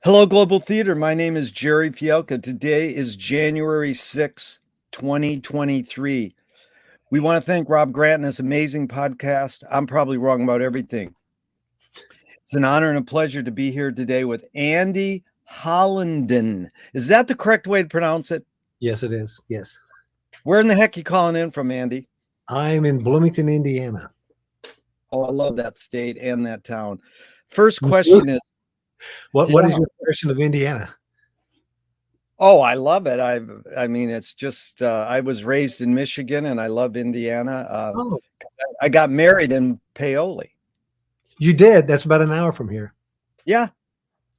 Hello, Global Theater. My name is Jerry Fielka. Today is January 6, 2023. We want to thank Rob Grant and his amazing podcast. I'm probably wrong about everything. It's an honor and a pleasure to be here today with Andy Hollinden. Is that the correct way to pronounce it? Yes, it is. Yes. Where in the heck are you calling in from, Andy? I'm in Bloomington, Indiana. Oh, I love that state and that town. First question is, What is your impression of Indiana? Oh, I love it. I mean, it's just, I was raised in Michigan and I love Indiana. Oh, I got married in Paoli. you did. That's about an hour from here. Yeah.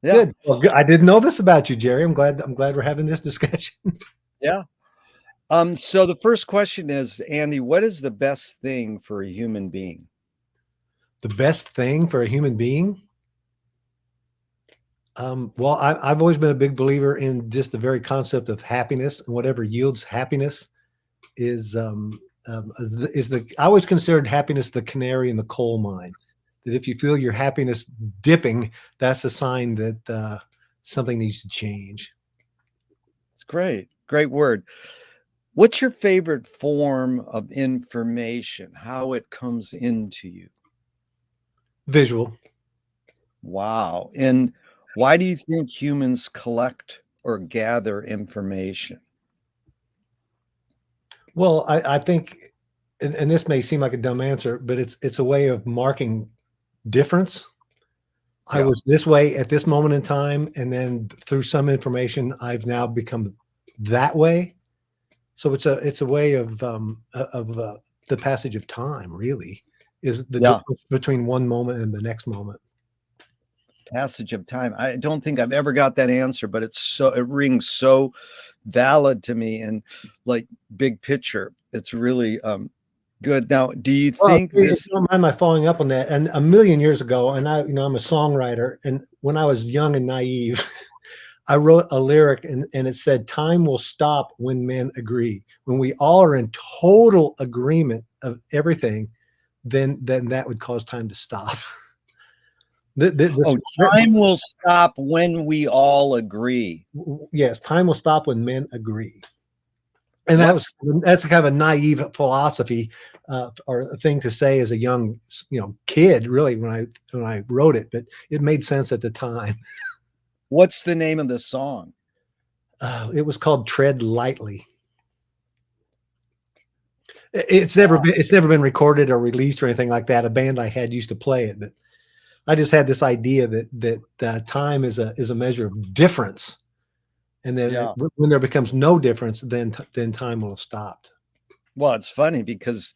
Yeah. Good. Well, good. I didn't know this about you, Jerry. I'm glad we're having this discussion. Yeah. So the first question is, Andy, what is the best thing for a human being? The best thing for a human being? Well, I've always been a big believer in just the very concept of happiness, and whatever yields happiness is I always considered happiness the canary in the coal mine. That if you feel your happiness dipping, that's a sign that something needs to change. It's great. Great word. What's your favorite form of information? How it comes into you? Visual. Wow. And why do you think humans collect or gather information? Well, I think, and this may seem like a dumb answer, but it's a way of marking difference. Yeah. I was this way at this moment in time, and then through some information, I've now become that way. So it's a way of the passage of time. Really, is the difference between one moment and the next moment. Passage of time. I don't think I've ever got that answer, but it rings so valid to me, and like big picture, it's really good. Now, do you think this? Don't mind my following up on that. And a million years ago, and I'm a songwriter, and when I was young and naive, I wrote a lyric, and it said, "Time will stop when men agree." When we all are in total agreement of everything, then that would cause time to stop. Time will stop when we all agree. Yes, time will stop when men agree. And that's kind of a naive philosophy or a thing to say as a young kid, really, when I wrote it, but it made sense at the time. What's the name of the song? It was called "Tread Lightly." It's never been recorded or released or anything like that. A band I had used to play it, but I just had this idea that time is a measure of difference, and then when there becomes no difference, then time will have stopped. Well, it's funny because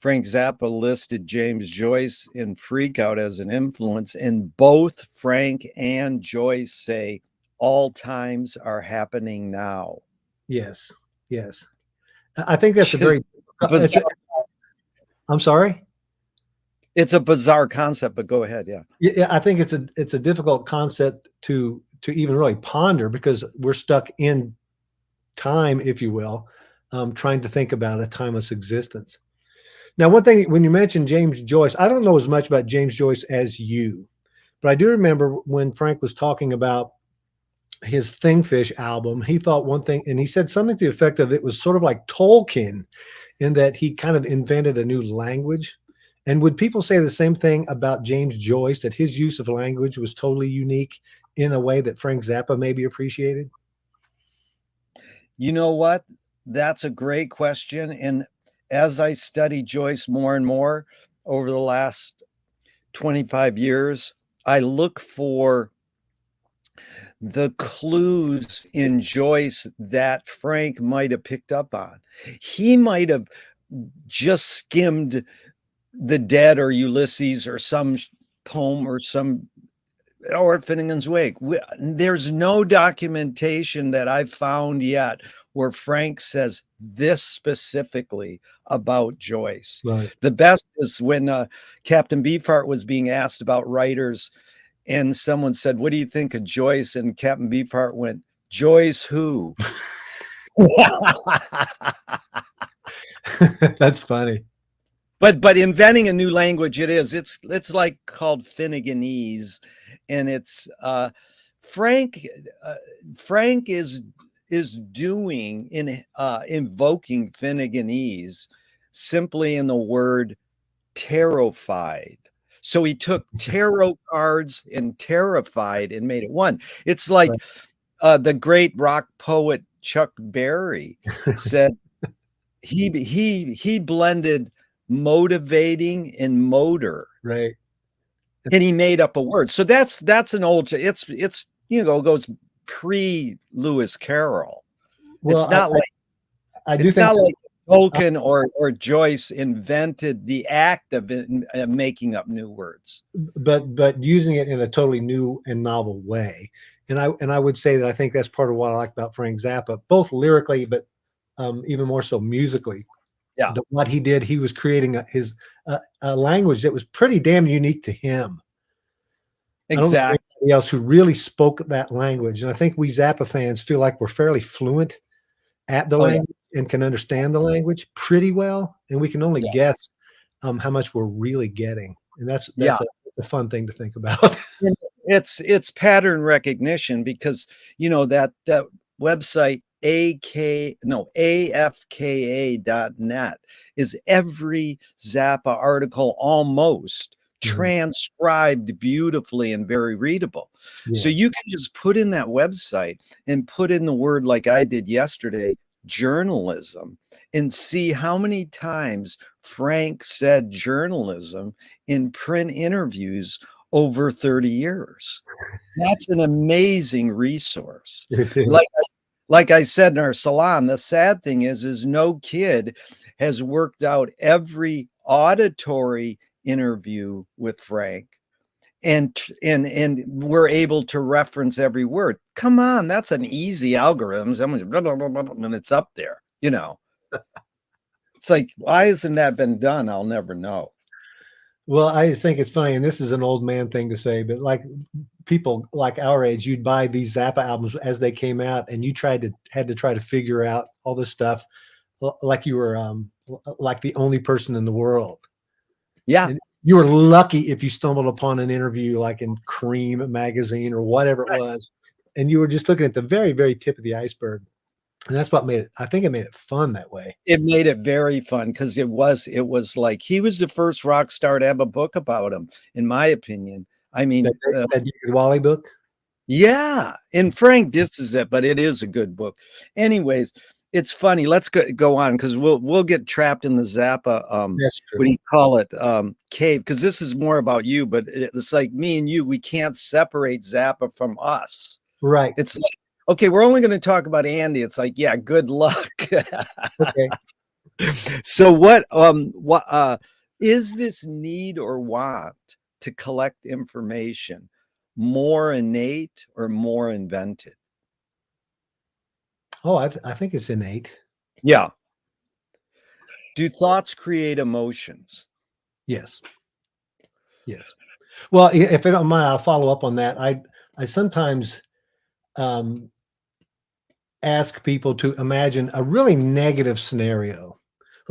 Frank Zappa listed James Joyce in Freak Out as an influence, and both Frank and Joyce say all times are happening now. Yes, yes. I think that's a very bizarre. I'm sorry? It's a bizarre concept, but go ahead. Yeah. I think it's a difficult concept to even really ponder, because we're stuck in time, if you will, trying to think about a timeless existence. Now, one thing, when you mentioned James Joyce, I don't know as much about James Joyce as you, but I do remember when Frank was talking about his Thingfish album, he thought one thing, and he said something to the effect of it was sort of like Tolkien, in that he kind of invented a new language. And would people say the same thing about James Joyce, that his use of language was totally unique in a way that Frank Zappa maybe appreciated? You know what? That's a great question. And as I study Joyce more and more over the last 25 years, I look for the clues in Joyce that Frank might have picked up on. He might have just skimmed The Dead or Ulysses or some poem or Finnegan's Wake. There's no documentation that I've found yet where Frank says this specifically about Joyce. Right. The best is when Captain Beefheart was being asked about writers, and someone said, "What do you think of Joyce?" And Captain Beefheart went, "Joyce who?" That's funny. But inventing a new language, it's like called Finneganese, and it's Frank Frank is doing in invoking Finneganese simply in the word terrified. So he took tarot cards and terrified and made it one. It's like the great rock poet Chuck Berry said he blended motivating and motor, Right. and he made up a word. So that's an old, it's goes pre Lewis Carroll. Well, It's not like I do it's think, not like Tolkien or Joyce invented the act of making up new words. but using it in a totally new and novel way. And I would say that I think that's part of what I like about Frank Zappa, both lyrically, but even more so musically. Yeah, What he did, he was creating a language that was pretty damn unique to him. I don't know exactly. anybody else who really spoke that language. And I think we Zappa fans feel like we're fairly fluent at the Oh yeah, language and can understand the language pretty well. And we can only yeah, guess how much we're really getting. And yeah. that's a fun thing to think about. And it's pattern recognition because that website afka.net is every Zappa article almost Mhm. transcribed beautifully and very readable. So Yeah. you can just put in that website and put in the word like I did yesterday, journalism, and see how many times Frank said journalism in print interviews over 30 years. That's an amazing resource. It is. Like I said in our salon, the sad thing is no kid has worked out every auditory interview with Frank and we're able to reference every word. Come on, that's an easy algorithm. And it's up there, It's like, why hasn't that been done? I'll never know. Well, I just think it's funny, and this is an old man thing to say, but like people like our age, you'd buy these Zappa albums as they came out, and you had to try to figure out all this stuff like you were like the only person in the world. Yeah. And you were lucky if you stumbled upon an interview like in Cream magazine or whatever it was, and you were just looking at the very, very tip of the iceberg. And that's what made it. I think it made it fun that way. It made it very fun because it was like he was the first rock star to have a book about him, in my opinion. I mean, That David Wally book. yeah, and Frank disses it, but it is a good book. Anyways, it's funny. Let's go on because we'll get trapped in the Zappa That's what true. do you call it, cave, because this is more about you, but it's like me and you, we can't separate Zappa from us. Right. It's like, okay, we're only going to talk about Andy. It's like, yeah, good luck. Okay. So what is this need or want to collect information more innate or more invented? Oh, I think it's innate. Yeah. Do thoughts create emotions? Yes. Yes. Well, if you don't mind, I'll follow up on that. I sometimes um, ask people to imagine a really negative scenario.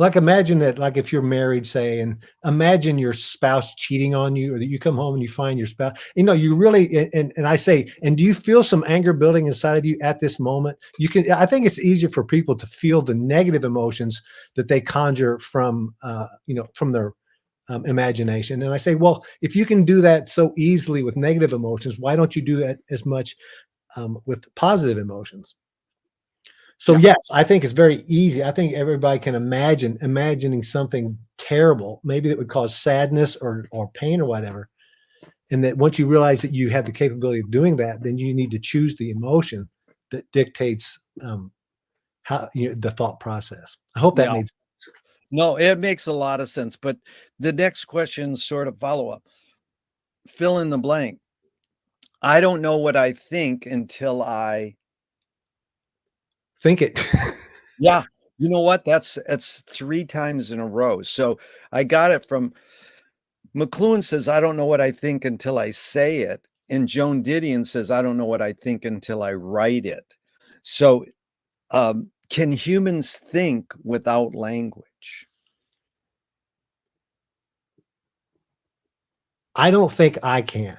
Like imagine that, like if you're married, say, and imagine your spouse cheating on you, or that you come home and you find your spouse. You really, and I say, and do you feel some anger building inside of you at this moment? You can. I think it's easier for people to feel the negative emotions that they conjure from, from their imagination. And I say, well, if you can do that so easily with negative emotions, why don't you do that as much with positive emotions? So Yeah. yes, I think it's very easy. I think everybody can imagining something terrible, maybe that would cause sadness or pain or whatever. And that once you realize that you have the capability of doing that, then you need to choose the emotion that dictates how the thought process. I hope that Yeah. made sense. No, it makes a lot of sense. But the next question sort of follow up. Fill in the blank. I don't know what I think until I Think it. yeah. You know what? That's 3 times in a row. So I got it from McLuhan says, I don't know what I think until I say it. And Joan Didion says, I don't know what I think until I write it. So can humans think without language? I don't think I can.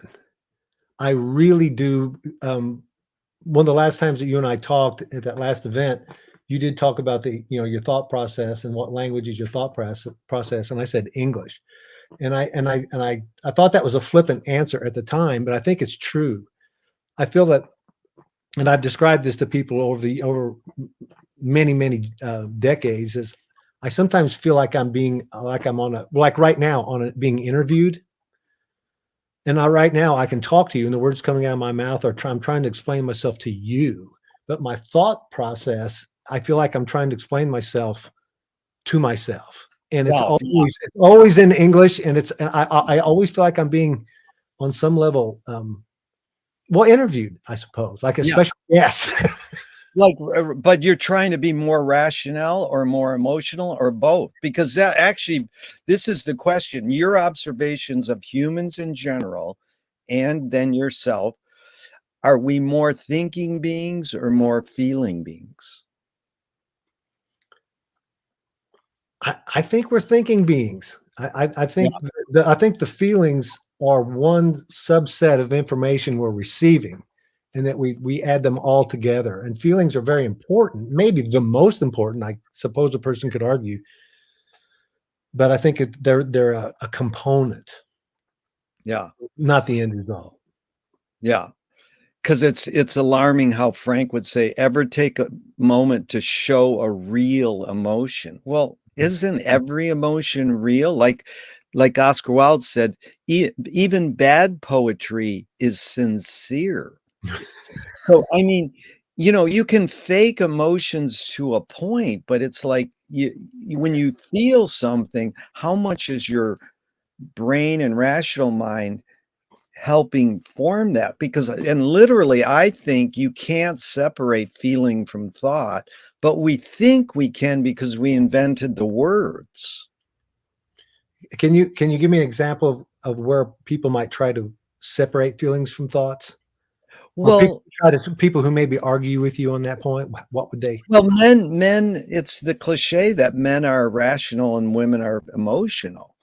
I really do. One of the last times that you and I talked at that last event, you did talk about your thought process and what language is your thought process. And I said English. And I thought that was a flippant answer at the time, but I think it's true. I feel that, and I've described this to people over many, many decades, is I sometimes feel like I'm like right now being interviewed. And right now I can talk to you and the words coming out of my mouth I'm trying to explain myself to you. But my thought process, I feel like I'm trying to explain myself to myself. And it's Wow. always in English. And I always feel like I'm being on some level, interviewed, I suppose, like a special guest. Like, but you're trying to be more rational or more emotional or both, because that actually, this is the question. Your observations of humans in general, and then yourself, are we more thinking beings or more feeling beings? I think we're thinking beings. I think I think the feelings are one subset of information we're receiving, and that we add them all together. And feelings are very important, maybe the most important. I suppose a person could argue, but I think they're a component, Yeah, not the end result. yeah. Because it's alarming how Frank would say, ever take a moment to show a real emotion. Well, isn't every emotion real? Like Oscar Wilde said, even bad poetry is sincere. So, I mean, you can fake emotions to a point, but it's like when you feel something, how much is your brain and rational mind helping form that? Because, and literally, I think you can't separate feeling from thought, but we think we can because we invented the words. Can you give me an example of where people might try to separate feelings from thoughts? Or Well, people who maybe argue with you on that point, what would they? well, men, it's the cliche that men are rational and women are emotional.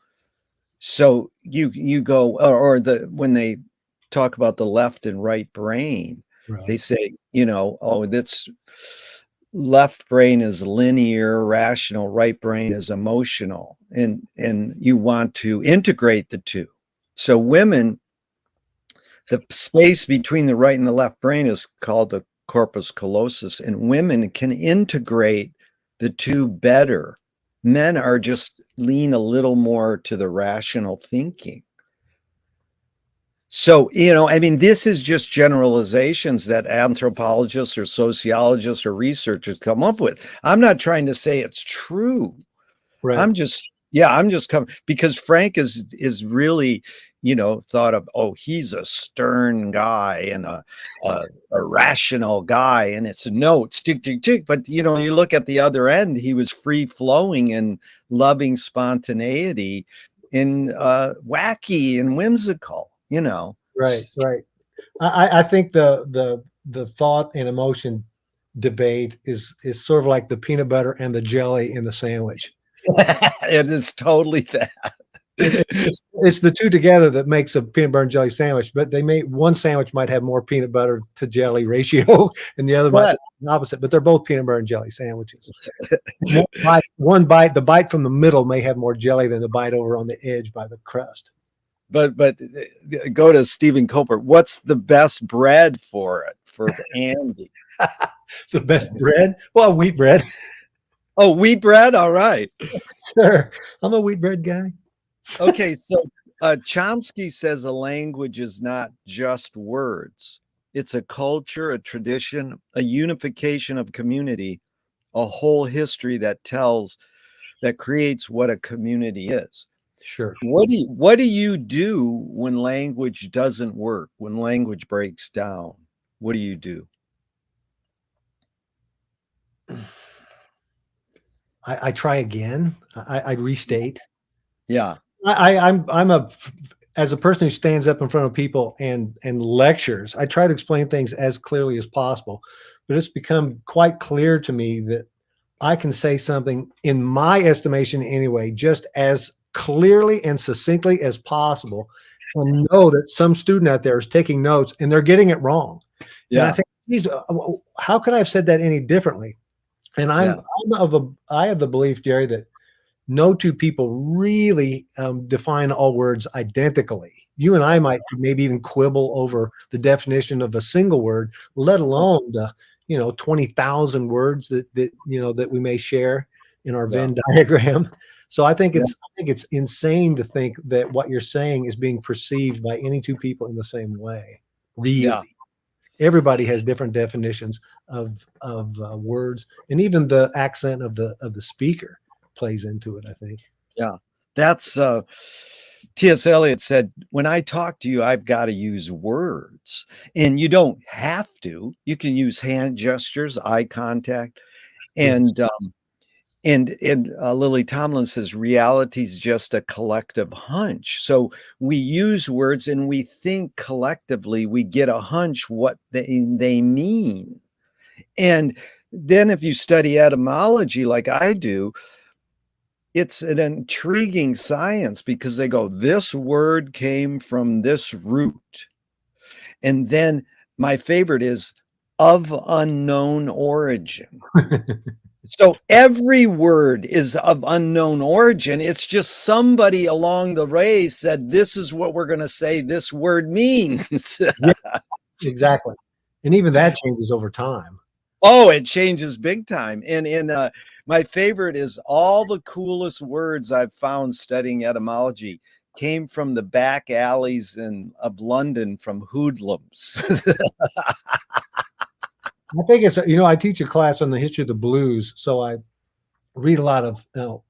So you go, or when they talk about the left and right brain, they Right. say, oh, this left brain is linear, rational, right brain is emotional, and you want to integrate the two. So women, the space between the right and the left brain is called the corpus callosum, and women can integrate the two better. Men are just lean a little more to the rational thinking. So, I mean, this is just generalizations that anthropologists or sociologists or researchers come up with. I'm not trying to say it's true. Right. I'm just coming because Frank is really, thought of, oh, he's a stern guy and a rational guy, and it's notes, tick, tick, tick. But you look at the other end, he was free flowing and loving spontaneity and wacky and whimsical, Right. Right. I think the thought and emotion debate is sort of like the peanut butter and the jelly in the sandwich. It is totally that. It's the two together that makes a peanut butter and jelly sandwich, but one sandwich might have more peanut butter to jelly ratio and the other might be the opposite, but they're both peanut butter and jelly sandwiches. One bite, the bite from the middle may have more jelly than the bite over on the edge by the crust. But go to Stephen Colbert. What's the best bread for Andy? The best bread? Well, wheat bread. Oh, wheat bread? All right. Sure. I'm a wheat bread guy. Okay, so Chomsky says a language is not just words. It's a culture, a tradition, a unification of community, a whole history that creates what a community is. Sure. What do you do when language doesn't work, when language breaks down? What do you do? I try again. I restate. Yeah. I'm as a person who stands up in front of people and lectures, I try to explain things as clearly as possible. But it's become quite clear to me that I can say something, in my estimation anyway, just as clearly and succinctly as possible. and know that some student out there is taking notes and they're getting it wrong. And I Yeah. think, geez, how could I have said that any differently? And I have the belief, Jerry, that no two people really define all words identically. You and I might maybe even quibble over the definition of a single word, let alone the 20,000 words that we may share in our Venn diagram. So I think it's insane to think that what you're saying is being perceived by any two people in the same way. Really, everybody has different definitions of words, and even the accent of the speaker plays into it, I think. Yeah. That's T.S. Eliot said, when I talk to you, I've got to use words, and you don't have to. You can use hand gestures, eye contact, and Lily Tomlin says reality is just a collective hunch. So we use words and we think collectively. We get a hunch what they mean, and then if you study etymology like I do, it's an intriguing science because they go, this word came from this root. And then my favorite is of unknown origin. So every word is of unknown origin. It's just somebody along the way said, this is what we're going to say this word means. Yeah, exactly. And even that changes over time. Oh, it changes big time. And my favorite is all the coolest words I've found studying etymology came from the back alleys of London from hoodlums. I think it's, I teach a class on the history of the blues. So I read a lot of,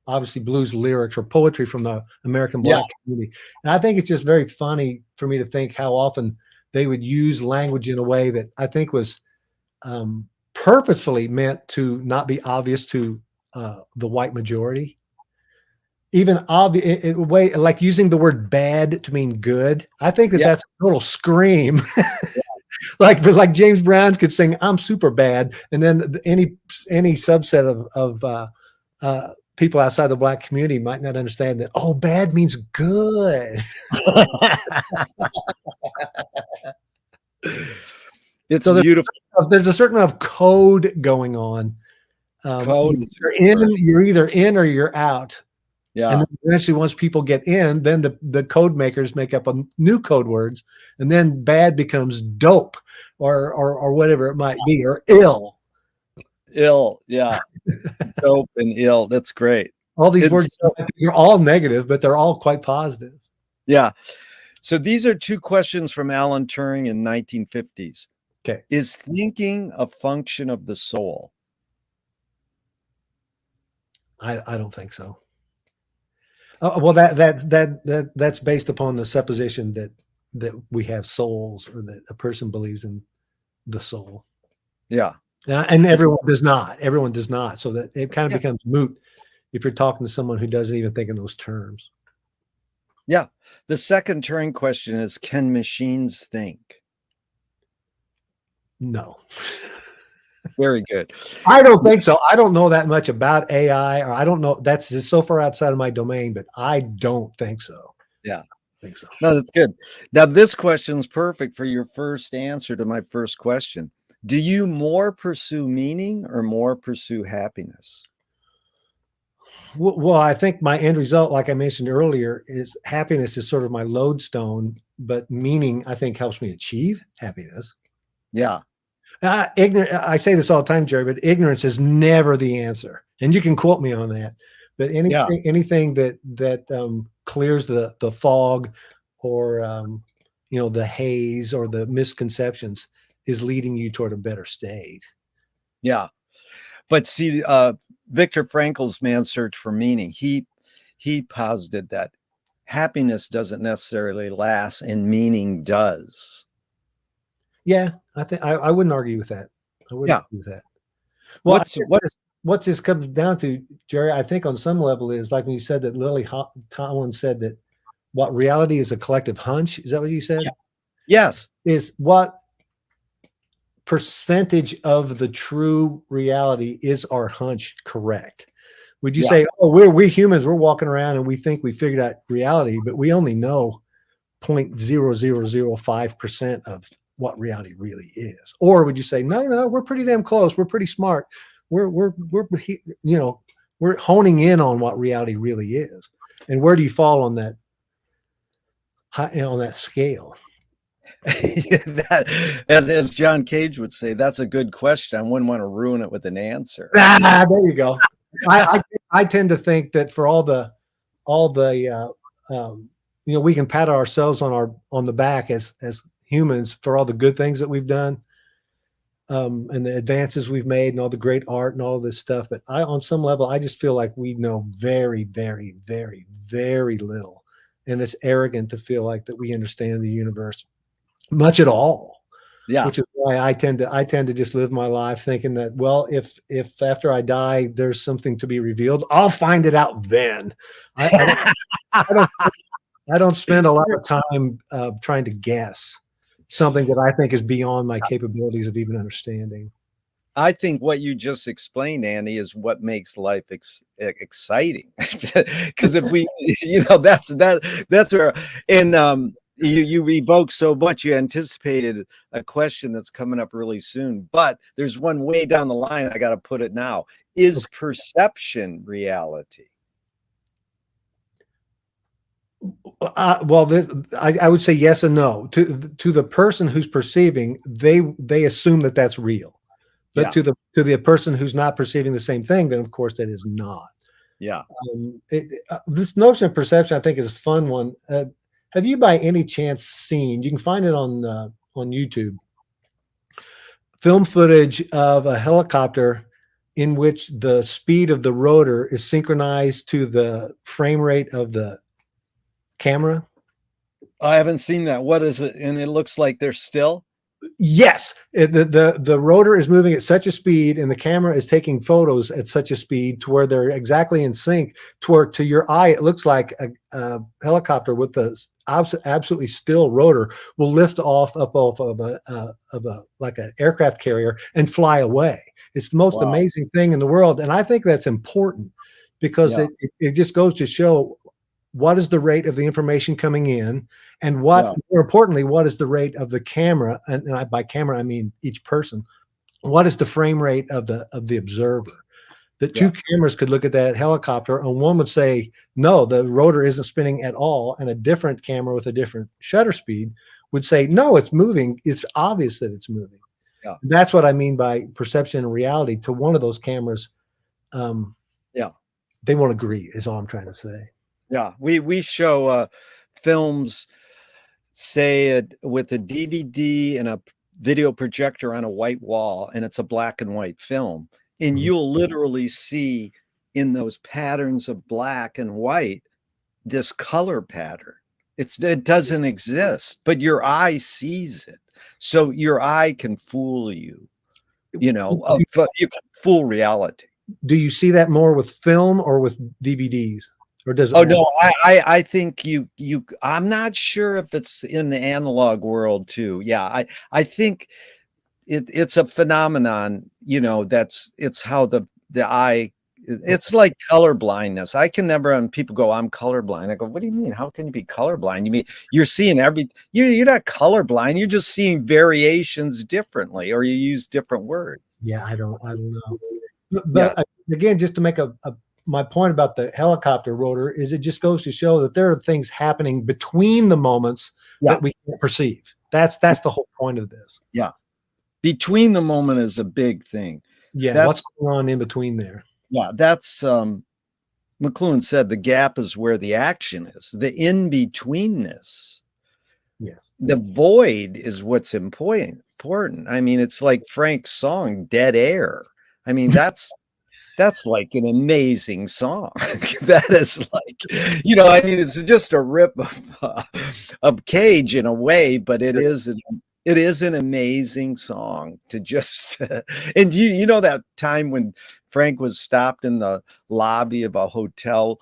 obviously blues lyrics or poetry from the American Black community. And I think it's just very funny for me to think how often they would use language in a way that I think was purposefully meant to not be obvious to the white majority. Even obvious in a way, like using the word bad to mean good. I think that's a total scream. Like James Brown could sing "I'm super bad," and then any subset of people outside the Black community might not understand that. Oh, bad means good. It's so beautiful. There's a certain amount of code going on. Code you're either in or you're out. Yeah. And then eventually, once people get in, then the code makers make up a new code words, and then bad becomes dope or whatever it might be, or ill. Yeah. Dope and ill. That's great. All these words are all negative, but they're all quite positive. Yeah. So these are two questions from Alan Turing in 1950s. Okay. Is thinking a function of the soul? I don't think so. Well, that's based upon the supposition that we have souls, or that a person believes in the soul. Yeah. And everyone does not. Everyone does not. So that it kind of becomes moot if you're talking to someone who doesn't even think in those terms. Yeah. The second Turing question is, can machines think? No. Very good. I don't think so. I don't know that much about AI, or I don't know. That's just so far outside of my domain, but I don't think so. Yeah. I think so. No, that's good. Now, this question is perfect for your first answer to my first question. Do you more pursue meaning or more pursue happiness? Well, I think my end result, like I mentioned earlier, is happiness is sort of my lodestone, but meaning, I think, helps me achieve happiness. Yeah. I say this all the time, Jerry, but ignorance is never the answer. And you can quote me on that. But anything that clears the fog, or the haze, or the misconceptions, is leading you toward a better state. Yeah. But see, Viktor Frankl's Man's Search for Meaning, he posited that happiness doesn't necessarily last and meaning does. Yeah, I think I wouldn't argue with that. I wouldn't argue with that. Well, what this comes down to, Jerry, I think on some level is like when you said that Lily Tomlin said that what reality is a collective hunch. Is that what you said? Yeah. Yes. Is what percentage of the true reality is our hunch correct? Would you say, oh, we humans, we're walking around and we think we figured out reality, but we only know 0.0005% of what reality really is? Or would you say, no, we're pretty damn close. We're pretty smart. We're honing in on what reality really is. And where do you fall on that scale? That, as John Cage would say, that's a good question. I wouldn't want to ruin it with an answer. There you go. I tend to think that for all the we can pat ourselves on the back as humans for all the good things that we've done, and the advances we've made and all the great art and all of this stuff. But on some level, I just feel like we know very, very, very, very little. And it's arrogant to feel like that we understand the universe much at all. Yeah. Which is why I tend to just live my life thinking that, well, if after I die, there's something to be revealed, I'll find it out then. I don't spend a lot of time trying to guess something that I think is beyond my capabilities of even understanding. I think what you just explained, Andy, is what makes life exciting. Because if we, that's where, and you evoked so much. You anticipated a question that's coming up really soon, but there's one way down the line. I got to put it now. Is perception reality? Well, I would say yes and no. To the person who's perceiving, they assume that that's real, but to the person who's not perceiving the same thing, then of course that is not. Yeah. This notion of perception, I think, is a fun one. Have you by any chance seen? You can find it on YouTube. Film footage of a helicopter in which the speed of the rotor is synchronized to the frame rate of the camera. I haven't seen that. What is it? And it looks like they're still. Yes, the rotor is moving at such a speed, and the camera is taking photos at such a speed to where they're exactly in sync. To your eye, it looks like a helicopter with the absolutely still rotor will lift off up of like an aircraft carrier and fly away. It's the most amazing thing in the world, and I think that's important because it just goes to show what is the rate of the information coming in, and more importantly, what is the rate of the camera? And by camera, I mean each person. What is the frame rate of the observer? The two cameras could look at that helicopter, and one would say, no, the rotor isn't spinning at all. And a different camera with a different shutter speed would say, no, it's moving. It's obvious that it's moving. Yeah. That's what I mean by perception and reality. To one of those cameras, they won't agree, is all I'm trying to say. Yeah, we show films, say with a DVD and a video projector on a white wall, and it's a black and white film, and you'll literally see in those patterns of black and white this color pattern. It doesn't exist, but your eye sees it, so your eye can fool you. You can fool reality. Do you see that more with film or with DVDs? Or does it matter? No, I think I'm not sure if it's in the analog world too. Yeah, I think it's a phenomenon, it's how the eye, it's like color blindness. I can never, and people go, I'm colorblind. I go, what do you mean? How can you be colorblind? You mean you're seeing you're not colorblind, you're just seeing variations differently, or you use different words. Yeah, I don't know. But again, just to make my point about the helicopter rotor is it just goes to show that there are things happening between the moments that we can't perceive. That's the whole point of this. Yeah. Between the moment is a big thing. Yeah. What's going on in between there? Yeah. That's, McLuhan said the gap is where the action is. The in-betweenness. Yes. The void is what's important. I mean, it's like Frank's song, Dead Air. I mean, that's like an amazing song. That is like, I mean, it's just a rip of Cage in a way, but it is an amazing song to just, and you know that time when Frank was stopped in the lobby of a hotel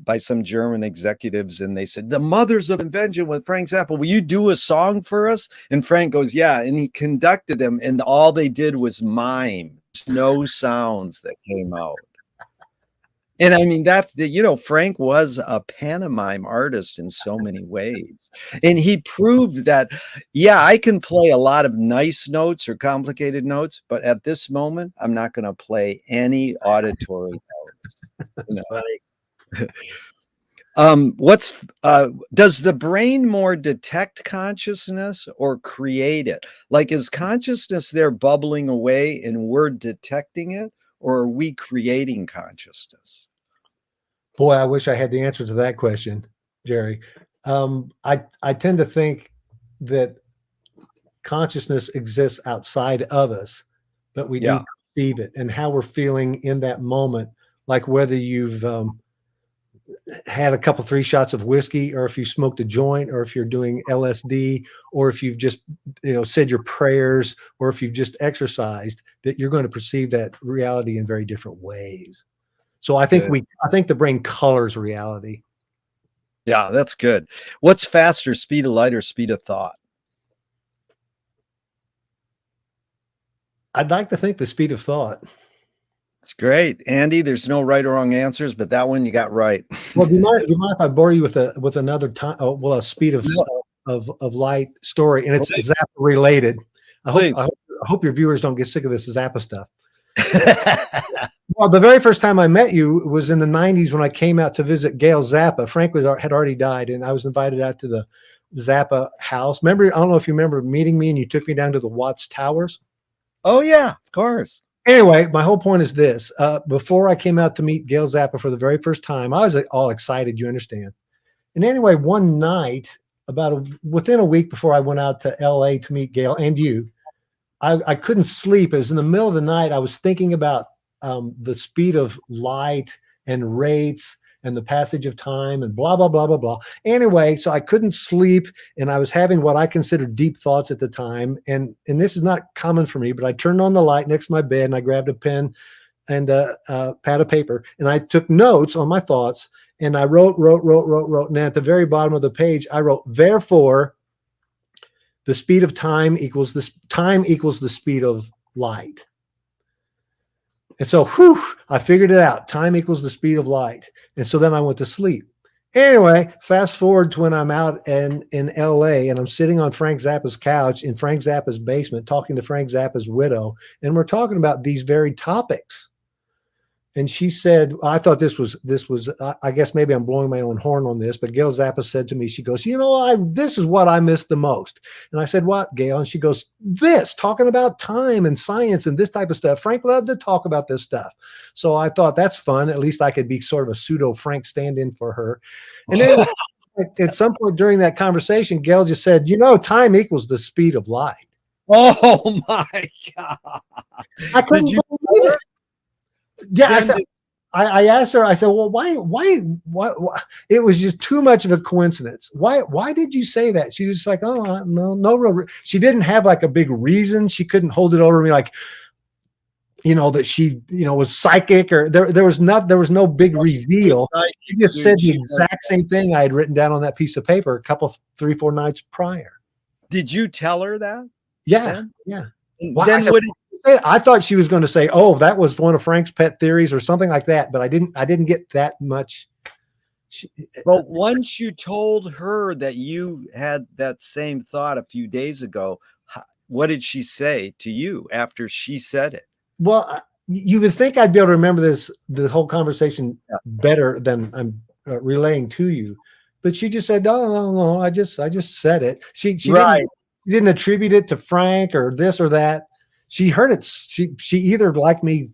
by some German executives, and they said, the mothers of invention with Frank Zappa, will you do a song for us? And Frank goes, yeah. And he conducted them, and all they did was mime. No sounds that came out. And I mean, that's the, you know, Frank was a pantomime artist in so many ways. And he proved that, yeah, I can play a lot of nice notes or complicated notes, but at this moment, I'm not going to play any auditory notes. You It's funny. Does the brain more detect consciousness or create it? Like, is consciousness there bubbling away and we're detecting it, or are we creating consciousness? Boy, I wish I had the answer to that question, Jerry. I tend to think that consciousness exists outside of us, but we do Yeah, perceive it and how we're feeling in that moment, like whether you've had a couple, 3 shots of whiskey, or if you smoked a joint, or if you're doing LSD, or if you've just, said your prayers, or if you've just exercised, that you're going to perceive that reality in very different ways. So good. I think the brain colors reality. Yeah, that's good. What's faster, speed of light or speed of thought? I'd like to think the speed of thought. It's great, Andy. There's no right or wrong answers, but that one you got right. Well, do you mind if I bore you with another time? Well, a speed No, of light story, and it's please. Zappa related. I hope I Please. hope, I hope your viewers don't get sick of this Zappa stuff. Well, the very first time I met you was in the '90s when I came out to visit Gail Zappa. Frank had already died, and I was invited out to the Zappa house. Remember, I don't know if you remember meeting me, and you took me down to the Watts Towers. Oh yeah, of course. Anyway, my whole point is this: before I came out to meet Gail Zappa for the very first time, I was all excited. You understand? And anyway, one night, within a week before I went out to LA to meet Gail and you, I couldn't sleep. It was in the middle of the night. I was thinking about the speed of light and rates and the passage of time and blah, blah, blah, blah, blah. Anyway, so I couldn't sleep, and I was having what I considered deep thoughts at the time. And this is not common for me, but I turned on the light next to my bed and I grabbed a pen and a pad of paper, and I took notes on my thoughts, and I wrote. And then at the very bottom of the page, I wrote, therefore, the speed of time equals the speed of light. And so, I figured it out. Time equals the speed of light. And so then I went to sleep. Anyway, fast forward to when I'm out in LA, and I'm sitting on Frank Zappa's couch in Frank Zappa's basement talking to Frank Zappa's widow. And we're talking about these very topics. And she said, I thought this was, I guess maybe I'm blowing my own horn on this, but Gail Zappa said to me, she goes, this is what I miss the most. And I said, what, Gail? And she goes, talking about time and science and this type of stuff. Frank loved to talk about this stuff. So I thought that's fun. At least I could be sort of a pseudo Frank stand-in for her. And then at some point during that conversation, Gail just said, time equals the speed of light. Oh my God. I couldn't believe it. Yeah, I asked her. I said, "Well, why? It was just too much of a coincidence. Why did you say that?" She was just like, "Oh, no real." She didn't have like a big reason. She couldn't hold it over me like, that she, was psychic, or there was no big reveal. She just said the exact same thing I had written down on that piece of paper a couple, 3-4 nights prior. Did you tell her that? Yeah, then? yeah. Then I thought she was going to say, "Oh, that was one of Frank's pet theories," or something like that, but I didn't get that much. Well, once you told her that you had that same thought a few days ago, what did she say to you after she said it? Well, you would think I'd be able to remember the whole conversation better than I'm relaying to you, but she just said, "No, I just said it." She didn't attribute it to Frank or this or that. She heard it. She either, like me,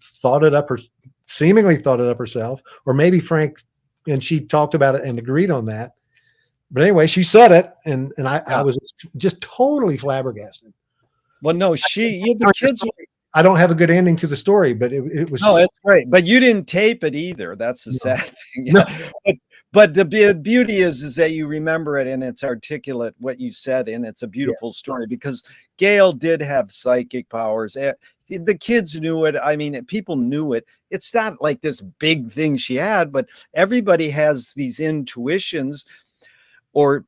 seemingly thought it up herself, or maybe Frank and she talked about it and agreed on that. But anyway, she said it, and I was just totally flabbergasted. Well, no, the kids. I don't have a good ending to the story, but it was. No, it's great. But you didn't tape it either. That's the sad thing. No. But the beauty is that you remember it and it's articulate what you said, and it's a beautiful story because Gail did have psychic powers. The kids knew it. I mean, people knew it. It's not like this big thing she had, but everybody has these intuitions or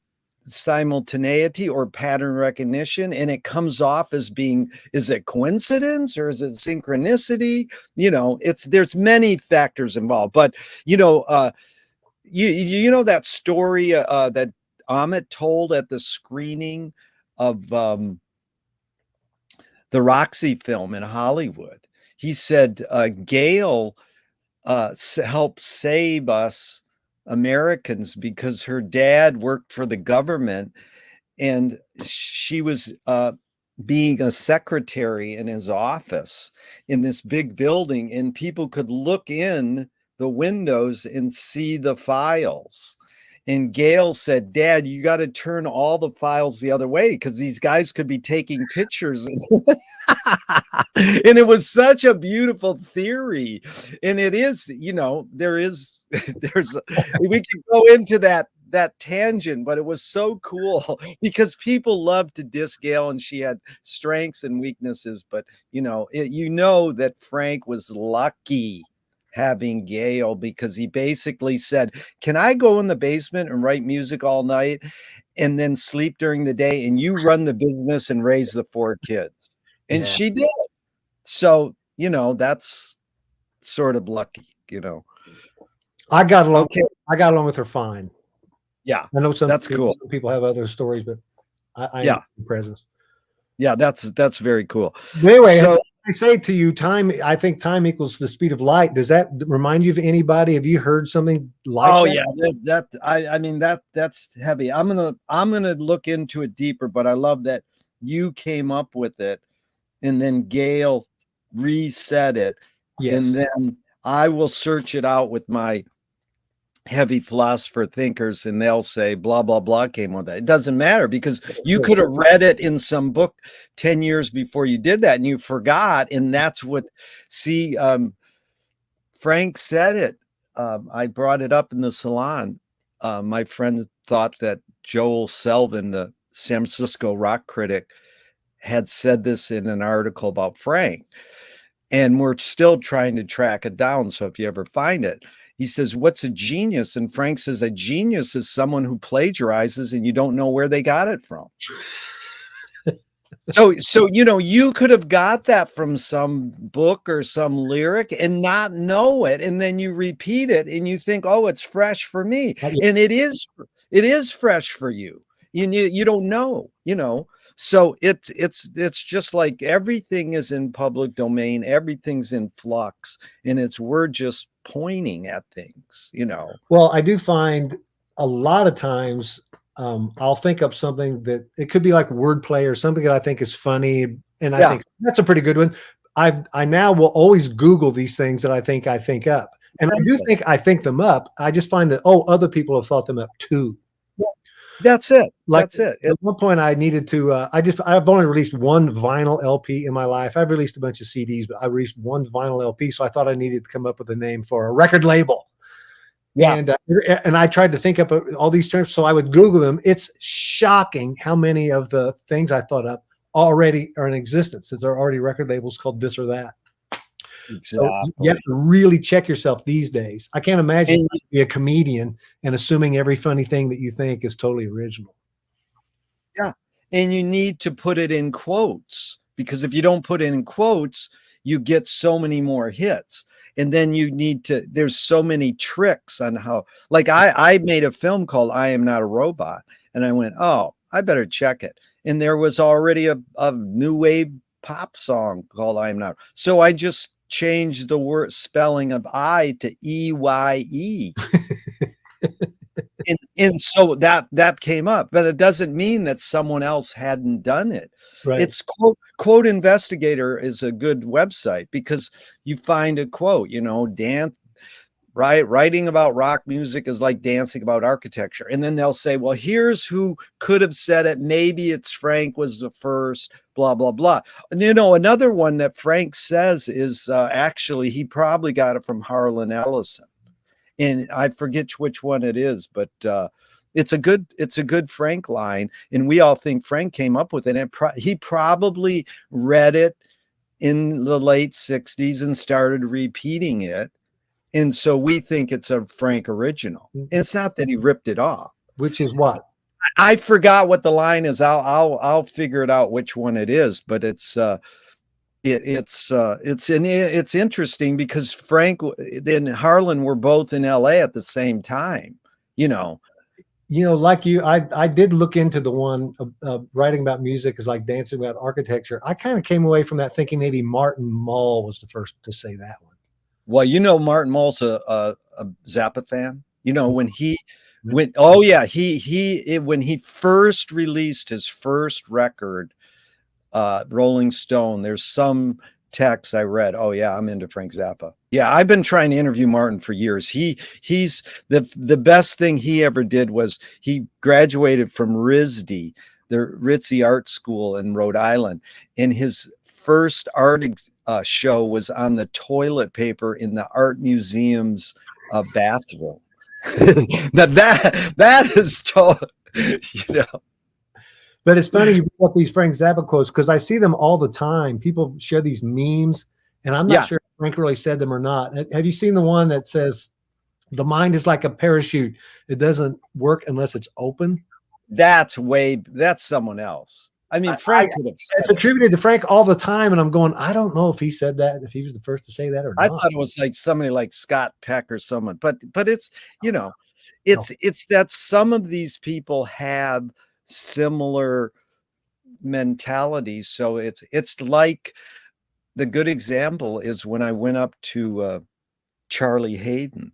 simultaneity or pattern recognition, and it comes off as being, is it coincidence or is it synchronicity? There's many factors involved, but you know that story that Amit told at the screening of the Roxy film in Hollywood. He said Gail helped save us Americans because her dad worked for the government, and she was being a secretary in his office in this big building, and people could look in the windows and see the files. And Gail said, Dad, you got to turn all the files the other way because these guys could be taking pictures. And it was such a beautiful theory. And it is, there's, we can go into that tangent, but it was so cool because people love to diss Gail, and she had strengths and weaknesses. But, that Frank was lucky having Gail, because he basically said, can I go in the basement and write music all night and then sleep during the day, and you run the business and raise the 4 kids? And she did. So, that's sort of lucky, I got along. Okay. I got along with her fine. Yeah. I know that's cool. Some people have other stories, but I yeah, presence. Yeah, that's very cool. But anyway, so I say to you, I think time equals the speed of light. Does that remind you of anybody? Have you heard something like that? I mean, that's heavy. I'm gonna look into it deeper, but I love that you came up with it and then Gail reset it. Yes. And then I will search it out with my heavy philosopher thinkers, and they'll say blah blah blah came with that. It doesn't matter, because you could have read it in some book 10 years before you did that and you forgot. And that's what, Frank said it. I brought it up in the salon. My friend thought that Joel Selvin, the San Francisco rock critic, had said this in an article about Frank, and we're still trying to track it down. So if you ever find it, he says, what's a genius? And Frank says, a genius is someone who plagiarizes and you don't know where they got it from. So, you could have got that from some book or some lyric and not know it. And then you repeat it and you think, oh, it's fresh for me. And it is fresh for you. You don't know, So it's just like everything is in public domain, everything's in flux, and we're just pointing at things, Well, I do find a lot of times I'll think up something that it could be like wordplay or something that I think is funny, and I think that's a pretty good one. I now will always Google these things that I think up, and I do think I think them up. I just find that other people have thought them up too. That's it. That's it. At one point, I needed to. I've only released one vinyl LP in my life. I've released a bunch of CDs, but I released one vinyl LP. So I thought I needed to come up with a name for a record label. Yeah, and I tried to think up all these terms. So I would Google them. It's shocking how many of the things I thought up already are in existence. There are already record labels called this or that. Exactly. So you have to really check yourself these days. I can't imagine you be a comedian and assuming every funny thing that you think is totally original. Yeah. And you need to put it in quotes, because if you don't put it in quotes, you get so many more hits. And then there's so many tricks on how, like I made a film called I Am Not a Robot, and I went, oh, I better check it. And there was already a new wave pop song called I Am Not. So I just changed the word spelling of I to EYE. and so that came up, but it doesn't mean that someone else hadn't done it. Right. It's quote Investigator is a good website, because you find a quote, writing about rock music is like dancing about architecture. And then they'll say, well, here's who could have said it. Maybe it's Frank was the first, blah, blah, blah. And, another one that Frank says is actually, he probably got it from Harlan Ellison. And I forget which one it is, but it's a good Frank line. And we all think Frank came up with it. And he probably read it in the late 60s and started repeating it. And so we think it's a Frank original. And it's not that he ripped it off. Which is what? I forgot what the line is. I'll figure it out which one it is, but it's interesting because Frank and Harlan were both in LA at the same time, you know. Like you, I did look into the one writing about music is like dancing about architecture. I kind of came away from that thinking maybe Martin Mull was the first to say that one. Well, Martin Mull's a Zappa fan. When when he first released his first record, Rolling Stone, there's some text I read. Oh yeah, I'm into Frank Zappa. Yeah, I've been trying to interview Martin for years. He's the best thing he ever did was he graduated from RISD, the Ritzy Art School in Rhode Island, and his first art show was on the toilet paper in the art museum's bathroom. Now that is But it's funny you bring up these Frank Zappa quotes because I see them all the time. People share these memes, and I'm not sure if Frank really said them or not. Have you seen the one that says, "The mind is like a parachute; it doesn't work unless it's open"? That's someone else. I mean, Frank could have said it's attributed to Frank all the time, and I'm going, I don't know if he said that, if he was the first to say that or not. I thought it was like somebody like Scott Peck or someone, but it's it's that some of these people have similar mentalities. So it's like the good example is when I went up to Charlie Hayden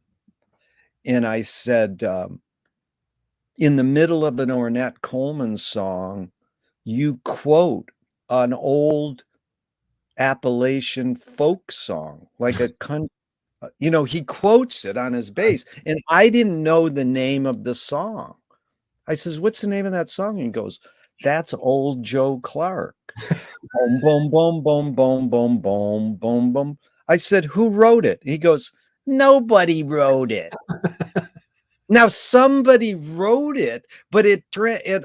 and I said, in the middle of an Ornette Coleman song, you quote an old Appalachian folk song, like a country. He quotes it on his bass, and I didn't know the name of the song. I says, "What's the name of that song?" And he goes, "That's Old Joe Clark." Boom, boom, boom, boom, boom, boom, boom, boom, boom. I said, "Who wrote it?" He goes, "Nobody wrote it." Now somebody wrote it, but it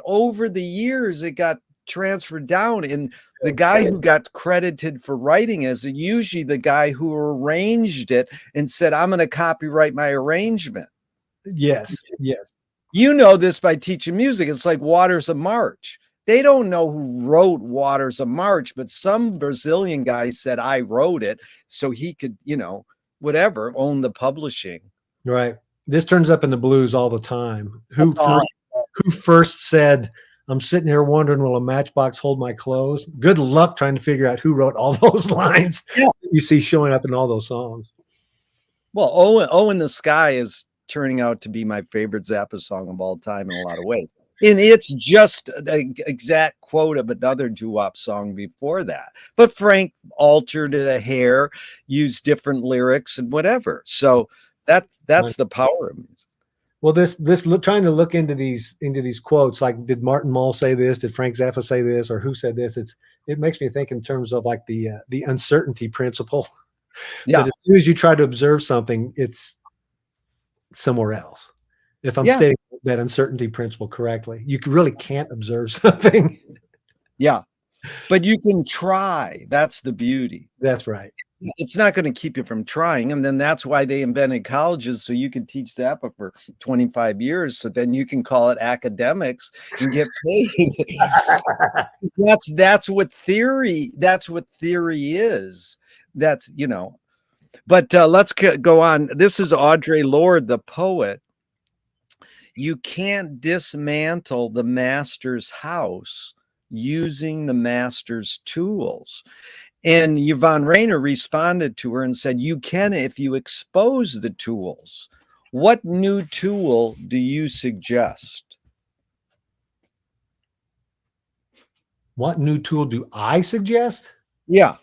over the years it got transferred down, and the guy who got credited for writing is usually the guy who arranged it and said, "I'm going to copyright my arrangement." Yes. You know this by teaching music. It's like Waters of March. They don't know who wrote Waters of March, but some Brazilian guy said, "I wrote it," so he could, whatever, own the publishing. Right. This turns up in the blues all the time. Who first said, "I'm sitting here wondering, will a matchbox hold my clothes"? Good luck trying to figure out who wrote all those lines you see showing up in all those songs. Well, "Oh in the Sky" is turning out to be my favorite Zappa song of all time in a lot of ways. And it's just the exact quote of another doo-wop song before that. But Frank altered it a hair, used different lyrics and whatever. So that's the power of music. Well, this trying to look into these quotes, like did Martin Mull say this? Did Frank Zappa say this? Or who said this? It makes me think in terms of like the uncertainty principle. Yeah. That as soon as you try to observe something, it's somewhere else. If I'm stating that uncertainty principle correctly, you really can't observe something. Yeah. But you can try. That's the beauty. That's right. It's not going to keep you from trying. And then that's why they invented colleges, so you can teach Zappa for 25 years. So then you can call it academics and get paid. that's what theory is. That's, but let's go on. This is Audre Lorde, the poet. You can't dismantle the master's house using the master's tools. And Yvonne Rainer responded to her and said, "You can if you expose the tools. What new tool do you suggest?" What new tool do I suggest? Yeah.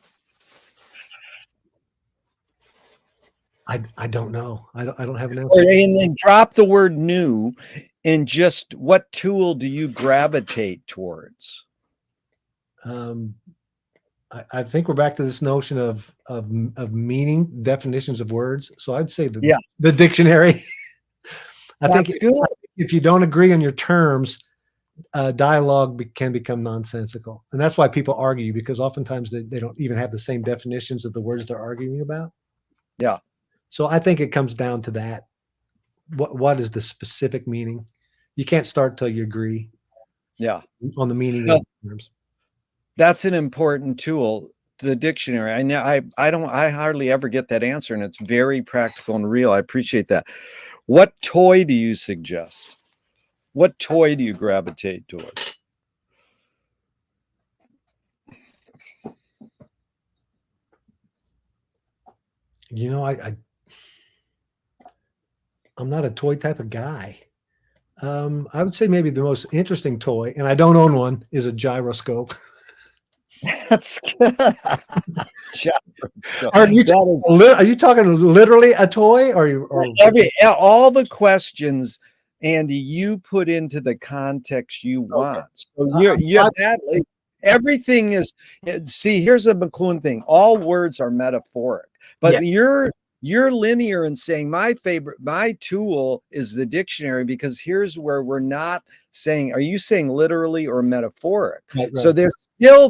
I don't know. I don't have an answer. And then drop the word new, and just what tool do you gravitate towards? I think we're back to this notion of meaning, definitions of words. So I'd say the dictionary. I think if you don't agree on your terms, dialogue can become nonsensical, and that's why people argue, because oftentimes they don't even have the same definitions of the words they're arguing about. Yeah. So I think it comes down to that. What is the specific meaning? You can't start till you agree Yeah. on the meaning No, of the terms. that's an important tool. The dictionary. I hardly ever get that answer, and it's very practical and real. I appreciate that. What toy do you suggest? What toy do you gravitate towards? You know, I'm not a toy type of guy. I would say maybe the most interesting toy, and I don't own one, is a gyroscope. That's good. Are you That is are you talking literally a toy, or all the questions, Andy, you put into the context you okay? want. So you're that everything is. See, here's a McLuhan thing. All words are metaphoric, Yeah. but you're linear in saying my tool is the dictionary, because here's where we're not saying, are you saying literally or metaphoric? Right, So right.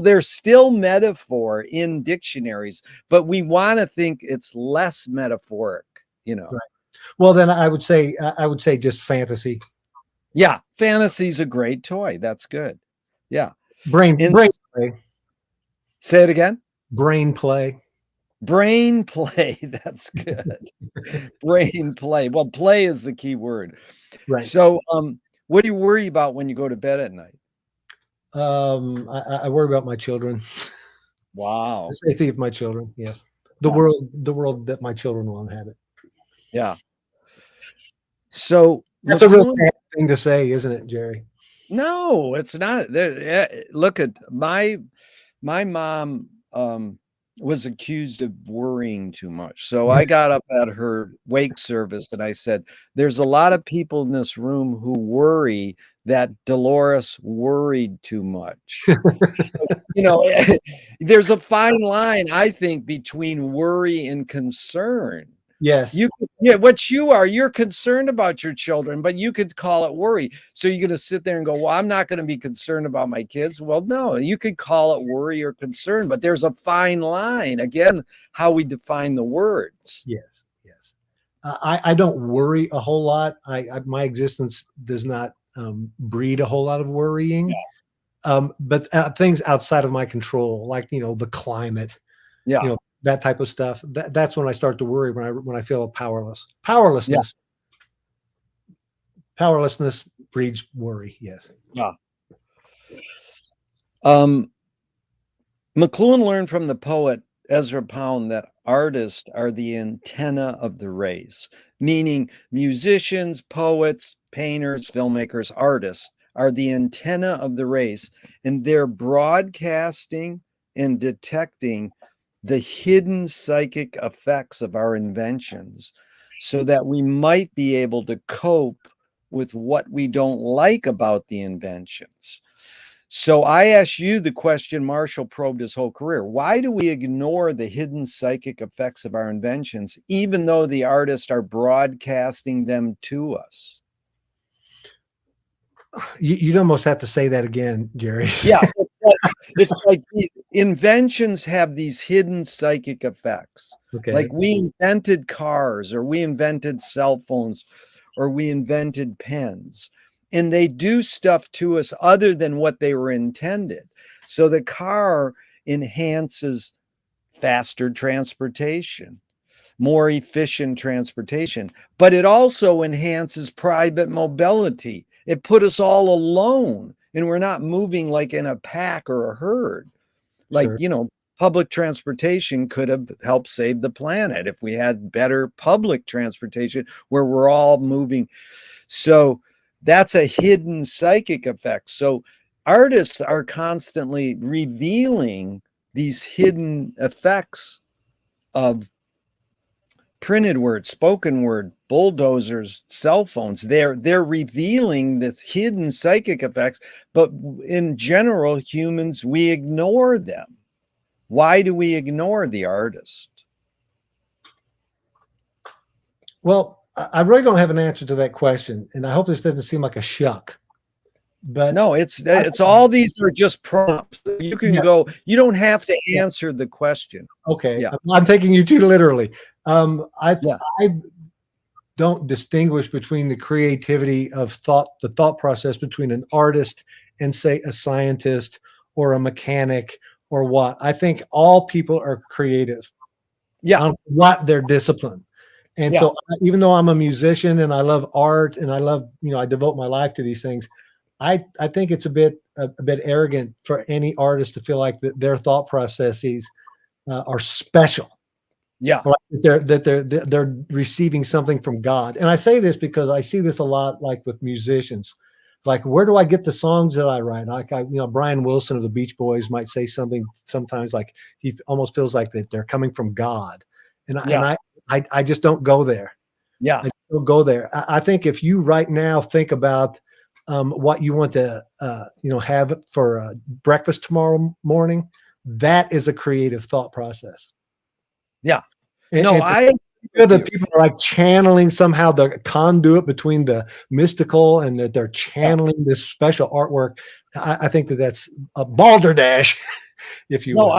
there's still metaphor in dictionaries, but we want to think it's less metaphoric, you know. Right. Well, then I would say just fantasy. Yeah, fantasy's a great toy. That's good. Yeah. Brain play. Say it again. Brain play. Brain play. That's good. Brain play. Well, play is the key word. Right. So, what do you worry about when you go to bed at night? I worry about my children. Wow. The safety of my children. Yes. The world that my children will inhabit. Yeah. So that's a real bad thing to say, isn't it, Jerry? No, it's not. Look at my mom was accused of worrying too much. So I got up at her wake service and I said, there's a lot of people in this room who worry that Dolores worried too much. You know, there's a fine line, I think, between worry and concern. Yes. What you're concerned about your children, but you could call it worry. So you're going to sit there and go, well, I'm not going to be concerned about my kids. Well, no, you could call it worry or concern, but there's a fine line. Again, how we define the words. Yes. Yes. I don't worry a whole lot. My existence does not breed a whole lot of worrying. Yeah. But things outside of my control, like, the climate, that type of stuff. That's when I start to worry, when I feel powerlessness. Yeah. Powerlessness breeds worry. Yes. Yeah. McLuhan learned from the poet Ezra Pound that artists are the antenna of the race, meaning musicians, poets, painters, filmmakers, artists are the antenna of the race, and they're broadcasting and detecting the hidden psychic effects of our inventions so that we might be able to cope with what we don't like about the inventions. So I asked you the question Marshall probed his whole career. Why do we ignore the hidden psychic effects of our inventions, even though the artists are broadcasting them to us? You'd almost have to say that again, Jerry. Yeah, it's like these inventions have these hidden psychic effects. Okay. Like we invented cars, or we invented cell phones, or we invented pens, and they do stuff to us other than what they were intended. So the car enhances faster transportation, more efficient transportation, but it also enhances private mobility. It put us all alone, and we're not moving like in a pack or a herd. Like, sure. Public transportation could have helped save the planet if we had better public transportation where we're all moving. So that's a hidden psychic effect. So artists are constantly revealing these hidden effects of printed word, spoken word, bulldozers, cell phones. They're revealing this hidden psychic effects, but in general, humans, we ignore them. Why do we ignore the artist? Well, I really don't have an answer to that question, and I hope this doesn't seem like a shuck. But no, it's all these are just prompts. You can go. You don't have to answer the question. Okay, yeah. I'm taking you too literally. don't distinguish between the creativity of thought, the thought process between an artist and, say, a scientist or a mechanic or what. I think all people are creative Yeah. on what their discipline. And Yeah. so even though I'm a musician and I love art and I love, I devote my life to these things, I think it's a bit arrogant for any artist to feel like that their thought processes are special. Yeah. Or they're receiving something from God. And I say this because I see this a lot, like with musicians. Like, where do I get the songs that I write? Like, Brian Wilson of the Beach Boys might say something sometimes like he almost feels like that they're coming from God. And I just don't go there. Yeah. I don't go there. I think if you right now think about what you want to have for breakfast tomorrow morning, that is a creative thought process. Yeah. And, no, the people are like channeling somehow the conduit between the mystical and that they're channeling this special artwork. I think that's a balderdash, if you will.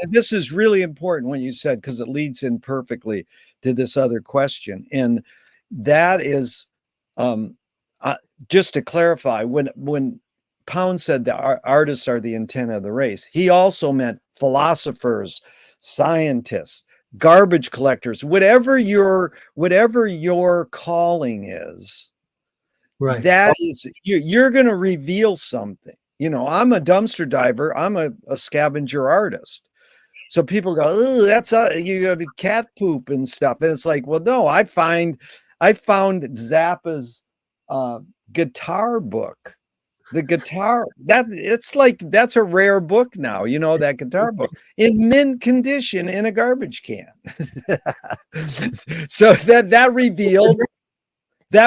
This is really important when you said, because it leads in perfectly to this other question. And that is, just to clarify, when Pound said that artists are the intent of the race, he also meant philosophers, scientists, garbage collectors, whatever your calling is, right? That is, you're going to reveal something. I'm a dumpster diver. I'm a scavenger artist. So people go, oh, that's you have cat poop and stuff. And it's like, well, no, I found Zappa's guitar book. The guitar, that's a rare book now, that guitar book in mint condition in a garbage can. So that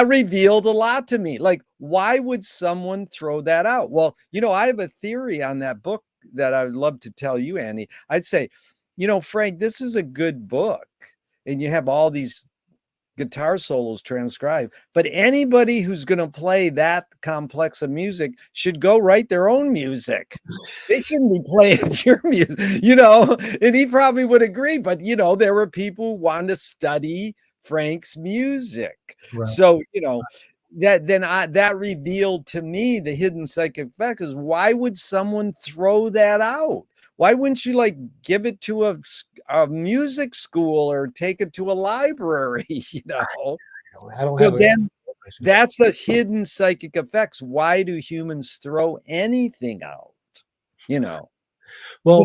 revealed a lot to me. Like, why would someone throw that out? Well, I have a theory on that book that I would love to tell you, Andy. I'd say, Frank, this is a good book, and you have all these guitar solos transcribed, but anybody who's going to play that complex of music should go write their own music. They shouldn't be playing your music, and he probably would agree. But, there were people who wanted to study Frank's music. Right. So, that revealed to me the hidden psychic effect is, why would someone throw that out? Why wouldn't you give it to a music school or take it to a library? I don't have. Then that's a hidden psychic effects. Why do humans throw anything out? Well,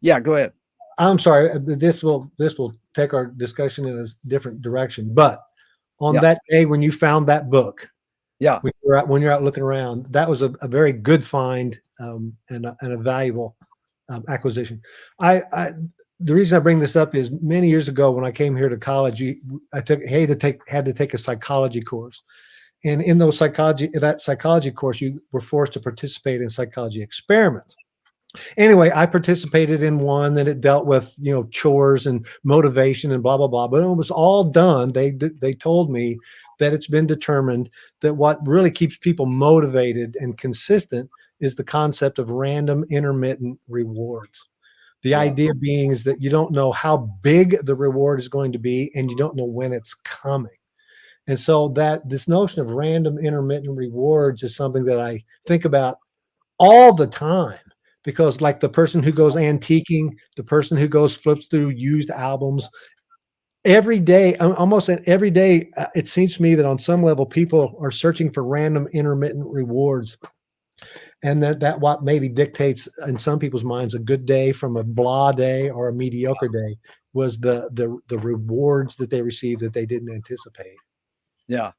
yeah, go ahead. I'm sorry. This will take our discussion in a different direction. But on that day when you found that book, when you're out looking around, that was a very good find and a valuable acquisition. The reason I bring this up is many years ago when I came here to college, I had to take a psychology course, and in that psychology course, you were forced to participate in psychology experiments. Anyway, I participated in one that it dealt with chores and motivation and blah blah blah. But it was all done. They told me that it's been determined that what really keeps people motivated and consistent is the concept of random intermittent rewards. The idea being is that you don't know how big the reward is going to be, and you don't know when it's coming. And so that this notion of random intermittent rewards is something that I think about all the time, because like the person who goes antiquing, the person who goes flips through used albums, every day, almost every day, it seems to me that on some level people are searching for random intermittent rewards. And that what maybe dictates in some people's minds a good day from a blah day or a mediocre day was the rewards that they received that they didn't anticipate. Yeah.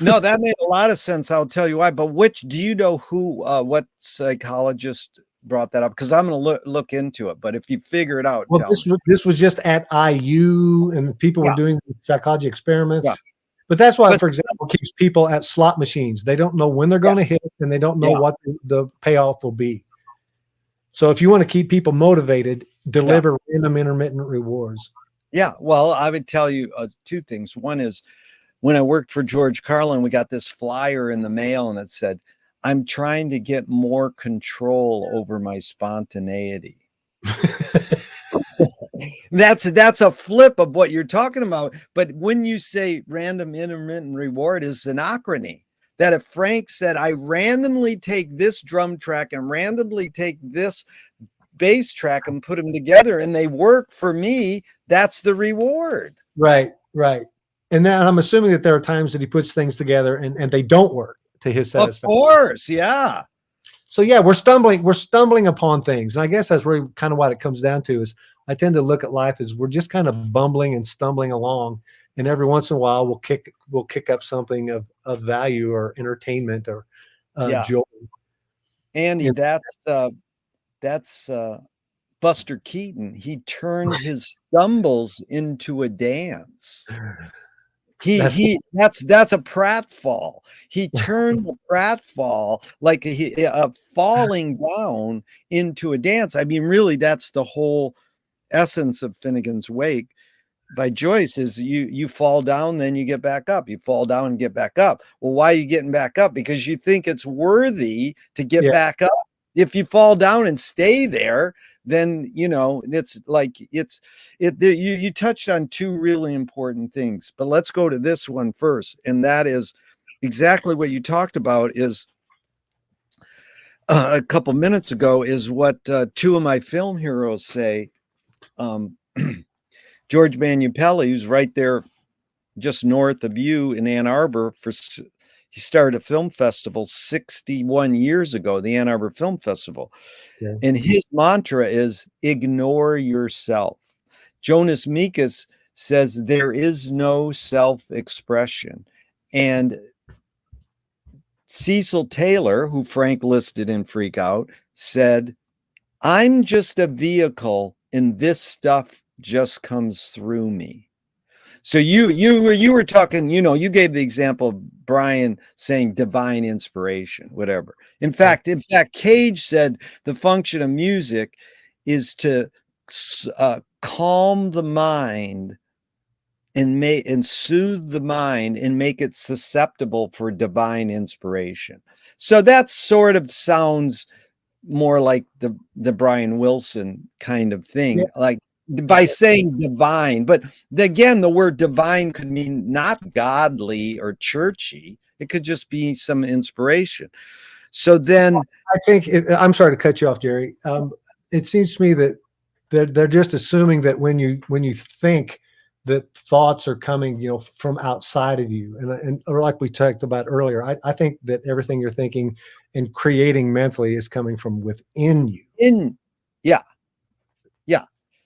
No, that made a lot of sense. I'll tell you why. But do you know what psychologist brought that up? Because I'm going to look into it. But if you figure it out, well, this was just at IU, and people were doing psychology experiments. Yeah. But that's why, for example, keeps people at slot machines. They don't know when they're going to hit, and they don't know what the payoff will be. So if you want to keep people motivated, deliver random intermittent rewards. Yeah. Well, I would tell you two things. One is, when I worked for George Carlin, we got this flyer in the mail, and it said, "I'm trying to get more control over my spontaneity." That's a flip of what you're talking about. But when you say random intermittent reward is anachrony, that if Frank said, I randomly take this drum track and randomly take this bass track and put them together and they work for me, that's the reward. Right, right. And then I'm assuming that there are times that he puts things together and they don't work to his satisfaction. Of course, yeah. So yeah, we're stumbling upon things. And I guess that's really kind of what it comes down to is I tend to look at life as we're just kind of bumbling and stumbling along. And every once in a while we'll kick up something of value or entertainment or joy. Andy, that's Buster Keaton. He turned his stumbles into a dance. That's a pratfall. He turned the pratfall, like a falling down, into a dance. I mean, really, that's the whole essence of Finnegan's Wake by Joyce is you fall down, then you get back up. You fall down and get back up. Well, why are you getting back up? Because you think it's worthy to get back up. If you fall down and stay there, then it's like you touched on two really important things. But let's go to this one first, and that is exactly what you talked about. Is a couple minutes ago is what two of my film heroes say. George Manupelli, who's right there just north of you in Ann Arbor, he started a film festival 61 years ago, the Ann Arbor Film Festival. Yeah. And his mantra is ignore yourself. Jonas Mekas says there is no self-expression. And Cecil Taylor, who Frank listed in Freak Out, said, I'm just a vehicle and this stuff just comes through me. So you were talking, you gave the example of Brian saying divine inspiration, whatever. In fact, Cage said the function of music is to calm the mind and soothe the mind and make it susceptible for divine inspiration. So that sort of sounds more like the Brian Wilson kind of thing, like by saying divine. But again, the word divine could mean not godly or churchy. It could just be some inspiration. So then I think I'm sorry to cut you off, Jerry. It seems to me that they're just assuming that when you think that thoughts are coming, from outside of you, and or like we talked about earlier, I think that everything you're thinking and creating mentally is coming from within you. Yeah.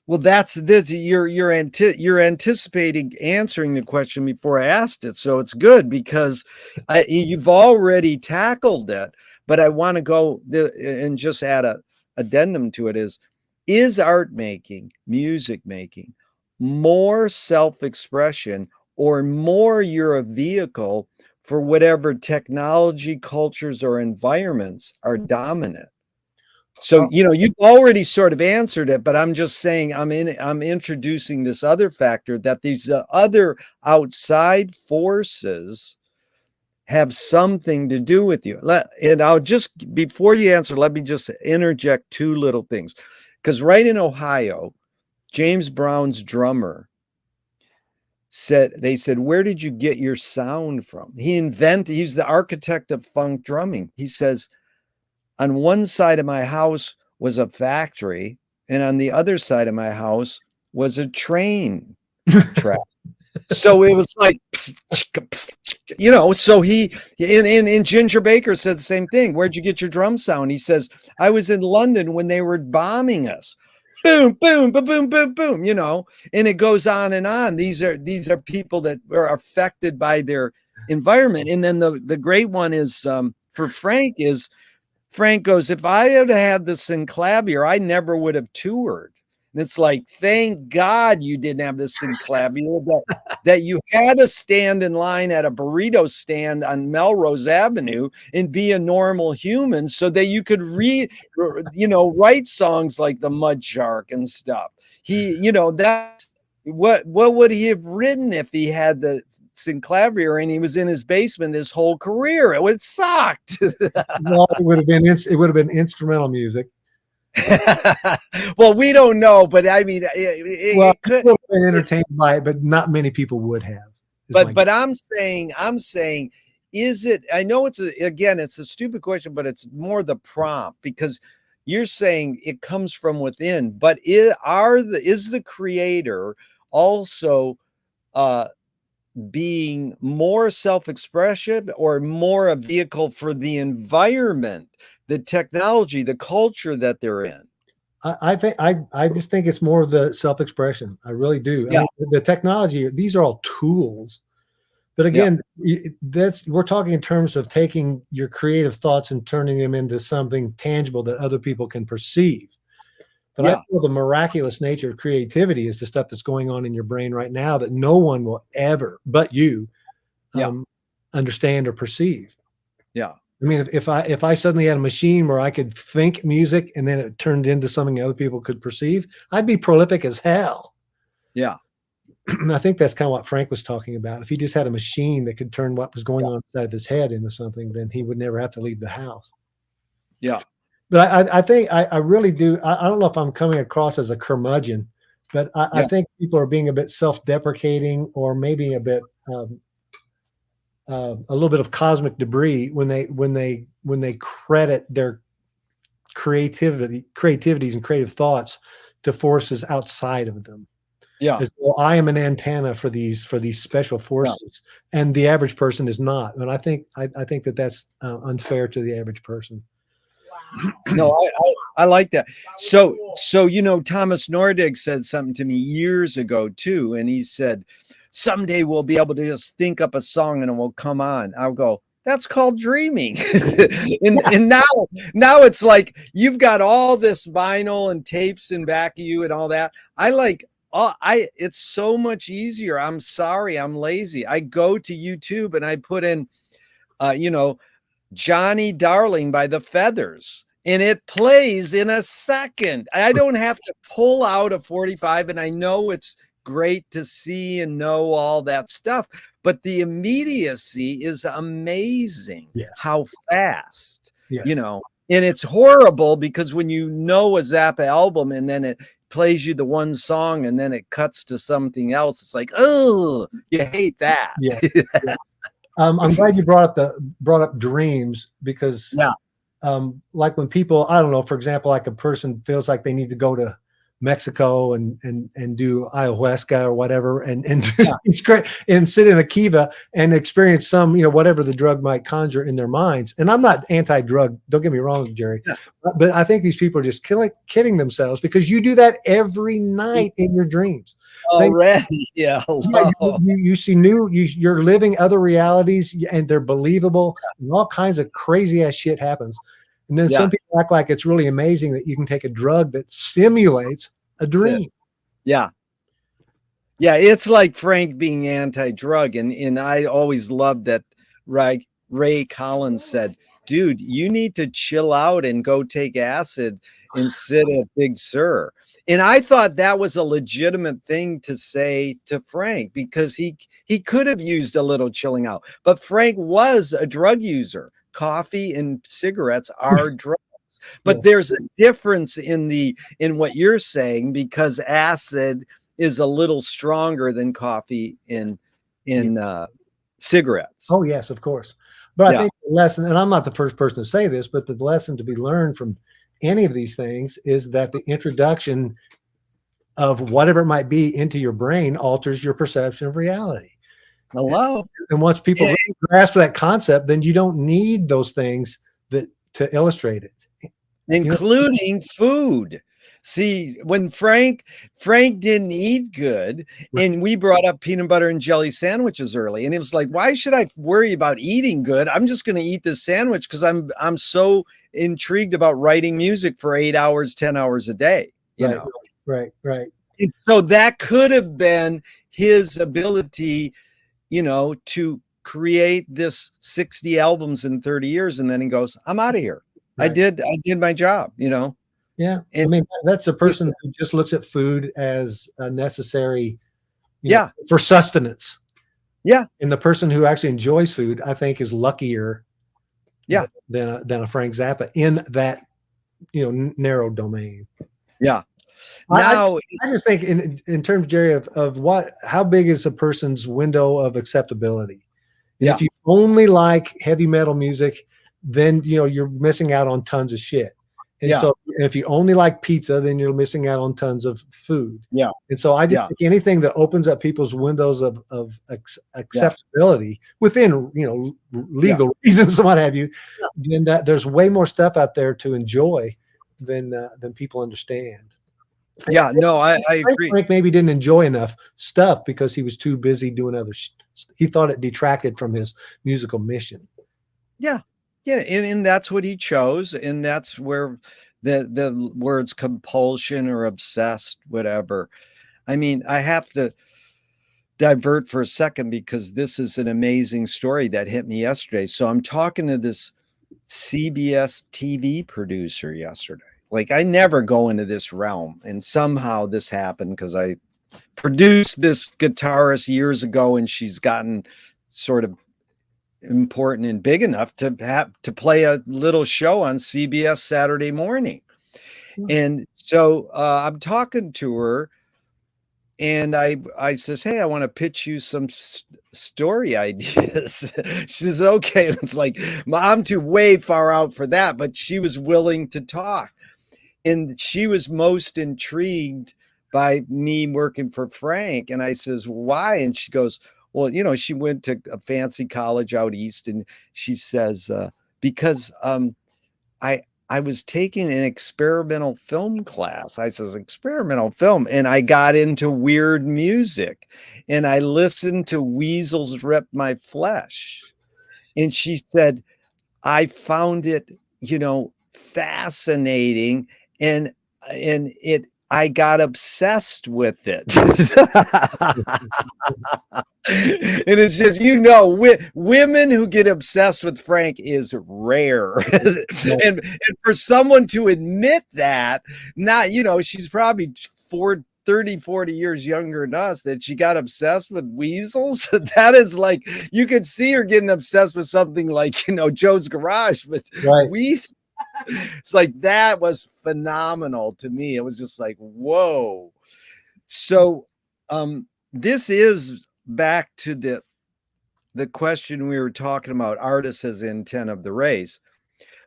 Well, that's this. You're anticipating answering the question before I asked it, so it's good because you've already tackled it. But I want to go and just add a addendum to it: is art making, music making, more self-expression, or more you're a vehicle for whatever technology, cultures, or environments are dominant? So, you've already sort of answered it, but I'm just saying I'm introducing this other factor that these other outside forces have something to do with you. And I'll just, before you answer, let me just interject two little things. Because right in Ohio, James Brown's drummer they said, where did you get your sound from? He's the architect of funk drumming. He says, on one side of my house was a factory, and on the other side of my house was a train track. So it was like, so he, and Ginger Baker said the same thing. Where'd you get your drum sound? He says, I was in London when they were bombing us. Boom, boom, boom, boom, boom, boom, and it goes on and on. These are people that are affected by their environment. And then the great one is for Frank goes, if I had the synclavier, I never would have toured. And it's like, thank God you didn't have the synclavier, that you had to stand in line at a burrito stand on Melrose Avenue and be a normal human so that you could write songs like the Mud Shark and stuff. That's what would he have written if he had the synclavier and he was in his basement his whole career? It would sucked. Well, it would have been instrumental music. Well, we don't know, but I mean, Well, it could. people have been entertained by it, but not many people would have. But I'm saying, is it? I know it's a stupid question, but it's more the prompt, because you're saying it comes from within. But is the creator also being more self-expression, or more a vehicle for the environment, the technology, the culture that they're in? I think I just think it's more of the self-expression. I really do. I Yeah. mean, the technology, these are all tools. But Yeah. again, we're talking in terms of taking your creative thoughts and turning them into something tangible that other people can perceive. But I Yeah. feel the miraculous nature of creativity is the stuff that's going on in your brain right now that no one will ever, but you, Yeah. understand or perceive. Yeah. I mean, if I suddenly had a machine where I could think music and then it turned into something other people could perceive, I'd be prolific as hell. Yeah. I think that's kind of what Frank was talking about. If he just had a machine that could turn what was going on inside of his head into something, then he would never have to leave the house. Yeah. But I think I really do. I don't know if I'm coming across as a curmudgeon, but I think people are being a bit self-deprecating, or maybe a bit a little bit of cosmic debris when they credit their creativities and creative thoughts to forces outside of them. Yeah. As though I am an antenna for these special forces, and the average person is not. And I think that that's unfair to the average person. No, I like that. So Thomas Nordig said something to me years ago too, and he said, someday we'll be able to just think up a song and it will come on. I'll go, that's called dreaming. and now it's like you've got all this vinyl and tapes in back of you and all that. It's so much easier. I'm sorry, I'm lazy. I go to YouTube and I put in Johnny Darling by the Feathers, and it plays in a second. I don't have to pull out a 45, and I know it's great to see and know all that stuff, but the immediacy is amazing. Yes. How fast, Yes. And it's horrible because when a Zappa album and then it plays you the one song and then it cuts to something else, it's like, oh, you hate that. Yeah. Yeah. I'm glad you brought up dreams, because like when people, I don't know, for example, like a person feels like they need to go to Mexico and do ayahuasca or whatever, and it's great, and sit in a kiva and experience some, whatever the drug might conjure in their minds. And I'm not anti-drug, don't get me wrong, Jerry, but I think these people are just kidding themselves, because you do that every night in your dreams. Already, you see you're living other realities, and they're believable, and all kinds of crazy ass shit happens. And then some people act like it's really amazing that you can take a drug that simulates a dream. Yeah. It's like Frank being anti-drug, and I always loved that. Ray Collins said, "Dude, you need to chill out and go take acid and sit at Big Sur." And I thought that was a legitimate thing to say to Frank, because he could have used a little chilling out. But Frank was a drug user. Coffee and cigarettes are drugs. But there's a difference in what you're saying, because acid is a little stronger than coffee in cigarettes. Oh, yes, of course. But I think the lesson, and I'm not the first person to say this, but the lesson to be learned from any of these things is that the introduction of whatever it might be into your brain alters your perception of reality. Hello. And once people really grasp that concept, then you don't need those things to illustrate it. Including food. See, when Frank didn't eat good, and we brought up peanut butter and jelly sandwiches early, and it was like, why should I worry about eating good? I'm just going to eat this sandwich because I'm so intrigued about writing music for 8 hours, 10 hours a day. Right. And so that could have been his ability, to create this 60 albums in 30 years, and then he goes, I'm out of here. Right. I did my job, Yeah. And, I mean, that's a person who just looks at food as a necessary, for sustenance. Yeah. And the person who actually enjoys food, I think, is luckier than a Frank Zappa in that narrow domain. Yeah. I, Now, I just think in terms, Jerry, of how big is a person's window of acceptability? And yeah, if you only like heavy metal music, then you're missing out on tons of shit. And yeah, so if you only like pizza, then you're missing out on tons of food. yeah, And so I just yeah, think anything that opens up people's windows of yeah, acceptability within yeah. legal reasons and what have you, then there's way more stuff out there to enjoy than people understand. Yeah, no, I agree. Frank maybe didn't enjoy enough stuff because he was too busy doing other. He thought it detracted from his musical mission. Yeah, yeah, and that's what he chose, and that's where the words compulsion or obsessed, whatever. I mean, I have to divert for a second because this is an amazing story that hit me yesterday. So I'm talking to this CBS TV producer yesterday. Like I never go into this realm, and somehow this happened because I produced this guitarist years ago, and she's gotten sort of important and big enough to have to play a little show on CBS Saturday morning. And so I'm talking to her, and I says, "Hey, I want to pitch you some story ideas." She says, "Okay." And it's like, I'm too way far out for that, but she was willing to talk. And she was most intrigued by me working for Frank. And I says, "Why?" And she goes, "Well, she went to a fancy college out east." And she says, "Because I I was taking an experimental film class." I says, "Experimental film?" And I got into weird music, and I listened to Weasels Rip My Flesh. And she said, "I found it, fascinating, and I got obsessed with it." And it's just, women who get obsessed with Frank is rare. And for someone to admit that, not, she's probably 40 years younger than us, that she got obsessed with weasels. That is like, you could see her getting obsessed with something like, Joe's Garage, but Right. weasels. It's like, that was phenomenal to me. It was just like, whoa. So this is back to the question we were talking about, artists as intent of the race.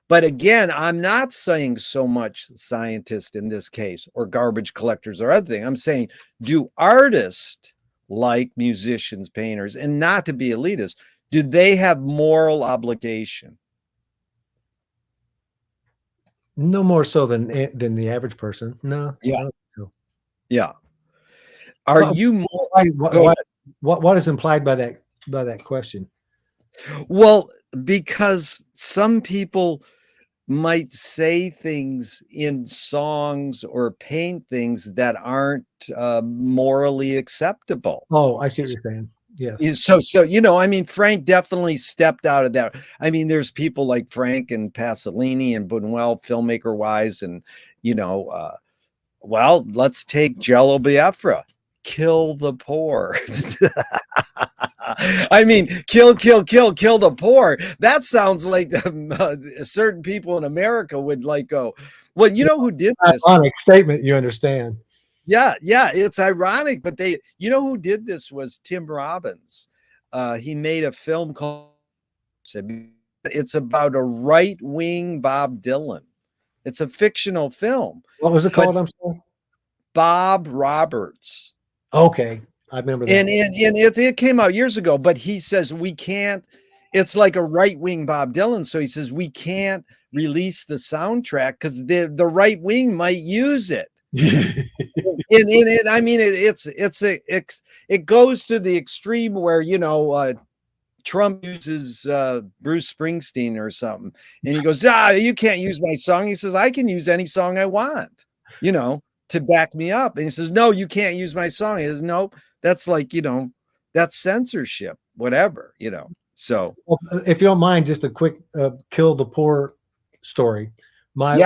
But again, I'm not saying so much scientists in this case, or garbage collectors or other thing. I'm saying, do artists, like musicians, painters, and not to be elitist, do they have moral obligation? No more so than the average person. No. Yeah. I don't think so. Yeah. Are you more? Go ahead. What is implied by that question? Well, because some people might say things in songs or paint things that aren't morally acceptable. Oh, I see what you're saying. Yes. So I mean, Frank definitely stepped out of that. I mean, there's people like Frank and Pasolini and Buñuel, filmmaker wise, and well, let's take Jello Biafra, kill the poor. I mean, kill the poor. That sounds like certain people in America would like go, well, who did this? Ironic statement, you understand. Yeah, it's ironic, but who did this was Tim Robbins. He made a film called, it's about a right-wing Bob Dylan. It's a fictional film. What was it called? I'm sorry. Bob Roberts. Okay. I remember that. And it came out years ago, but he says we can't, it's like a right-wing Bob Dylan. So he says we can't release the soundtrack because the right wing might use it. I mean, it goes to the extreme where, Trump uses Bruce Springsteen or something. And he goes, you can't use my song. He says, I can use any song I want, to back me up. And he says, no, you can't use my song. He says, no, that's like, that's censorship, whatever, So, well, if you don't mind, just a quick kill the poor story. My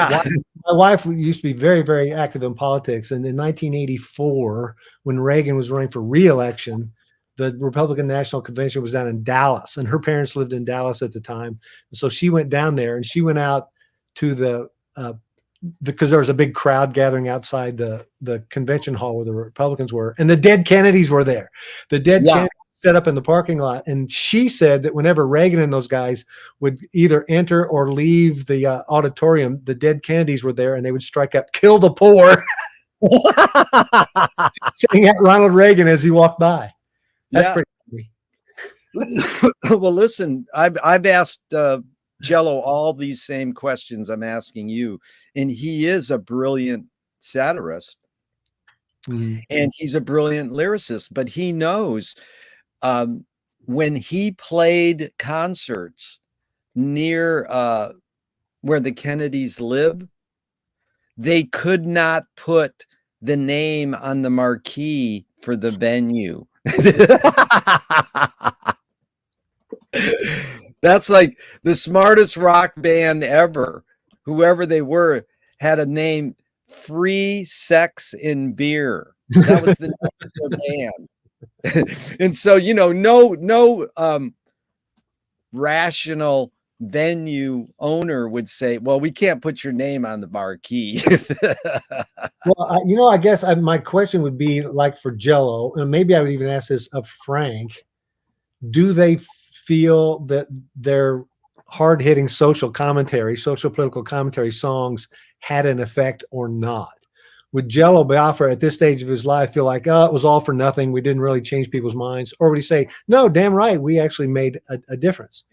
wife used to be very, very active in politics. And in 1984, when Reagan was running for re-election, the Republican National Convention was down in Dallas, and her parents lived in Dallas at the time. And so she went down there, and she went out to the because there was a big crowd gathering outside the convention hall where the Republicans were, and the dead Kennedys were there. The dead Kennedys set up in the parking lot, and she said that whenever Reagan and those guys would either enter or leave the auditorium, the dead Kennedys were there, and they would strike up "Kill the Poor," saying at Ronald Reagan as he walked by. That's pretty funny. Well, listen, I've asked Jello all these same questions I'm asking you, and he is a brilliant satirist, and he's a brilliant lyricist, but he knows when he played concerts near where the Kennedys live, they could not put the name on the marquee for the venue. That's like the smartest rock band ever. Whoever they were had a name, Free Sex and Beer. That was the name of their band. And so, you know, no rational venue owner would say, well, we can't put your name on the marquee. Well, you know, I guess my question would be like for Jello, and maybe I would even ask this of Frank. Do they feel that their hard-hitting social political commentary songs had an effect or not? Would Jello Biafra at this stage of his life feel like, oh, it was all for nothing, we didn't really change people's minds? Or would he say, no, damn right, we actually made a difference?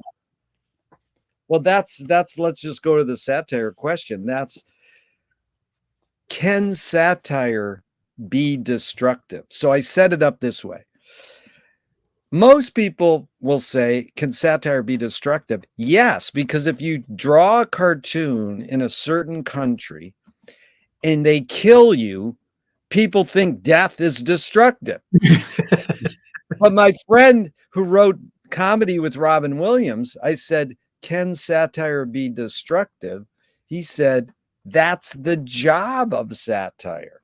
Well, that's let's just go to the satire question. Can satire be destructive? So I set it up this way. Most people will say, can satire be destructive? Yes, because if you draw a cartoon in a certain country and they kill you, people think death is destructive. But my friend who wrote Comedy with Robin Williams, I said, can satire be destructive? He said, that's the job of satire.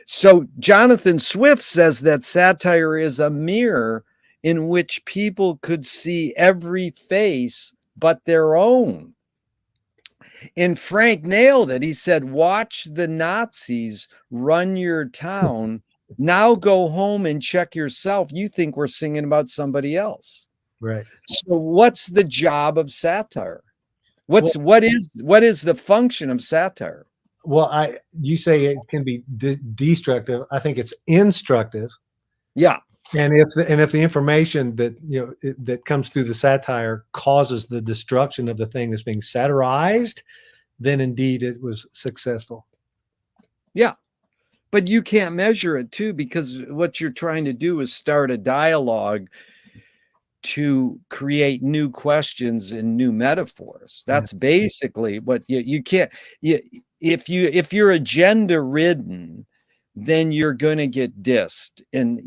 So Jonathan Swift says that satire is a mirror in which people could see every face but their own. And Frank nailed it. He said, watch the Nazis run your town. Now go home and check yourself. You think we're singing about somebody else. Right. So what's the job of satire? What is the function of satire? Well, you say it can be destructive. I think it's instructive. Yeah. And if the information that that comes through the satire causes the destruction of the thing that's being satirized, then indeed it was successful. Yeah, but you can't measure it too, because what you're trying to do is start a dialogue to create new questions and new metaphors. That's basically what you can't. If you're agenda ridden, then you're going to get dissed, and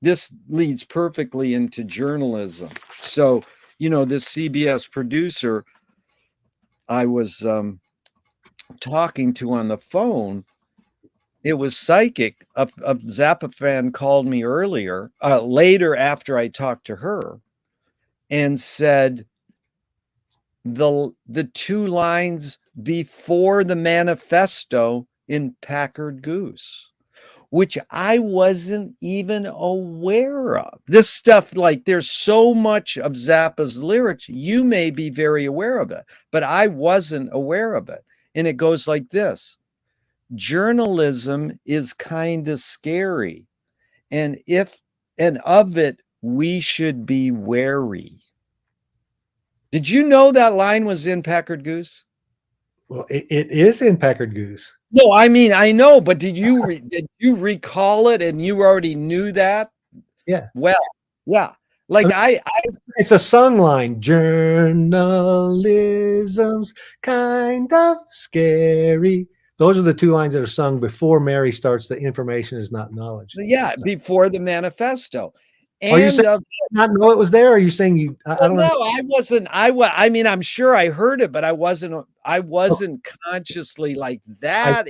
this leads perfectly into journalism. So, this CBS producer I was talking to on the phone, it was psychic. A Zappa fan called me later after I talked to her, and said the two lines before the manifesto in Packard Goose, which I wasn't even aware of. This stuff, like, there's so much of Zappa's lyrics, you may be very aware of it, but I wasn't aware of it. And it goes like this: journalism is kind of scary, and of it we should be wary. Did you know that line was in Packard Goose? Well, it is in Packard Goose. No, I mean, I know, but did you recall it, and you already knew that? Yeah. Well, yeah. Like it's a song line. Journalism's kind of scary. Those are the two lines that are sung before Mary starts the information is not knowledge. Yeah, before the manifesto. Are you saying not know it was there? Or are you saying you? I don't know. I wasn't. I mean, I'm sure I heard it, but I wasn't consciously like that.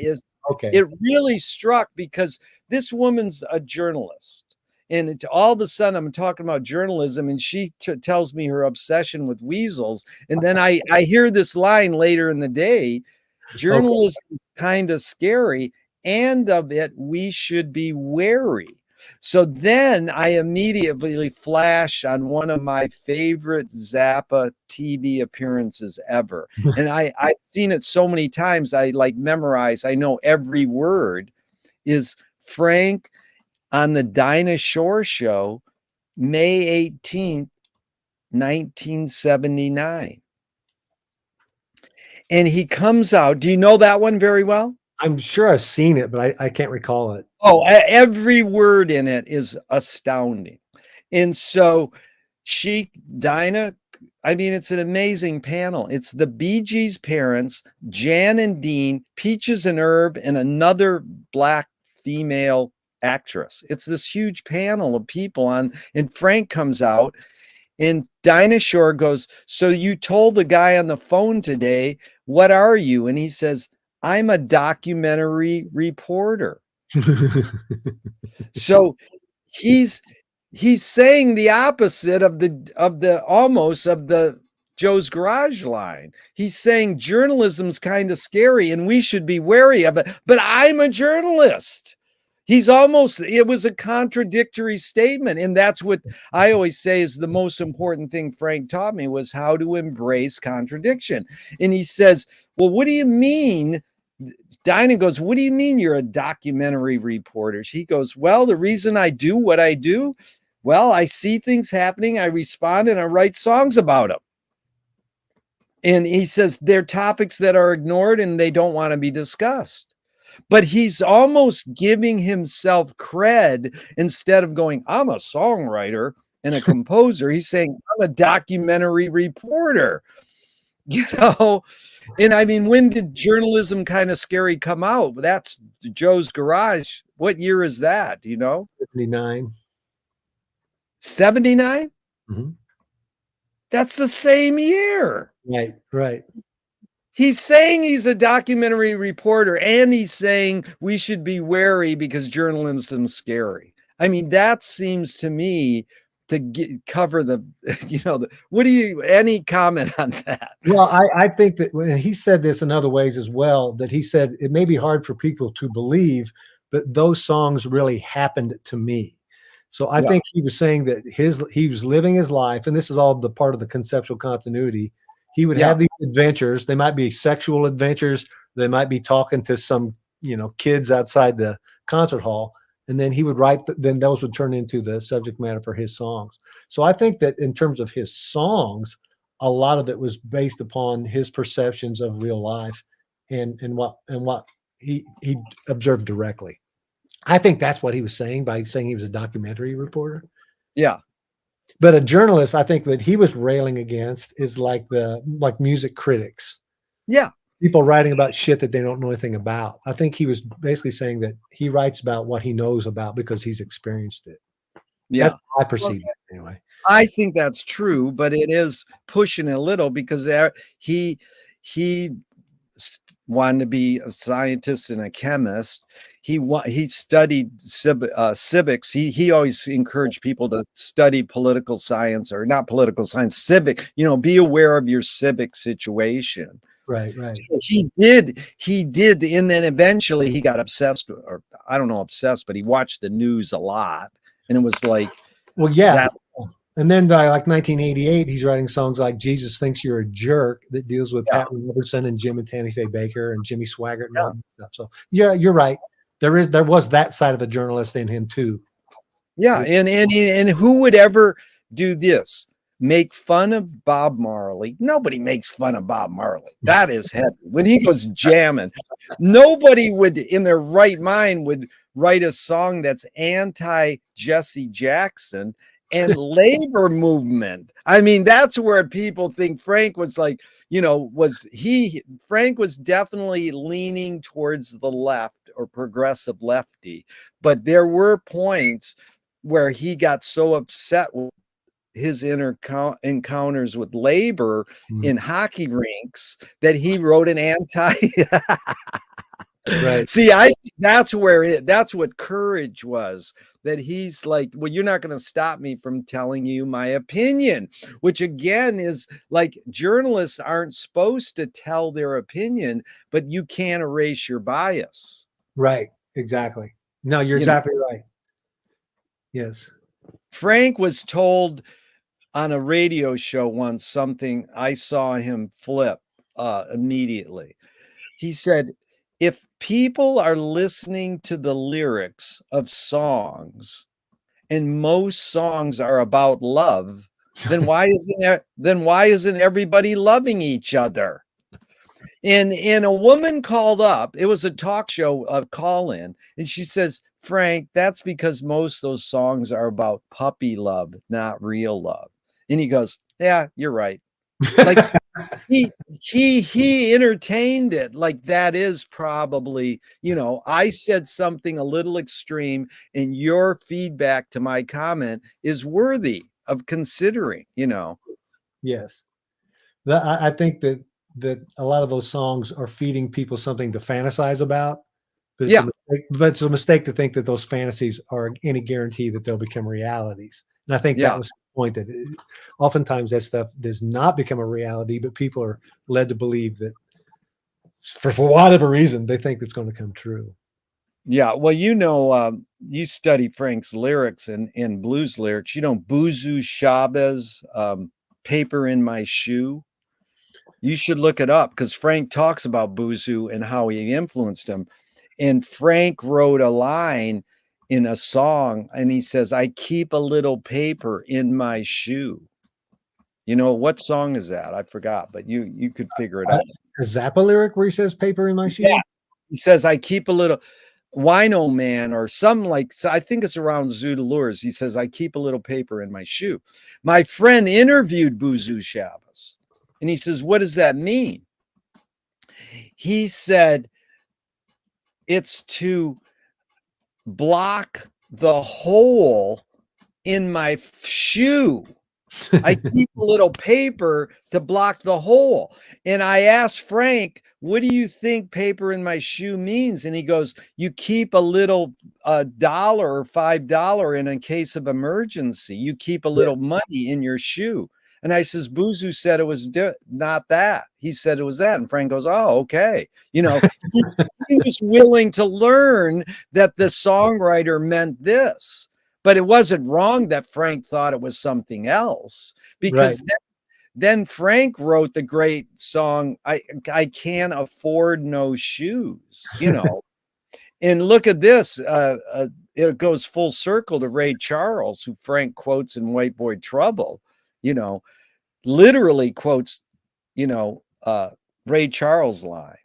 Okay. It really struck, because this woman's a journalist, and all of a sudden I'm talking about journalism, and she tells me her obsession with weasels, and then I hear this line later in the day, Okay. Journalism is kind of scary, and of it we should be wary. So then I immediately flash on one of my favorite Zappa TV appearances ever. And I've seen it so many times, I like memorize, I know every word, is Frank on the Dinah Shore show, May 18th, 1979. And he comes out. Do you know that one very well? I'm sure I've seen it, but I can't recall it. Oh, every word in it is astounding. And so Dinah, I mean, it's an amazing panel. It's the Bee Gees parents, Jan and Dean, Peaches and Herb, and another Black female actress. It's this huge panel of people on, and Frank comes out, and Dinah Shore goes, "So you told the guy on the phone today, what are you?" And he says, "I'm a documentary reporter." So he's saying the opposite of the Joe's Garage line. He's saying journalism's kind of scary and we should be wary of it, but I'm a journalist. It was a contradictory statement. And that's what I always say is the most important thing Frank taught me, was how to embrace contradiction. And he says, "Well, what do you mean?" Dinah goes, "What do you mean you're a documentary reporter?" He goes, "Well, the reason I do what I do, well, I see things happening, I respond, and I write songs about them." And he says they're topics that are ignored and they don't want to be discussed. But he's almost giving himself cred. Instead of going, "I'm a songwriter and a composer," he's saying, "I'm a documentary reporter." You know, and I mean, when did Journalism Kind of Scary come out? That's Joe's Garage. What year is that? Do you know? 79. 79? Mm-hmm. That's the same year. Right, right. He's saying he's a documentary reporter, and he's saying we should be wary because journalism's scary. I mean, that seems to me to cover the, any comment on that? Well, I think that when he said this in other ways as well, that he said it may be hard for people to believe, but those songs really happened to me. So I think he was saying that he was living his life, and this is all the part of the conceptual continuity. He would have these adventures. They might be sexual adventures. They might be talking to some, kids outside the concert hall. And then he would write, then those would turn into the subject matter for his songs. So I think that in terms of his songs, a lot of it was based upon his perceptions of real life and what he observed directly. I think that's what he was saying by saying he was a documentary reporter. Yeah. But a journalist, I think that he was railing against is like music critics. Yeah. People writing about shit that they don't know anything about. I think he was basically saying that he writes about what he knows about because he's experienced it. Yeah. That's how I perceive it anyway. I think that's true, but it is pushing it a little because he wanted to be a scientist and a chemist. He studied civics. He always encouraged people to study political science, or not political science, civic. Be aware of your civic situation. Right, right. So he did, and then eventually he got obsessed, or I don't know, obsessed, but he watched the news a lot, and it was like, well, yeah. And then by like 1988, he's writing songs like "Jesus Thinks You're a Jerk" that deals with Pat Robertson and Jim and Tammy Faye Baker and Jimmy Swaggart and all that stuff. So you're right. There was that side of a journalist in him too. Yeah, and who would ever do this? Make fun of Bob Marley? Nobody makes fun of Bob Marley. That is heavy. When he goes jamming, nobody would, in their right mind, would write a song that's anti Jesse Jackson and labor movement. I mean, that's where people think Frank was like, Frank was definitely leaning towards the left or progressive lefty, but there were points where he got so upset with his encounters with labor in hockey rinks that he wrote an Right. See, I think that's what courage was. That he's like, well, you're not going to stop me from telling you my opinion, which again is like journalists aren't supposed to tell their opinion, but you can't erase your bias. Right. Exactly. No, you're exactly right. Yes. Frank was told on a radio show once something I saw him flip immediately. He said, if people are listening to the lyrics of songs and most songs are about love, then why isn't everybody loving each other? And a woman called up, it was a talk show call in, and she says, Frank, that's because most of those songs are about puppy love, not real love. And he goes, yeah, you're right. Like he entertained it. Like that is probably, I said something a little extreme, and your feedback to my comment is worthy of considering, Yes. I think that a lot of those songs are feeding people something to fantasize about, but Yeah. it's a mistake to think that those fantasies are any guarantee that they'll become realities. And I think Yeah. that was the point, that oftentimes that stuff does not become a reality, but people are led to believe that for whatever reason, they think it's going to come true. Yeah. Well, you study Frank's lyrics and blues lyrics, Buzu Chavez, Paper in My Shoe. You should look it up because Frank talks about Buzu and how he influenced him. And Frank wrote a line in a song and he says, I keep a little paper in my shoe. What song is that? I forgot, but you could figure it out. A Zappa lyric where he says paper in my shoe? Yeah. He says, I keep a little Wino Man or some I think it's around Zoot Lures. He says, I keep a little paper in my shoe. My friend interviewed Buzu Chavez and he says, what does that mean? He said, it's to block the hole in my shoe. I keep a little paper to block the hole. And I asked Frank, what do you think paper in my shoe means? And he goes, you keep a little $1 or $5 in case of emergency. You keep a little money in your shoe. And I says, Buzu said it was not that. He said it was that. And Frank goes, oh, okay. He was willing to learn that the songwriter meant this. But it wasn't wrong that Frank thought it was something else, because then Frank wrote the great song, I can't afford no shoes, And look at this. It goes full circle to Ray Charles, who Frank quotes in White Boy Trouble, literally quotes, Ray Charles line.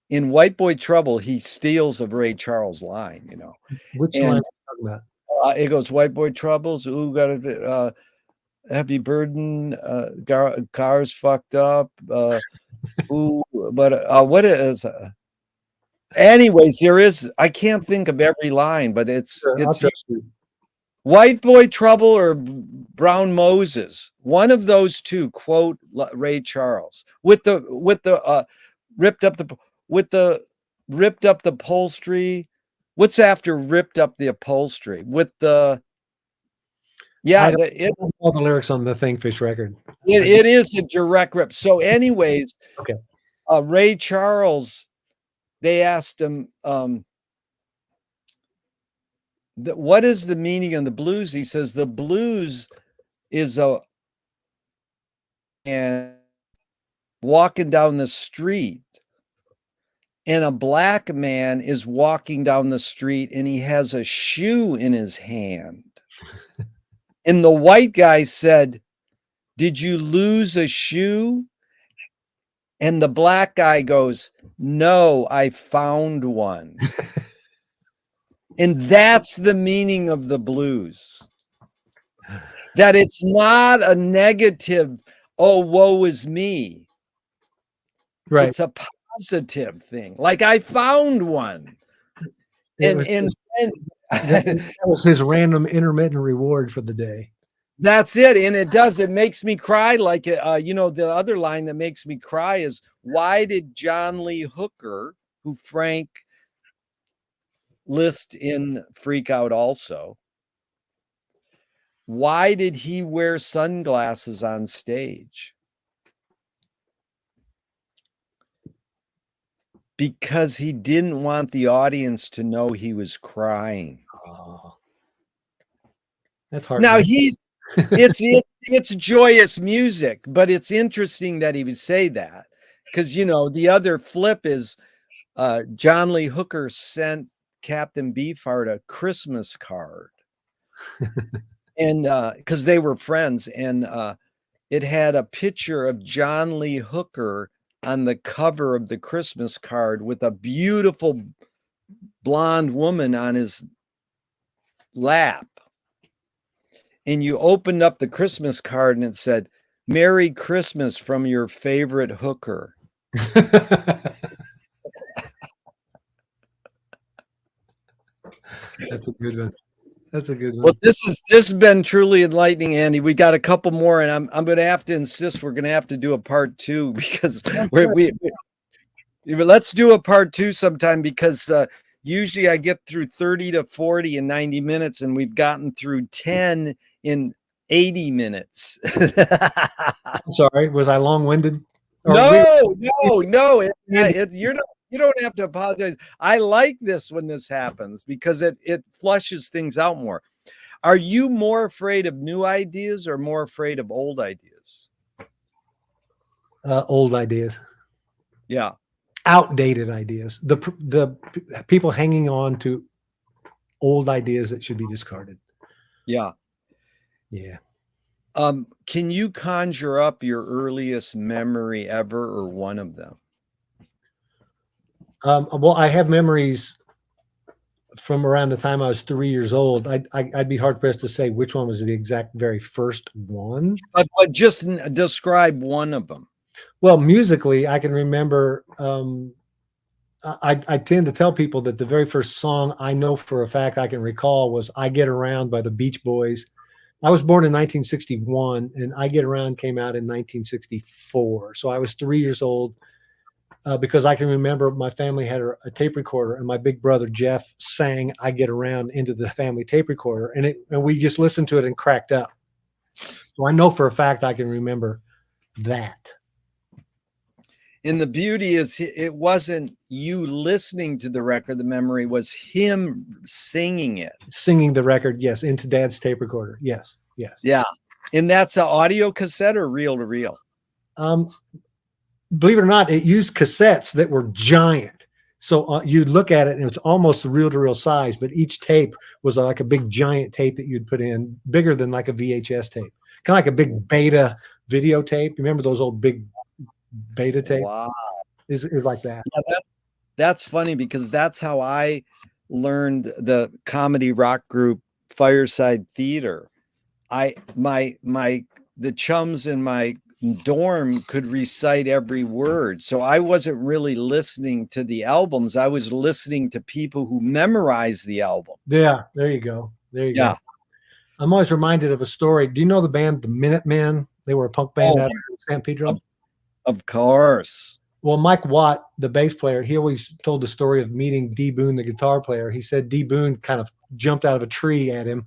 In White Boy Trouble, he steals a Ray Charles line, Which line are you talking about? It goes, white boy troubles. Ooh, got a heavy burden. Cars fucked up. Ooh, but what is? Anyways, there is. I can't think of every line, but it's White Boy Trouble or Brown Moses. One of those two. Quote Ray Charles with the ripped up the upholstery. What's after ripped up the upholstery with the I don't know all the lyrics on the Thingfish record. It is a direct rip. So anyways, okay. Ray Charles, they asked him, what is the meaning of the blues? He says the blues is and walking down the street, and a black man is walking down the street and he has a shoe in his hand. And the white guy said, did you lose a shoe? And the black guy goes, no, I found one. And that's the meaning of the blues. That it's not a negative, oh, woe is me. Right. It's a positive thing. Like I found one. And that was his random intermittent reward for the day. That's it. And it makes me cry. Like, the other line that makes me cry is, why did John Lee Hooker, who Frank list in Freak Out also. Why did he wear sunglasses on stage? Because he didn't want the audience to know he was crying. Oh, that's hard. Now it's joyous music, but it's interesting that he would say that, because the other flip is John Lee Hooker sent Captain Beefheart a Christmas card, and because they were friends, and it had a picture of John Lee Hooker on the cover of the Christmas card with a beautiful blonde woman on his lap. And you opened up the Christmas card and it said, "Merry Christmas from your favorite hooker." That's a good one. That's a good one. Well, this has been truly enlightening, Andy. We got a couple more, and I'm going to have to insist we're going to have to do a part 2, because let's do a part 2 sometime, because usually I get through 30 to 40 in 90 minutes, and we've gotten through 10 in 80 minutes. I'm sorry, was I long-winded? No. You don't have to apologize. I like this when this happens, because it flushes things out more. Are you more afraid of new ideas or more afraid of old ideas? Old ideas. Yeah. Outdated ideas. The people hanging on to old ideas that should be discarded. Yeah. Yeah. Can you conjure up your earliest memory ever, or one of them? Well, I have memories from around the time I was 3 years old. I'd be hard pressed to say which one was the exact very first one. But just describe one of them. Well, musically, I can remember. I tend to tell people that the very first song I know for a fact I can recall was "I Get Around" by the Beach Boys. I was born in 1961, and "I Get Around" came out in 1964. So I was 3 years old. Because I can remember my family had a tape recorder, and my big brother Jeff sang "I Get Around" into the family tape recorder, and we just listened to it and cracked up. So I know for a fact I can remember that. And the beauty is, it wasn't you listening to the record. The memory was him singing it. Singing the record, yes, into Dad's tape recorder. Yes. Yeah. And that's an audio cassette or reel to reel? Believe it or not, it used cassettes that were giant. So you'd look at it and it's almost reel-to-reel size, but each tape was like a big giant tape that you'd put in, bigger than like a VHS tape, kind of like a big beta videotape. Remember those old big beta tapes? Wow. Is like that. Yeah, that's funny, because that's how I learned the comedy rock group Fireside Theater. The chums in my dorm could recite every word, so I wasn't really listening to the albums. I was listening to people who memorized the album. Yeah, there you go. Go. I'm always reminded of a story. Do you know the band the Minutemen? They were a punk band out of San Pedro. Of course. Well, Mike Watt, the bass player, he always told the story of meeting D. Boone, the guitar player. He said D. Boone kind of jumped out of a tree at him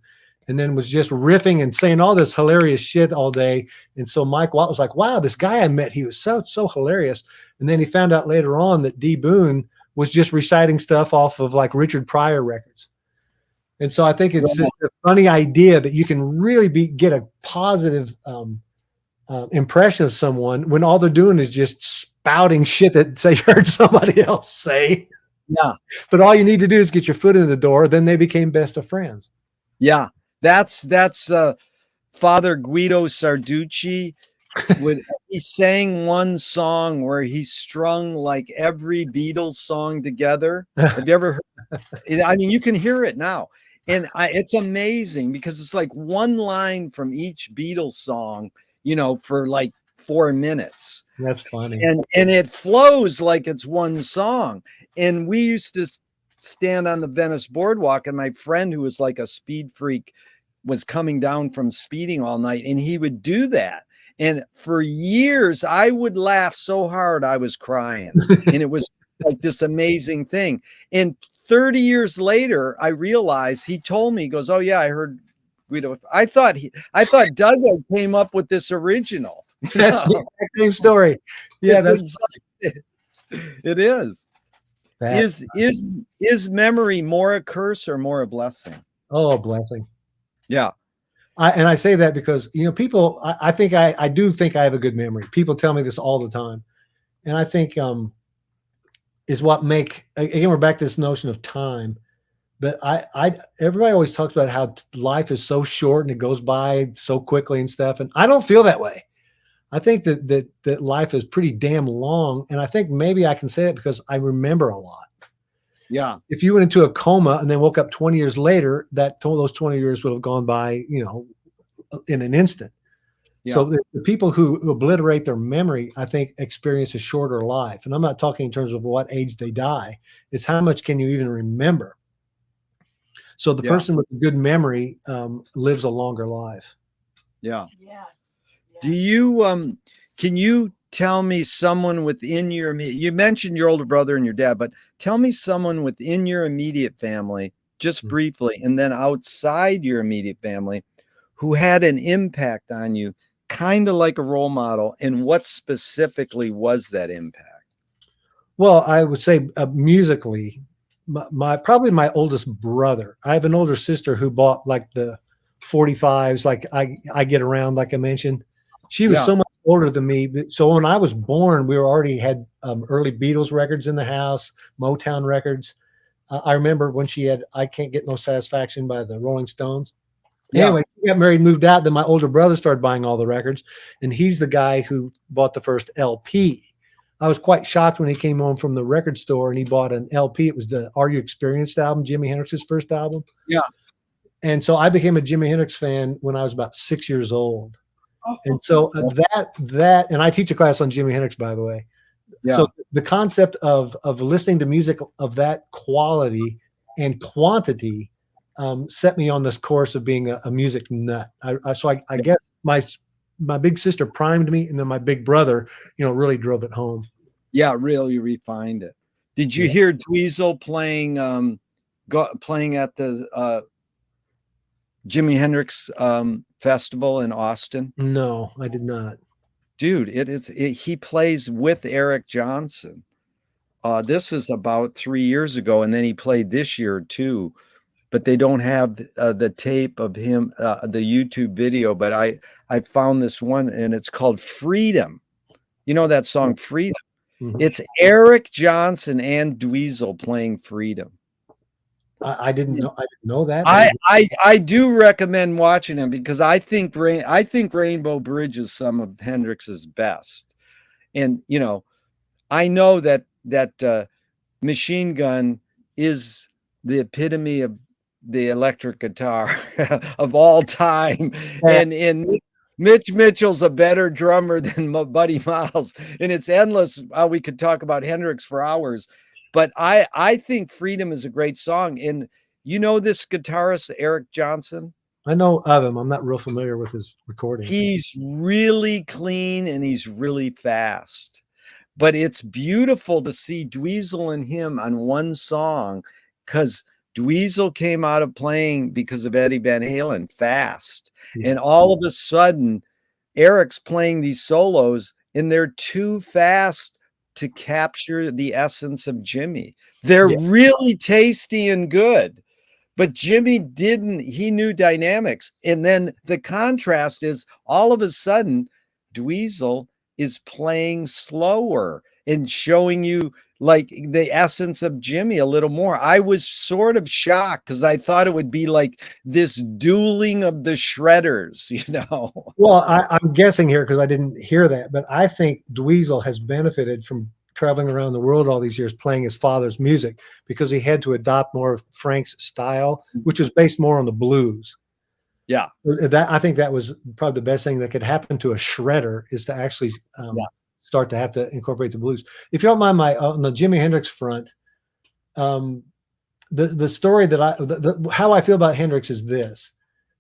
and then was just riffing and saying all this hilarious shit all day. And so Mike Watt was like, wow, this guy I met, he was so hilarious. And then he found out later on that D. Boone was just reciting stuff off of like Richard Pryor records. And so I think it's just a funny idea that you can really get a positive impression of someone when all they're doing is just spouting shit that they heard somebody else say. Yeah. But all you need to do is get your foot in the door. Then they became best of friends. Yeah. That's Father Guido Sarducci. He sang one song where he strung like every Beatles song together. Have you ever heard? I mean, you can hear it now. And it's amazing because it's like one line from each Beatles song, for like 4 minutes. That's funny. And it flows like it's one song. And we used to stand on the Venice boardwalk, and my friend, who was like a speed freak, was coming down from speeding all night, and he would do that. And for years, I would laugh so hard I was crying. And it was like this amazing thing. And 30 years later, I realized he told me, he goes, "Oh yeah, I heard Guido." I thought Doug came up with this original. That's the exact same story. Yeah, It's it is. that. Is memory more a curse or more a blessing? Oh, a blessing. Yeah. And I say that because, you know, people, I think I do think I have a good memory. People tell me this all the time. And I think is what make, again, we're back to this notion of time. But everybody always talks about how life is so short and it goes by so quickly and stuff. And I don't feel that way. I think that life is pretty damn long. And I think maybe I can say it because I remember a lot. Yeah. If you went into a coma and then woke up 20 years later, those 20 years would have gone by, you know, in an instant. Yeah. So the people who obliterate their memory, I think, experience a shorter life. And I'm not talking in terms of what age they die. It's how much can you even remember? So the person with a good memory lives a longer life. Yeah. Yes. Do you can you tell me someone within your, you mentioned your older brother and your dad, but tell me someone within your immediate family, just briefly, and then outside your immediate family, who had an impact on you, kind of like a role model, and what specifically was that impact? Well, I would say musically, probably my oldest brother. I have an older sister who bought like the 45s, like I get around, like I mentioned. She was so much older than me. So when I was born, we already had early Beatles records in the house, Motown records. I remember when she had "I Can't Get No Satisfaction" by the Rolling Stones. Anyway, she got married, moved out. Then my older brother started buying all the records, and he's the guy who bought the first LP. I was quite shocked when he came home from the record store and he bought an LP. It was the "Are You Experienced" album, Jimi Hendrix's first album. Yeah. And so I became a Jimi Hendrix fan when I was about 6 years old. And so that, and I teach a class on Jimi Hendrix, by the way. Yeah. So the concept of listening to music of that quality and quantity set me on this course of being a music nut. So I guess my big sister primed me, and then my big brother, you know, really drove it home. Yeah, really refined it. Did you hear Dweezil playing at the Jimi Hendrix festival in Austin? No, I did not. Dude, he plays with Eric Johnson. This is about 3 years ago, and then he played this year too. But they don't have the tape of him, the YouTube video. But I found this one, and it's called "Freedom." You know that song, "Freedom"? Mm-hmm. It's Eric Johnson and Dweezil playing "Freedom." I didn't know that. I do recommend watching him because I think Rainbow Bridge is some of Hendrix's best. And you know, I know that Machine Gun is the epitome of the electric guitar of all time. And Mitch Mitchell's a better drummer than Buddy Miles, and it's endless. We could talk about Hendrix for hours, but I think "Freedom" is a great song. And you know this guitarist, Eric Johnson? I know of him. I'm not real familiar with his recording. He's really clean and he's really fast, but it's beautiful to see Dweezil and him on one song, because Dweezil came out of playing because of Eddie Van Halen fast. Yeah. And all of a sudden, Eric's playing these solos and they're too fast to capture the essence of Jimmy. They're really tasty and good, but Jimmy didn't. He knew dynamics. And then the contrast is all of a sudden, Dweezil is playing slower and showing you like the essence of Jimmy a little more. I was sort of shocked because I thought it would be like this dueling of the shredders, you know? Well, I'm guessing here because I didn't hear that, but I think Dweezil has benefited from traveling around the world all these years playing his father's music, because he had to adopt more of Frank's style, which was based more on the blues. Yeah. I think that was probably the best thing that could happen to a shredder, is to actually start to have to incorporate the blues. If you don't mind, on the Jimi Hendrix front, the story that how I feel about Hendrix is this.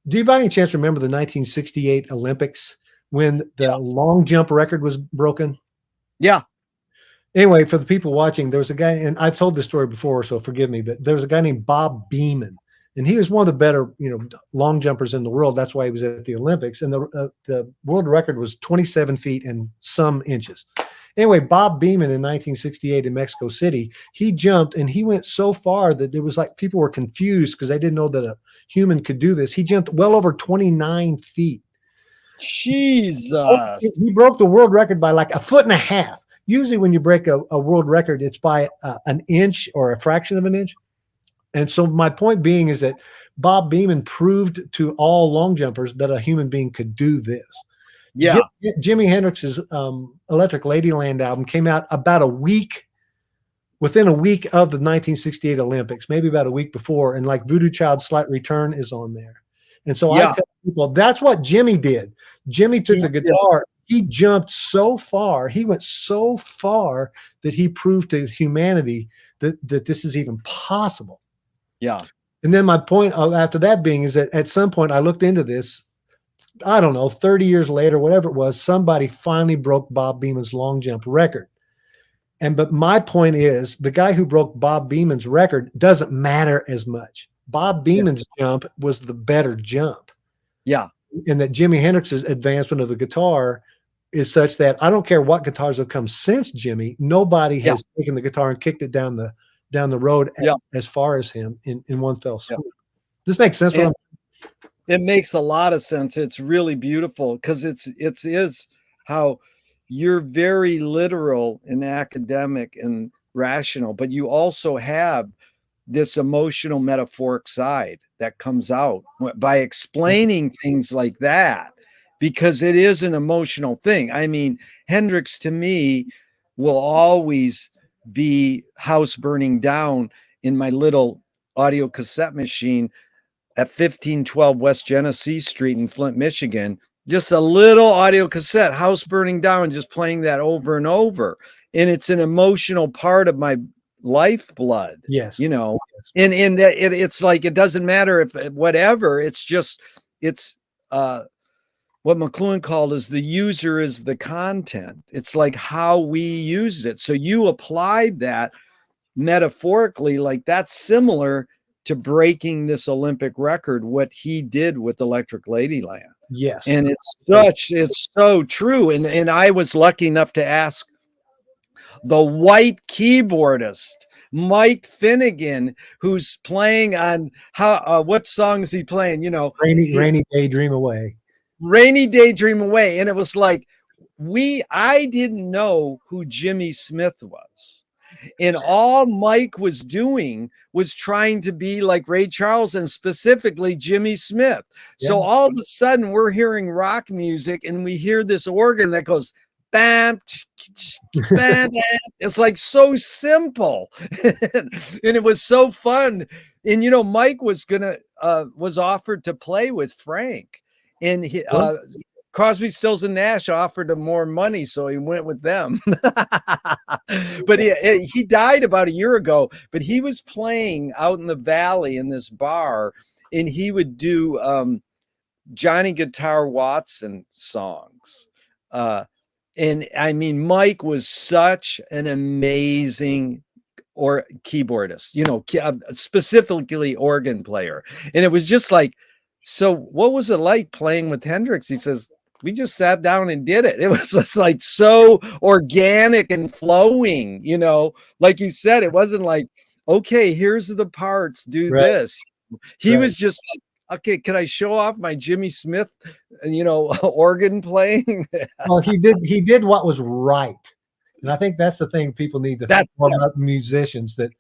Do you by any chance remember the 1968 Olympics when the long jump record was broken? Yeah. Anyway, for the people watching, there was a guy, and I've told this story before, so forgive me, but there was a guy named Bob Beamon, and he was one of the better, long jumpers in the world. That's why he was at the Olympics, and the world record was 27 feet and some inches. Anyway, Bob Beamon in 1968 in Mexico City, he jumped and he went so far that it was like people were confused because they didn't know that a human could do this. He jumped well over 29 feet. Jesus. He broke the world record by like a foot and a half. Usually when you break a world record, it's by an inch or a fraction of an inch. And so my point being is that Bob Beamon proved to all long jumpers that a human being could do this. Yeah. Jimi Hendrix's Electric Ladyland album came out about within a week of the 1968 Olympics, maybe about a week before. And like Voodoo Child's Slight Return is on there. And so I tell people, that's what Jimmy did. Jimmy took the guitar. He jumped so far. He went so far that he proved to humanity that this is even possible. Yeah. And then my point after that being is that at some point I looked into this, I don't know, 30 years later, whatever it was, somebody finally broke Bob Beamon's long jump record. But my point is the guy who broke Bob Beamon's record doesn't matter as much. Bob Beamon's jump was the better jump. Yeah. And that Jimi Hendrix's advancement of the guitar is such that I don't care what guitars have come since Jimmy, nobody has taken the guitar and kicked it down the road as far as him in one fell swoop. This makes sense. It makes a lot of sense. It's really beautiful because it is how you're very literal and academic and rational, but you also have this emotional metaphoric side that comes out by explaining things like that, because it is an emotional thing. I mean, Hendrix to me will always be House Burning Down in my little audio cassette machine at 1512 West Genesee Street in Flint, Michigan. Just a little audio cassette, House Burning Down, just playing that over and over. And it's an emotional part of my lifeblood. Yes. And it's like, it doesn't matter if whatever, it's what McLuhan called as the user is the content. It's like how we use it. So you applied that metaphorically, like that's similar to breaking this Olympic record, what he did with Electric Ladyland. Yes. And it's so true. And I was lucky enough to ask the white keyboardist, Mike Finnegan, who's playing on what song is he playing? Rainy Day Dream Away. Rainy Day Dream Away. And it was like, I didn't know who Jimmy Smith was. And all Mike was doing was trying to be like Ray Charles and specifically Jimmy Smith. Yeah. So all of a sudden we're hearing rock music and we hear this organ that goes, bam, bam, bam. It's like so simple. And it was so fun. And, Mike was offered to play with Frank. And Crosby, Stills, and Nash offered him more money, so he went with them. But he died about a year ago, but he was playing out in the valley in this bar, and he would do Johnny Guitar Watson songs. And I mean, Mike was such an amazing keyboardist, specifically organ player. And it was just like, so what was it like playing with Hendrix? He says, we just sat down and did it. It was just like so organic and flowing, like you said, it wasn't like, okay, here's the parts, do this. He was just like, okay, can I show off my Jimmy Smith, organ playing? Well, he did what was right. And I think that's the thing people need to think about musicians, that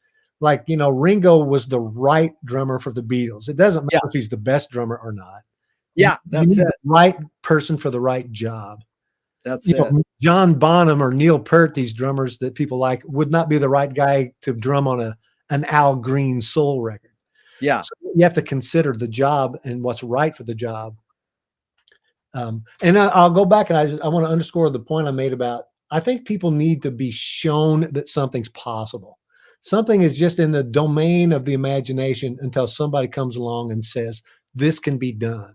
like, Ringo was the right drummer for the Beatles. It doesn't matter if he's the best drummer or not. Yeah, that's it. The right person for the right job. That's it. John Bonham or Neil Peart, these drummers that people like, would not be the right guy to drum on an Al Green soul record. Yeah. So you have to consider the job and what's right for the job. And I'll go back and I want to underscore the point I made about, I think people need to be shown that something's possible. Something is just in the domain of the imagination until somebody comes along and says, this can be done.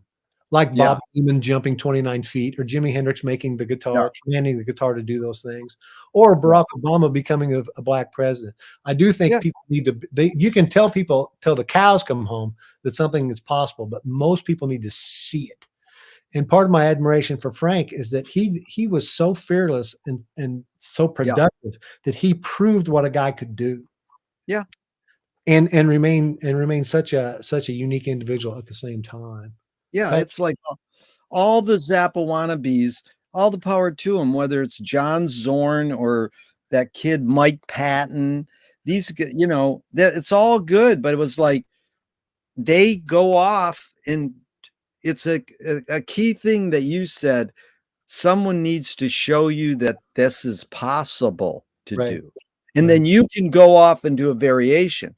like Yeah. Bob Eamon jumping 29 feet, or Jimi Hendrix making the Yeah. guitar, commanding the guitar to do those things, or Barack Obama becoming a black president. I do think Yeah. people need to, you can tell people till the cows come home that something is possible, but most people need to see it. And part of my admiration for Frank is that he was so fearless and so productive that he proved what a guy could do. Yeah. And remain such a unique individual at the same time. Yeah. It's like all the Zappa wannabes, all the power to them, whether it's John Zorn or that kid Mike Patton. These, you know, that it's all good, but it was like they go off, and it's a key thing that you said. Someone needs to show you that this is possible to do, and then you can go off and do a variation.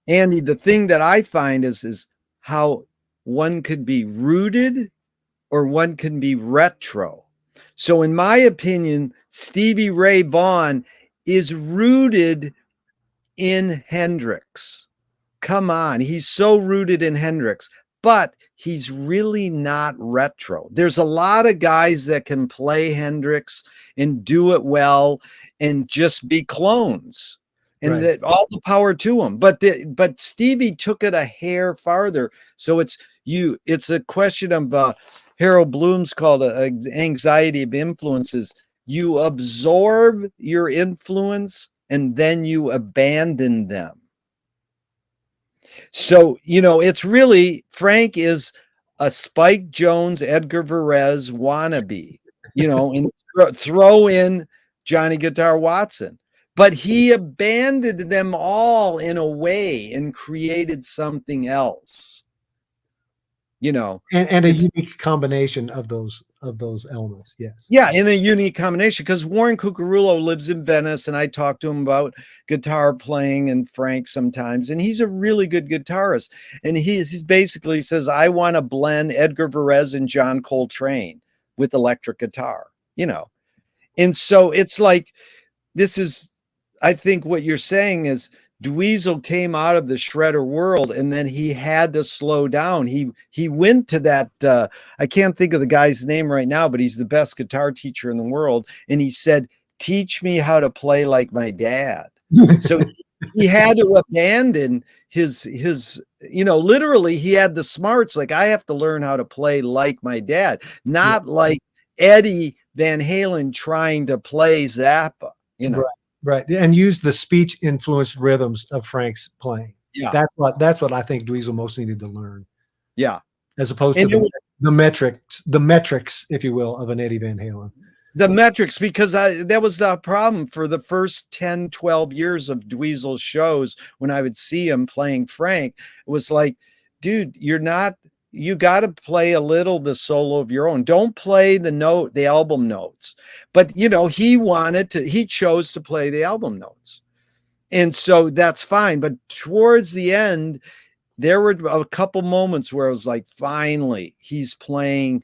Andy, the thing that I find is how one could be rooted or one can be retro. So in my opinion, Stevie Ray Vaughan is rooted in Hendrix. Come on, he's so rooted in Hendrix, but he's really not retro. There's a lot of guys that can play Hendrix and do it well and just be clones. And that all the power to him. But Stevie took it a hair farther. So it's a question of Harold Bloom's called anxiety of influences. You absorb your influence and then you abandon them. So, you know, it's really, Frank is a Spike Jones, Edgar Varese wannabe, you know, and throw in Johnny Guitar Watson. But he abandoned them all in a way and created something else. You know, and a unique combination of those elements. Yes. Yeah, in a unique combination, because Warren Cucurullo lives in Venice, and I talk to him about guitar playing and Frank sometimes, and he's a really good guitarist. And he's basically says, I want to blend Edgar Varese and John Coltrane with electric guitar, you know. And so it's like, this is, I think what you're saying is Dweezil came out of the shredder world, and then he had to slow down. He went to that, I can't think of the guy's name right now, but he's the best guitar teacher in the world. And he said, teach me how to play like my dad. So he had to abandon his, you know, literally he had the smarts. Like, I have to learn how to play like my dad, not like Eddie Van Halen trying to play Zappa, you know. Right. And use the speech influenced rhythms of Frank's playing. Yeah. That's what I think Dweezil most needed to learn. Yeah. As opposed to the metrics, if you will, of an Eddie Van Halen. The metrics, because that was the problem for the first 10, 12 years of Dweezil's shows. When I would see him playing Frank, it was like, dude, you got to play a little the solo of your own. Don't play the album notes. But, you know, he chose to play the album notes. And so that's fine. But towards the end, there were a couple moments where I was like, finally, he's playing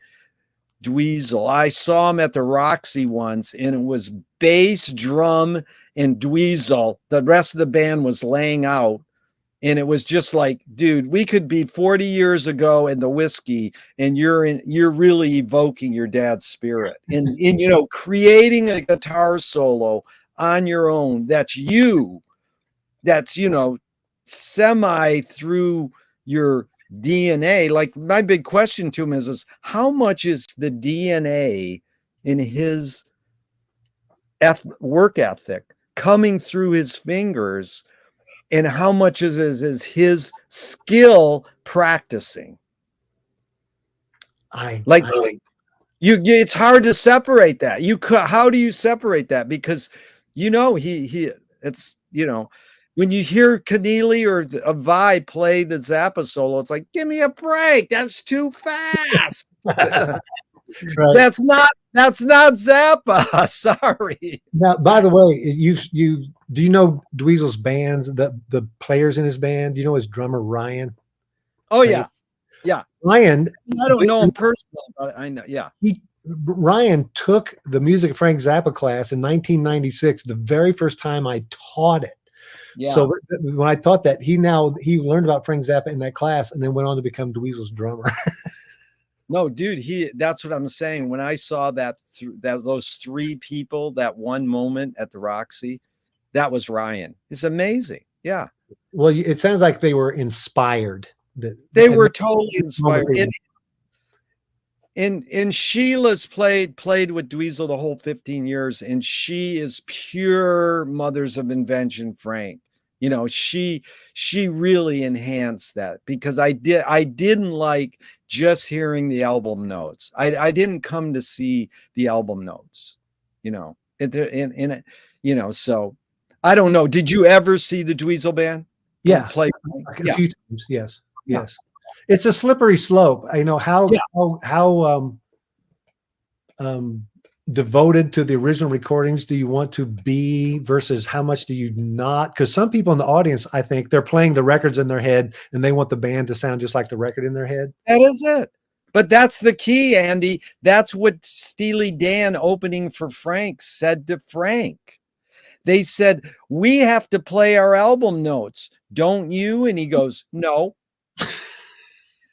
Dweezil. I saw him at the Roxy once, and it was bass, drum, and Dweezil. The rest of the band was laying out. And it was just like, dude, we could be 40 years ago in the whiskey, and you're really evoking your dad's spirit. And you know, creating a guitar solo on your own, that's you, you know, semi through your DNA. Like, my big question to him is how much is the DNA in his work ethic coming through his fingers, and how much is his skill practicing? It's hard to separate that. How do you separate that? Because, you know, it's, you know, when you hear Keneally or Vai play the Zappa solo, it's like, give me a break. That's too fast. Right. That's not Zappa. Sorry. Now, by the way, do you know Dweezil's bands, the players in his band? Do you know his drummer Ryan? Oh, yeah. Yeah. Ryan, I don't know him personally, but I know. Yeah. Ryan took the music of Frank Zappa class in 1996, the very first time I taught it. Yeah. So when I taught that, he learned about Frank Zappa in that class, and then went on to become Dweezil's drummer. No, dude, that's what I'm saying. When I saw those three people, that one moment at the Roxy, that was Ryan. It's amazing. Yeah. Well, it sounds like they were inspired. They And were totally inspired. And Sheila's played with Dweezil the whole 15 years, and she is pure Mothers of Invention, Frank. You know, she really enhanced that, because I didn't like just hearing the album notes. I didn't come to see the album notes, you know. You know, so I don't know. Did you ever see the Dweezil band? Yeah, Play? a few times. Yes, yes. It's a slippery slope. I know how devoted to the original recordings do you want to be versus how much do you not? Because some people in the audience, I think they're playing the records in their head and they want the band to sound just like the record in their head. That is it. But that's the key, Andy. That's what Steely Dan opening for Frank said to Frank. They said, "We have to play our album notes, don't you?" And he goes, "No."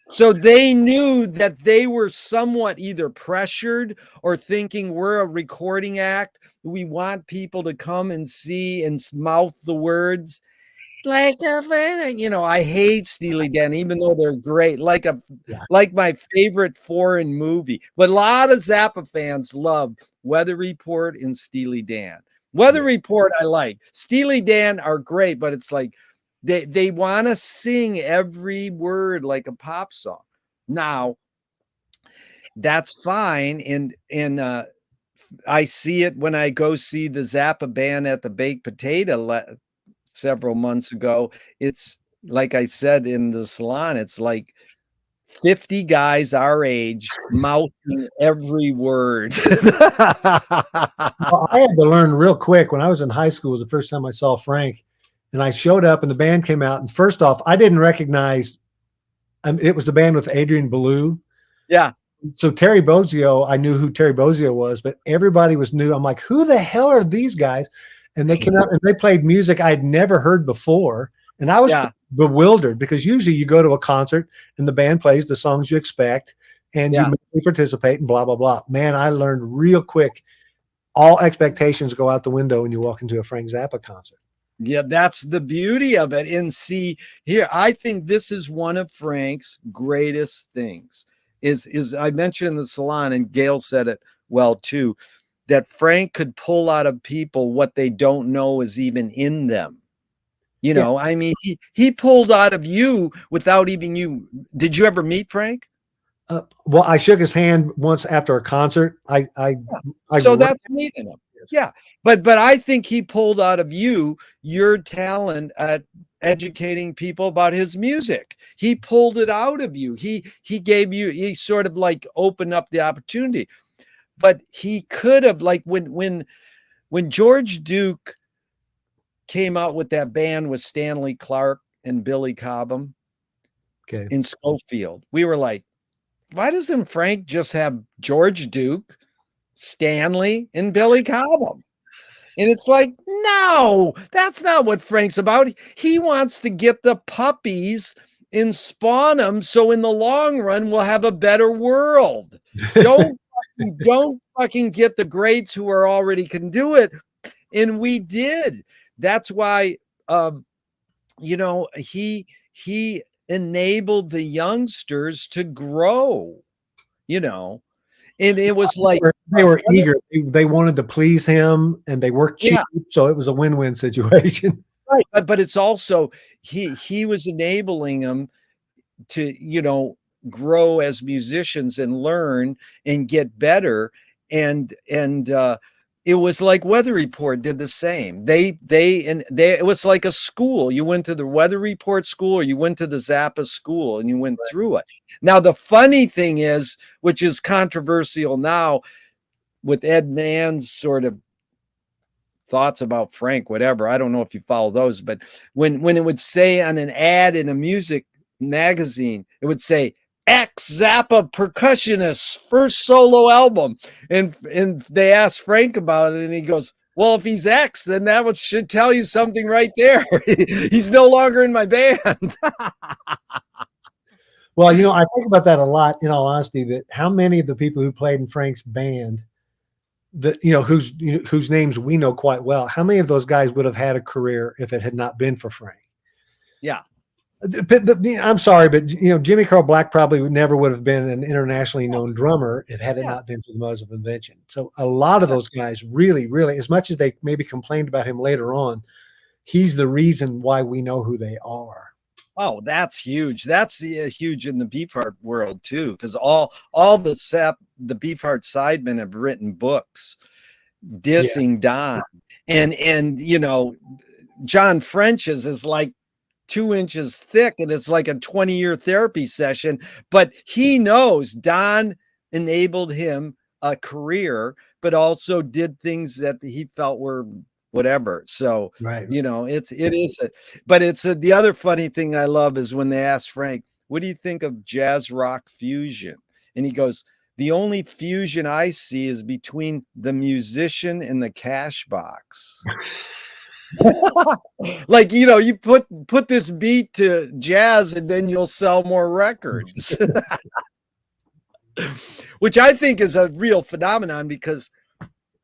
So they knew that they were somewhat either pressured or thinking, we're a recording act. We want people to come and see and mouth the words. Like, you know, I hate Steely Dan, even though they're great. Like my favorite foreign movie. But a lot of Zappa fans love Weather Report and Steely Dan. Weather Report I like. Steely Dan are great, but it's like they want to sing every word like a pop song. Now, that's fine, and I see it when I go see the Zappa band at the Baked Potato several months ago. It's like I said in the salon, it's like 50 guys our age mouthing every word. Well, I had to learn real quick. When I was in high school, was the first time I saw Frank, and I showed up and the band came out. And first off, I didn't recognize it was the band with Adrian Belew. Yeah. So Terry Bozzio, I knew who Terry Bozzio was, but everybody was new. I'm like, who the hell are these guys? And they came out and they played music I'd never heard before. And I was bewildered, because usually you go to a concert and the band plays the songs you expect and you participate and blah, blah, blah. Man, I learned real quick, all expectations go out the window when you walk into a Frank Zappa concert. Yeah, that's the beauty of it. And see, here, I think this is one of Frank's greatest things is I mentioned in the salon, and Gail said it well too, that Frank could pull out of people what they don't know is even in them. You know, I mean, he pulled out of you without even you. Did you ever meet Frank? Well, I shook his hand once after a concert. So that's meeting him. Yeah. But I think he pulled out of you your talent at educating people about his music. He pulled it out of you. He gave you, he sort of like opened up the opportunity. But he could have, like when George Duke came out with that band with Stanley Clarke and Billy Cobham in Schofield, we were like, why doesn't Frank just have George Duke, Stanley, and Billy Cobham? And it's like, no, that's not what Frank's about. He wants to get the puppies and spawn them, so in the long run we'll have a better world. Don't fucking get the greats who are already can do it. And we did. That's why you know, he enabled the youngsters to grow, you know. And it was like they were eager. They wanted to please him, and they worked cheap, so it was a win-win situation. Right, but it's also he was enabling them to, you know, grow as musicians and learn and get better. And it was like Weather Report did the same. They it was like a school. You went to the Weather Report school, or you went to the Zappa school, and you went through it. Now, the funny thing is, which is controversial now, with Ed Mann's sort of thoughts about Frank, whatever. I don't know if you follow those, but when it would say on an ad in a music magazine, it would say ex-Zappa percussionist's first solo album, and they asked Frank about it, and he goes, well, if he's ex, then that should tell you something right there. He's no longer in my band. Well, I think about that a lot, in all honesty, that how many of the people who played in Frank's band that, whose names we know quite well, how many of those guys would have had a career if it had not been for Frank? Yeah. I'm sorry, but Jimmy Carl Black probably never would have been an internationally known drummer if had it Yeah. not been for the Mothers of Invention. So a lot of those guys really, really, as much as they maybe complained about him later on, he's the reason why we know who they are. Oh, that's huge. That's huge in the Beefheart world too, because all the Beefheart sidemen have written books dissing Don, and John French's is like 2 inches thick, and it's like a 20-year therapy session. But he knows Don enabled him a career, but also did things that he felt were whatever. So Right. but it's the other funny thing I love is when they ask Frank, what do you think of jazz rock fusion? And he goes, the only fusion I see is between the musician and the cash box. Like, you put this beat to jazz and then you'll sell more records. Which I think is a real phenomenon, because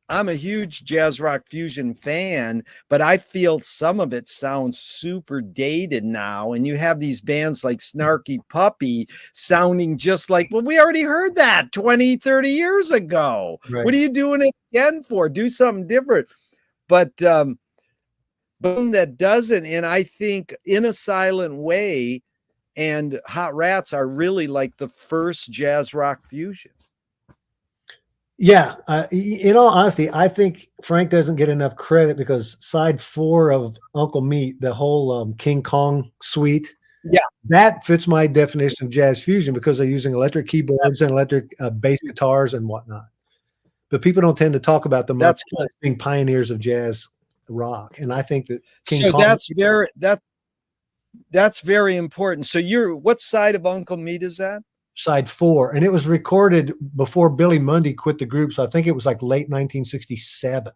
I'm a huge jazz rock fusion fan, but I feel some of it sounds super dated now. And you have these bands like Snarky Puppy sounding just like, well, we already heard that 20, 30 years ago. Right. What are you doing it again for? Do something different. But that doesn't. And I think In a Silent Way and Hot Rats are really like the first jazz rock fusion. Yeah. In all honesty, I think Frank doesn't get enough credit because side 4 of Uncle Meat, the whole King Kong suite, that fits my definition of jazz fusion because they're using electric keyboards and electric bass guitars and whatnot. But people don't tend to talk about them as being pioneers of jazz rock. And I think that King Kong, that's very important. So what side of Uncle Meat is that? Side 4, and it was recorded before Billy Mundy quit the group, so I think it was like late 1967.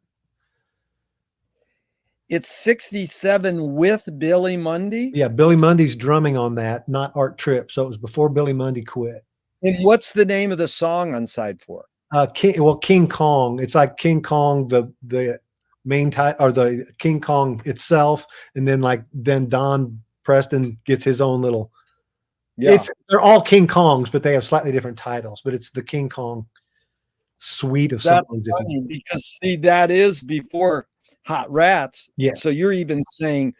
It's 67 with Billy Mundy? Yeah, Billy Mundy's drumming on that, not Art Tripp, so it was before Billy Mundy quit. And what's the name of the song on side 4? King Kong. It's like King Kong, the main title, or the King Kong itself, and then Don Preston gets his own little. Yeah, they're all King Kongs, but they have slightly different titles. But it's the King Kong suite of songs. Because see, that is before Hot Rats. Yeah. So you're even saying,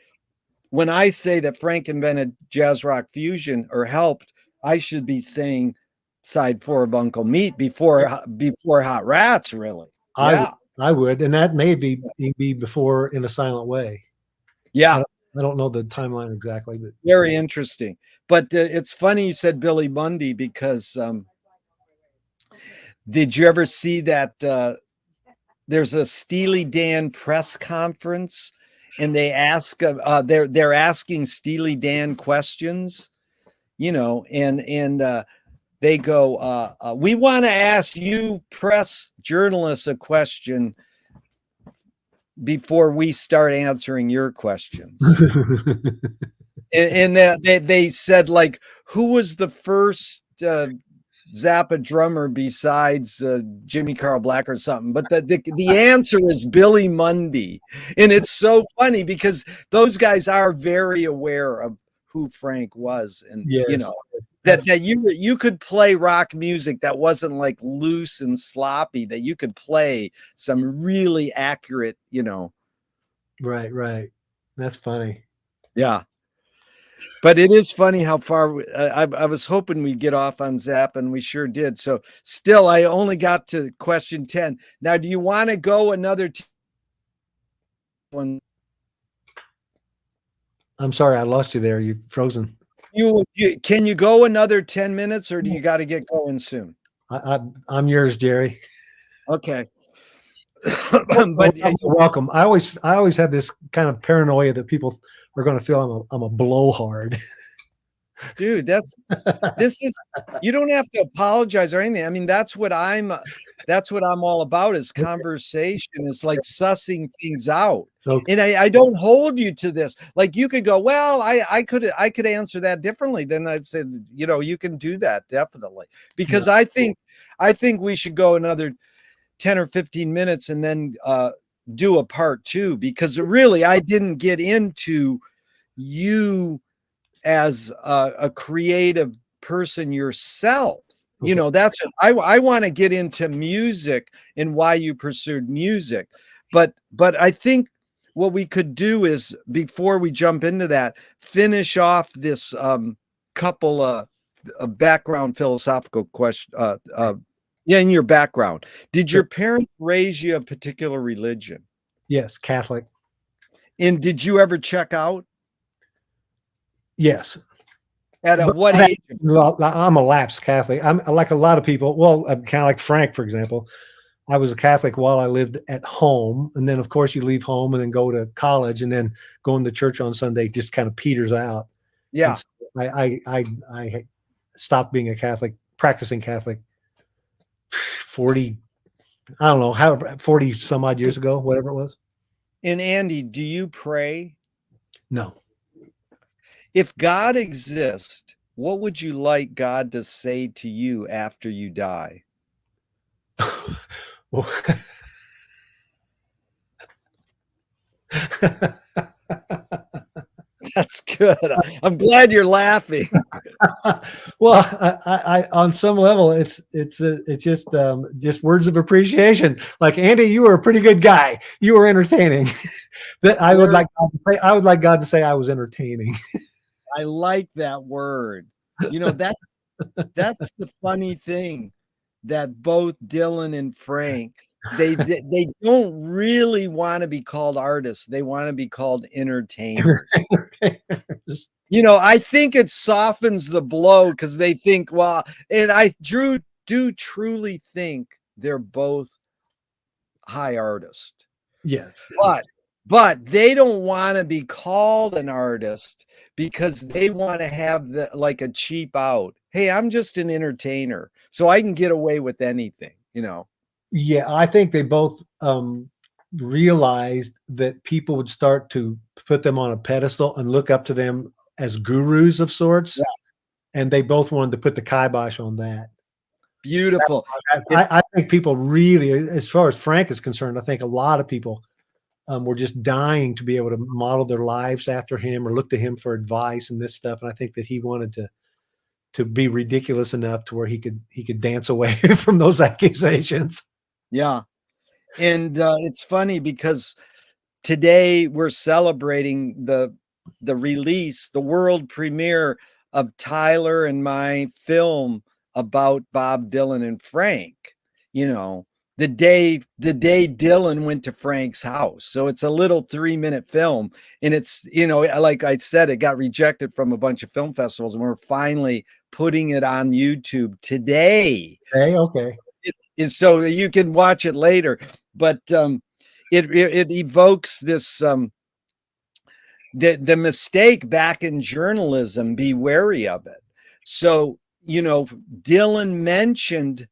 when I say that Frank invented jazz rock fusion or helped, I should be saying side 4 of Uncle Meat before Hot Rats, really. I would, and that may be before In a Silent Way. Yeah. I don't know the timeline exactly, but very interesting. But it's funny you said Billy Mundy, because did you ever see that there's a Steely Dan press conference, and they ask they're asking Steely Dan questions, and they go, we want to ask you press journalists a question before we start answering your questions. and they said, like, who was the first Zappa drummer besides Jimmy Carl Black or something? But the answer is Billy Mundy. And it's so funny because those guys are very aware of who Frank was. And, that you could play rock music that wasn't like loose and sloppy, that you could play some really accurate, Right. That's funny. Yeah. But it is funny how far I was hoping we'd get off on Zappa, and we sure did. So still, I only got to question 10. Now, do you want to go another one? I'm sorry, I lost you there. You're frozen. Can you go another 10 minutes, or do you got to get going soon? I'm yours, Jerry. Okay. But you're welcome. I always have this kind of paranoia that people are going to feel I'm a blowhard. Dude, this is, you don't have to apologize or anything. I mean, that's what I'm That's what I'm all about, is conversation. It's like sussing things out. Okay. And I don't hold you to this. Like you could go, well, I could answer that differently. Then I've said, you know, you can do that definitely. Because Yeah. I think we should go another 10 or 15 minutes and then do a part 2, because really I didn't get into you as a creative person yourself. You know, that's I want to get into music and why you pursued music. But I think what we could do is, before we jump into that, finish off this couple background philosophical question. Yeah, in your background, did your parents raise you a particular religion? Yes, Catholic. And did you ever check out? Yes. At what age? I'm a lapsed Catholic. I'm like a lot of people. Well, I'm kind of like Frank, for example. I was a Catholic while I lived at home. And then, of course, you leave home and then go to college, and then going to church on Sunday just kind of peters out. Yeah. So I stopped being a Catholic, practicing Catholic 40, I don't know, how 40 some odd years ago, whatever it was. And Andy, do you pray? No. If God exists, what would you like God to say to you after you die? That's good. I'm glad you're laughing. Well, I on some level, it's just words of appreciation. Like, Andy, you were a pretty good guy. You were entertaining. That I would like God to say I was entertaining. I like that word. You know, that's the funny thing, that both Dylan and Frank, they don't really want to be called artists. They want to be called entertainers. You know, I think it softens the blow, because they think, well, and I do truly think they're both high artists. Yes. But they don't want to be called an artist, because they want to have like a cheap out. Hey, I'm just an entertainer, so I can get away with anything, you know? Yeah, I think they both realized that people would start to put them on a pedestal and look up to them as gurus of sorts. Yeah. And they both wanted to put the kibosh on that. Beautiful. I think people really, as far as Frank is concerned, I think a lot of people were just dying to be able to model their lives after him or look to him for advice and this stuff. And I think that he wanted to be ridiculous enough to where he could dance away from those accusations. Yeah. And it's funny, because today we're celebrating the release, the world premiere of Tyler and my film about Bob Dylan and Frank. You know, the day Dylan went to Frank's house. So it's a little 3-minute film, and it's, you know, like I said, it got rejected from a bunch of film festivals, and we're finally putting it on YouTube today. Hey, okay. So you can watch it later, but it evokes this the mistake back in journalism. Be wary of it. So, you know, Dylan mentioned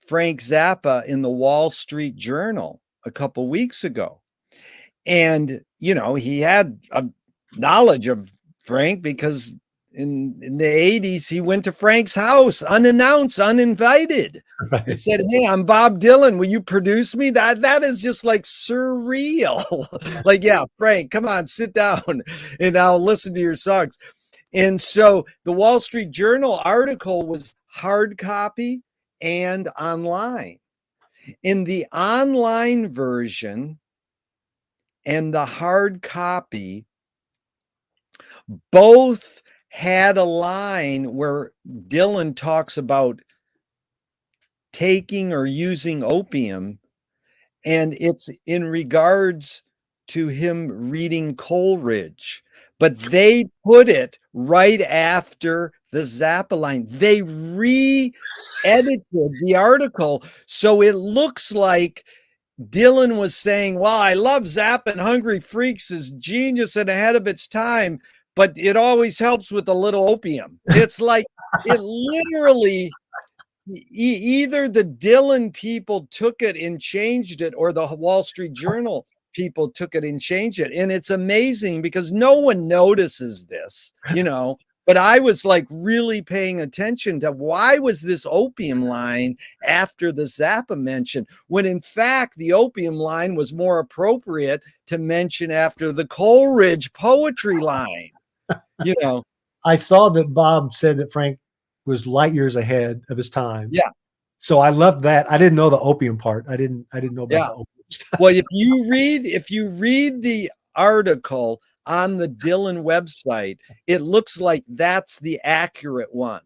Frank Zappa in the Wall Street Journal a couple weeks ago, and you know, he had a knowledge of Frank, because in the 80s he went to Frank's house unannounced, uninvited. Right. He said, "Hey, I'm Bob Dylan. Will you produce me?" That is just like surreal. Like, yeah, Frank, come on, sit down and I'll listen to your songs. And so the Wall Street Journal article was hard copy and online. In the online version and the hard copy, both had a line where Dylan talks about taking or using opium, and it's in regards to him reading Coleridge, but they put it right after the Zappa line. They re-edited the article so it looks like Dylan was saying, well, I love Zappa and Hungry Freaks is genius and ahead of its time, but it always helps with a little opium. It's like, it literally, either the Dylan people took it and changed it, or the Wall Street Journal people took it and changed it. And it's amazing because no one notices this, but I was like really paying attention to why was this opium line after the Zappa mention, when in fact the opium line was more appropriate to mention after the Coleridge poetry line. I saw that Bob said that Frank was light years ahead of his time. Yeah. So I loved that. I didn't know the opium part. I didn't know about the opium stuff. Well, if you read the article on the Dylan website, it looks like that's the accurate one.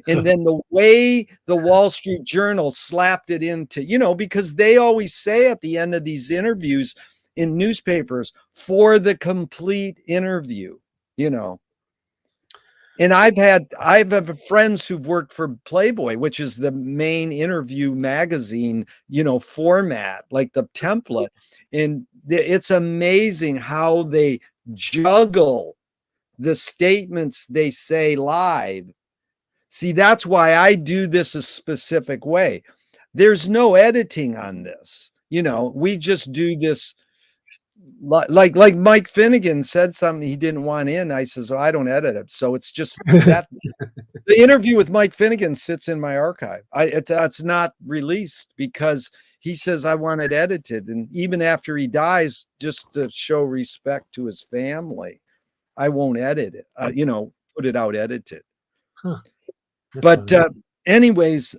And then the way the Wall Street Journal slapped it into, because they always say at the end of these interviews in newspapers, for the complete interview, And I've had friends who've worked for Playboy, which is the main interview magazine, format, like the template. And it's amazing how they juggle the statements they say live. See, that's why I do this a specific way. There's no editing on this. We just do this. Like Mike Finnegan said something he didn't want in. I says, I don't edit it. So it's just that the interview with Mike Finnegan sits in my archive. It's not released because he says I want it edited. And even after he dies, just to show respect to his family, I won't edit it, put it out edited. Huh. But anyways,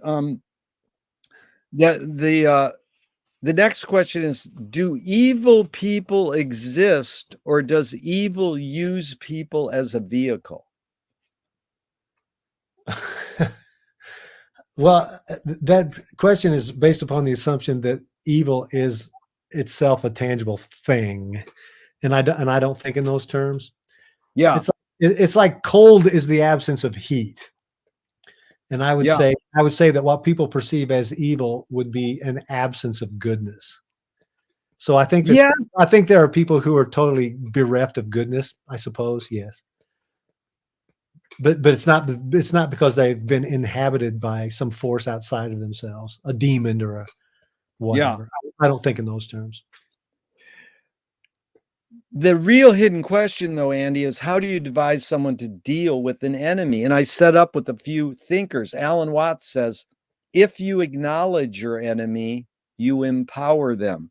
the next question is, do evil people exist, or does evil use people as a vehicle? Well, that question is based upon the assumption that evil is itself a tangible thing. And I don't think in those terms. Yeah. It's like cold is the absence of heat. And I would say that what people perceive as evil would be an absence of goodness. So I think I think there are people who are totally bereft of goodness, I suppose, yes. But it's not because they've been inhabited by some force outside of themselves, a demon or a whatever. Yeah. I don't think in those terms. The real hidden question, though, Andy, is how do you advise someone to deal with an enemy? And I set up with a few thinkers. Alan Watts says, if you acknowledge your enemy, you empower them.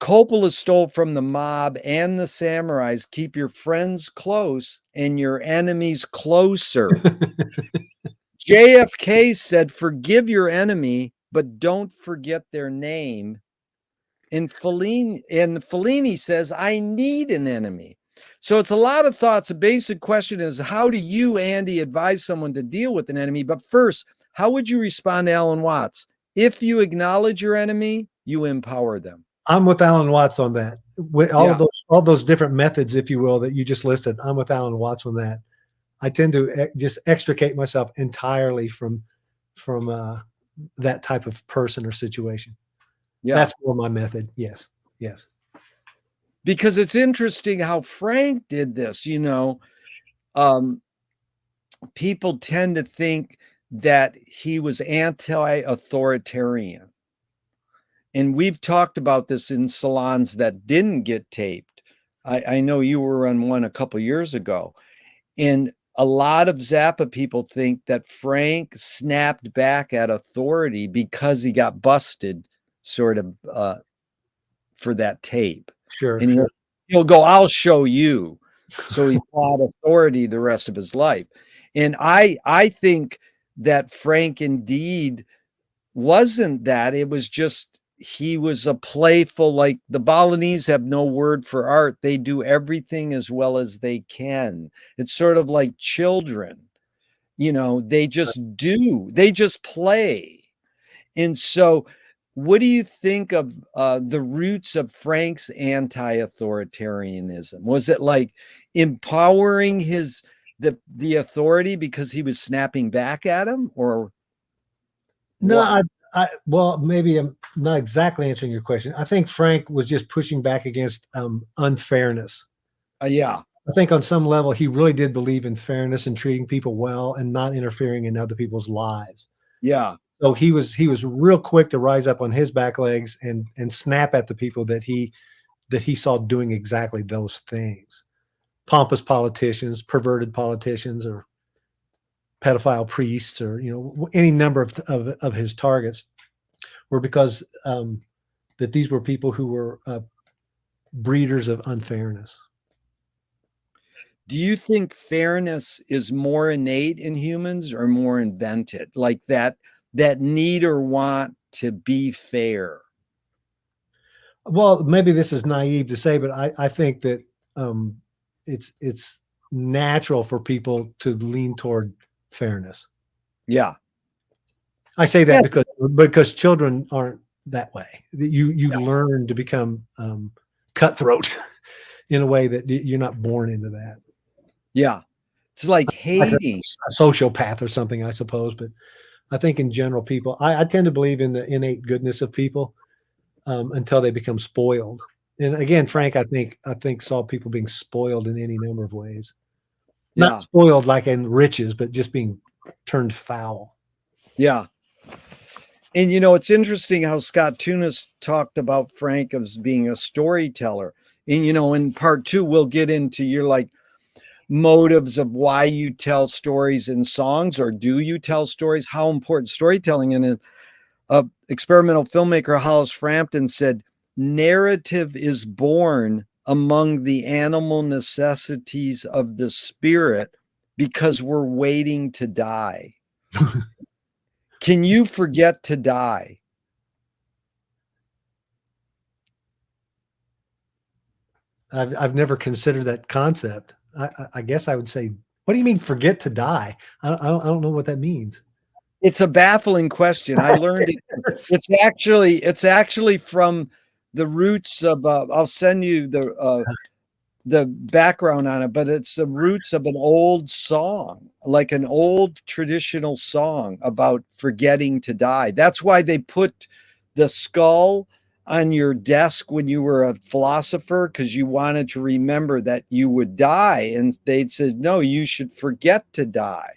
Coppola stole from the mob and the samurais, keep your friends close and your enemies closer. JFK said, forgive your enemy, but don't forget their name. And Fellini says, I need an enemy. So it's a lot of thoughts. A basic question is, how do you, Andy, advise someone to deal with an enemy? But first, how would you respond to Alan Watts? If you acknowledge your enemy, you empower them. I'm with Alan Watts on that. With all those different methods, if you will, that you just listed, I'm with Alan Watts on that. I tend to just extricate myself entirely from that type of person or situation. Yeah. That's more my method. Yes. Because it's interesting how Frank did this, people tend to think that he was anti-authoritarian. And we've talked about this in salons that didn't get taped. I know you were on one a couple years ago. And a lot of Zappa people think that Frank snapped back at authority because he got busted sort of for that tape. Sure. And he'll go, I'll show you. So he fought authority the rest of his life. And I think that Frank indeed wasn't that. It was just, he was a playful, like the Balinese have no word for art. They do everything as well as they can. It's sort of like children, they just do, they just play. And so what do you think of the roots of Frank's anti-authoritarianism? Was it like empowering the authority because he was snapping back at him, or no? Well, maybe I'm not exactly answering your question. I think Frank was just pushing back against unfairness. Yeah. I think on some level he really did believe in fairness and treating people well and not interfering in other people's lives. Yeah. So he was real quick to rise up on his back legs and snap at the people that he saw doing exactly those things. Pompous politicians, perverted politicians, or pedophile priests, or any number of his targets were because that these were people who were breeders of unfairness. Do you think fairness is more innate in humans or more invented? Like that need or want to be fair? Well, maybe this is naive to say, but I think that it's natural for people to lean toward fairness. Yeah. I say Yeah. that because children aren't that way. You Yeah. learn to become cutthroat in a way that you're not born into that. Yeah. It's like hating. A sociopath or something, I suppose. But I think in general, people, I tend to believe in the innate goodness of people until they become spoiled. And again, Frank, I think saw people being spoiled in any number of ways. Yeah. Not spoiled like in riches, but just being turned foul. Yeah. And it's interesting how Scott Tunis talked about Frank as being a storyteller. And in part 2, we'll get into your like motives of why you tell stories in songs, or do you tell stories, how important storytelling. And a experimental filmmaker, Hollis Frampton, said narrative is born among the animal necessities of the spirit because we're waiting to die. Can you forget to die? I've never considered that concept. I guess I would say, what do you mean forget to die? I don't know what that means. It's a baffling question. I learned it. It's actually from the roots of. I'll send you the background on it, but it's the roots of an old song, like an old traditional song about forgetting to die. That's why they put the skull on your desk when you were a philosopher, because you wanted to remember that you would die. And they'd said, no, you should forget to die.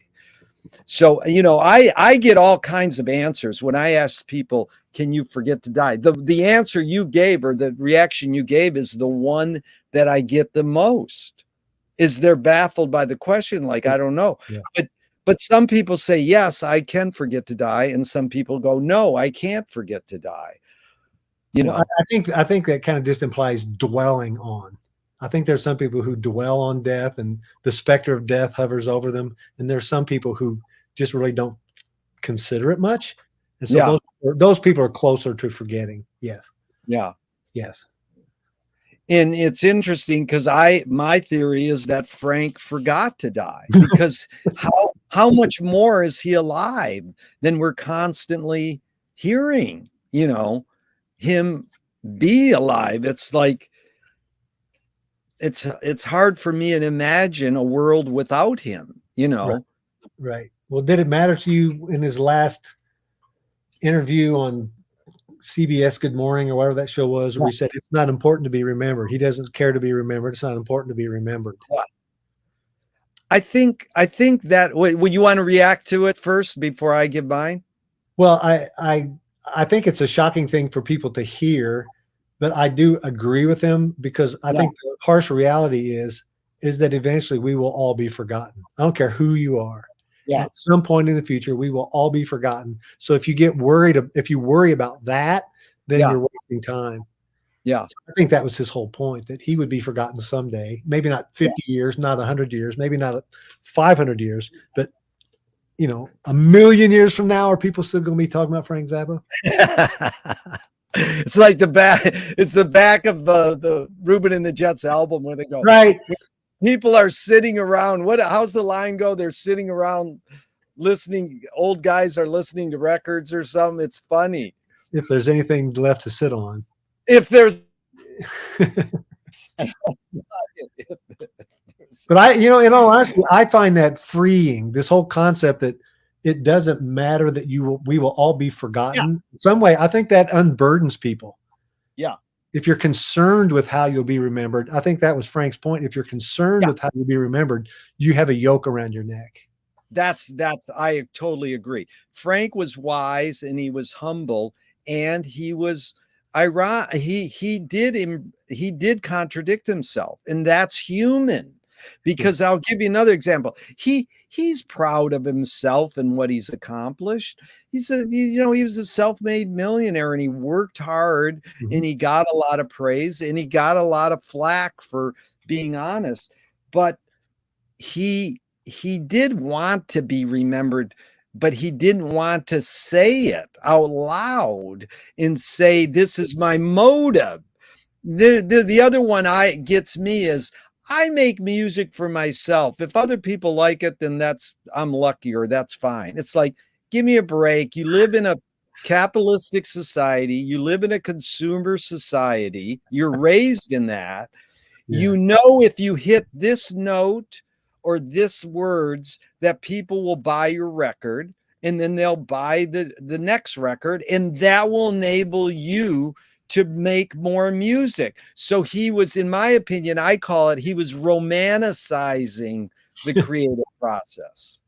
So, I get all kinds of answers when I ask people, can you forget to die? The answer you gave, or the reaction you gave, is the one that I get the most. Is they're baffled by the question, like, I don't know. Yeah. But some people say, yes, I can forget to die. And some people go, no, I can't forget to die. Well, I think that kind of just implies dwelling on. I think there's some people who dwell on death and the specter of death hovers over them. And there's some people who just really don't consider it much. And so those people are closer to forgetting. Yes. Yeah. Yes. And it's interesting because my theory is that Frank forgot to die, because how much more is he alive than we're constantly hearing, him be alive. It's like, it's hard for me to imagine a world without him, Right. Well, did it matter to you in his last interview on CBS Good Morning or whatever that show was, where he said it's not important to be remembered? He doesn't care to be remembered. It's not important to be remembered. I think that, would you want to react to it first before I give mine? Well, I think it's a shocking thing for people to hear, but I do agree with him, because I think the harsh reality is that eventually we will all be forgotten. I don't care who you are. Yeah. At some point in the future, we will all be forgotten. So if you worry about that, then you're wasting time. Yeah. So I think that was his whole point, that he would be forgotten someday. Maybe not 50 years, not 100 years, maybe not 500 years, but 1,000,000 years from now, are people still going to be talking about Frank Zappa? It's like the back of the Reuben and the Jets album, where they go, right. People are sitting around. How's the line go? They're sitting around listening. Old guys are listening to records or something. It's funny. If there's anything left to sit on. If there's. But in all honesty, I find that freeing, this whole concept that it doesn't matter that we will all be forgotten. In some way, I think that unburdens people. Yeah. If you're concerned with how you'll be remembered, I think that was Frank's point. If you're concerned with how you'll be remembered, you have a yoke around your neck. That's I totally agree. Frank was wise and he was humble and he was ironic. He did contradict himself, and that's human. Because I'll give you another example. He's proud of himself and what he's accomplished. He said, he was a self-made millionaire and he worked hard and he got a lot of praise and he got a lot of flack for being honest. But he did want to be remembered, but he didn't want to say it out loud and say, this is my motive. The other one gets me is, I make music for myself. If other people like it, then I'm lucky, or that's fine. It's like, give me a break. You live in a capitalistic society. You live in a consumer society. You're raised in that. Yeah. If you hit this note or this words, that people will buy your record, and then they'll buy the next record, and that will enable you to make more music. So he was, in my opinion, he was romanticizing the creative process.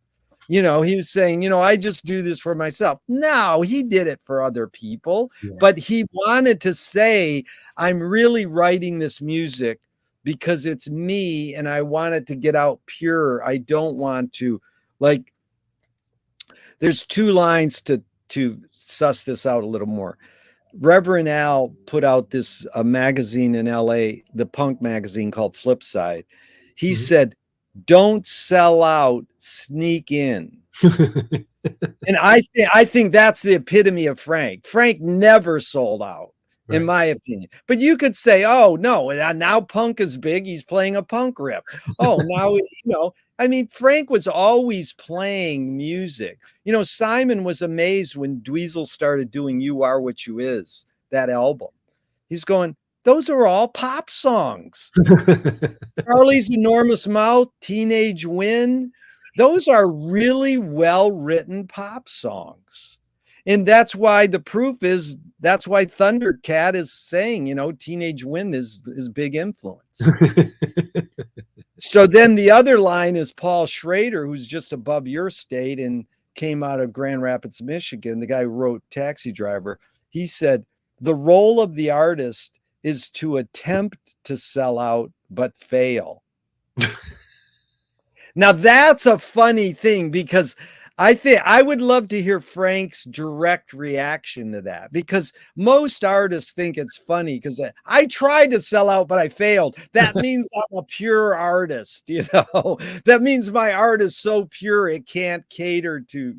He was saying, I just do this for myself. No, he did it for other people, but he wanted to say, I'm really writing this music because it's me and I want it to get out pure. I don't want to, like, there's two lines to suss this out a little more. Reverend Al put out this magazine in LA, the punk magazine called Flipside. He said, don't sell out, sneak in. And I think that's the epitome of Frank. Frank never sold out, in my opinion. But you could say, oh, no, now punk is big. He's playing a punk riff. Oh, now, I mean, Frank was always playing music. Simon was amazed when Dweezil started doing You Are What You Is, that album. He's going, those are all pop songs. Charlie's Enormous Mouth, Teenage Wind, those are really well-written pop songs. And that's why the proof is, that's why Thundercat is saying, Teenage Wind is big influence. So then the other line is Paul Schrader, who's just above your state and came out of Grand Rapids, Michigan. The guy who wrote Taxi Driver. He said, the role of the artist is to attempt to sell out, but fail. Now that's a funny thing, because I think I would love to hear Frank's direct reaction to that, because most artists think it's funny because I tried to sell out, but I failed. That means I'm a pure artist, that means my art is so pure it can't cater to,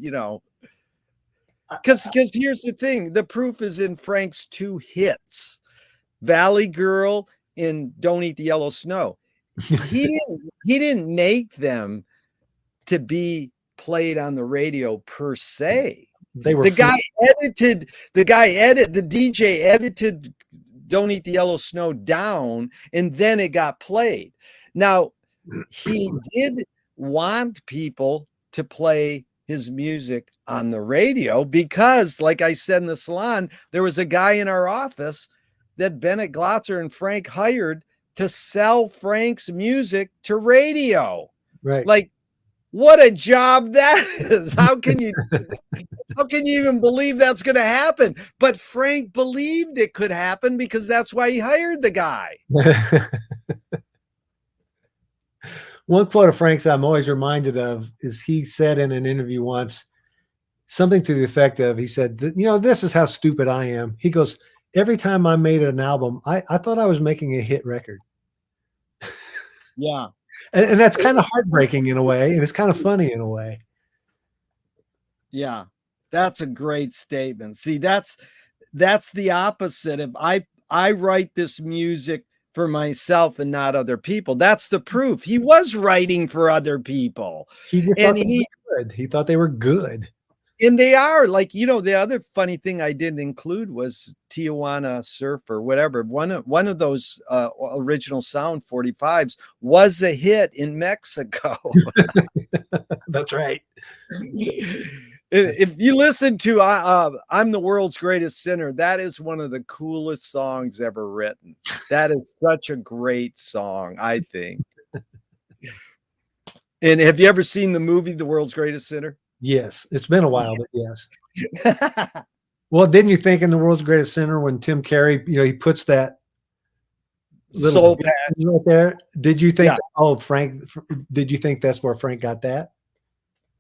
because here's the thing. The proof is in Frank's two hits, Valley Girl and Don't Eat the Yellow Snow. He didn't make them to be played on the radio per se. They were the DJ edited Don't Eat the Yellow Snow down, and then it got played. Now, he did want people to play his music on the radio because, like I said in the salon, there was a guy in our office that Bennett Glotzer and Frank hired to sell Frank's music to radio. Right. Like, what a job that is. How can you even believe that's going to happen? But Frank believed it could happen because that's why he hired the guy. One quote of Frank's I'm always reminded of is he said in an interview once, something to the effect of, he said, this is how stupid I am. He goes, every time I made an album, I thought I was making a hit record. Yeah. And that's kind of heartbreaking in a way, and it's kind of funny in a way. Yeah, that's a great statement. See, that's the opposite. If I write this music for myself and not other people, that's the proof. He was writing for other people. He thought they were good. And they are, like, the other funny thing I didn't include was Tijuana Surfer, whatever. One of those original Sound 45s was a hit in Mexico. That's right. If you listen to I'm the World's Greatest Sinner, that is one of the coolest songs ever written. That is such a great song, I think. And have you ever seen the movie The World's Greatest Sinner? Yes, it's been a while, but yes. Well, didn't you think in The World's Greatest Sinner when Tim Curry, he puts that little Soul bit patch. right there? Did you think, Yeah. Frank, did you think that's where Frank got that?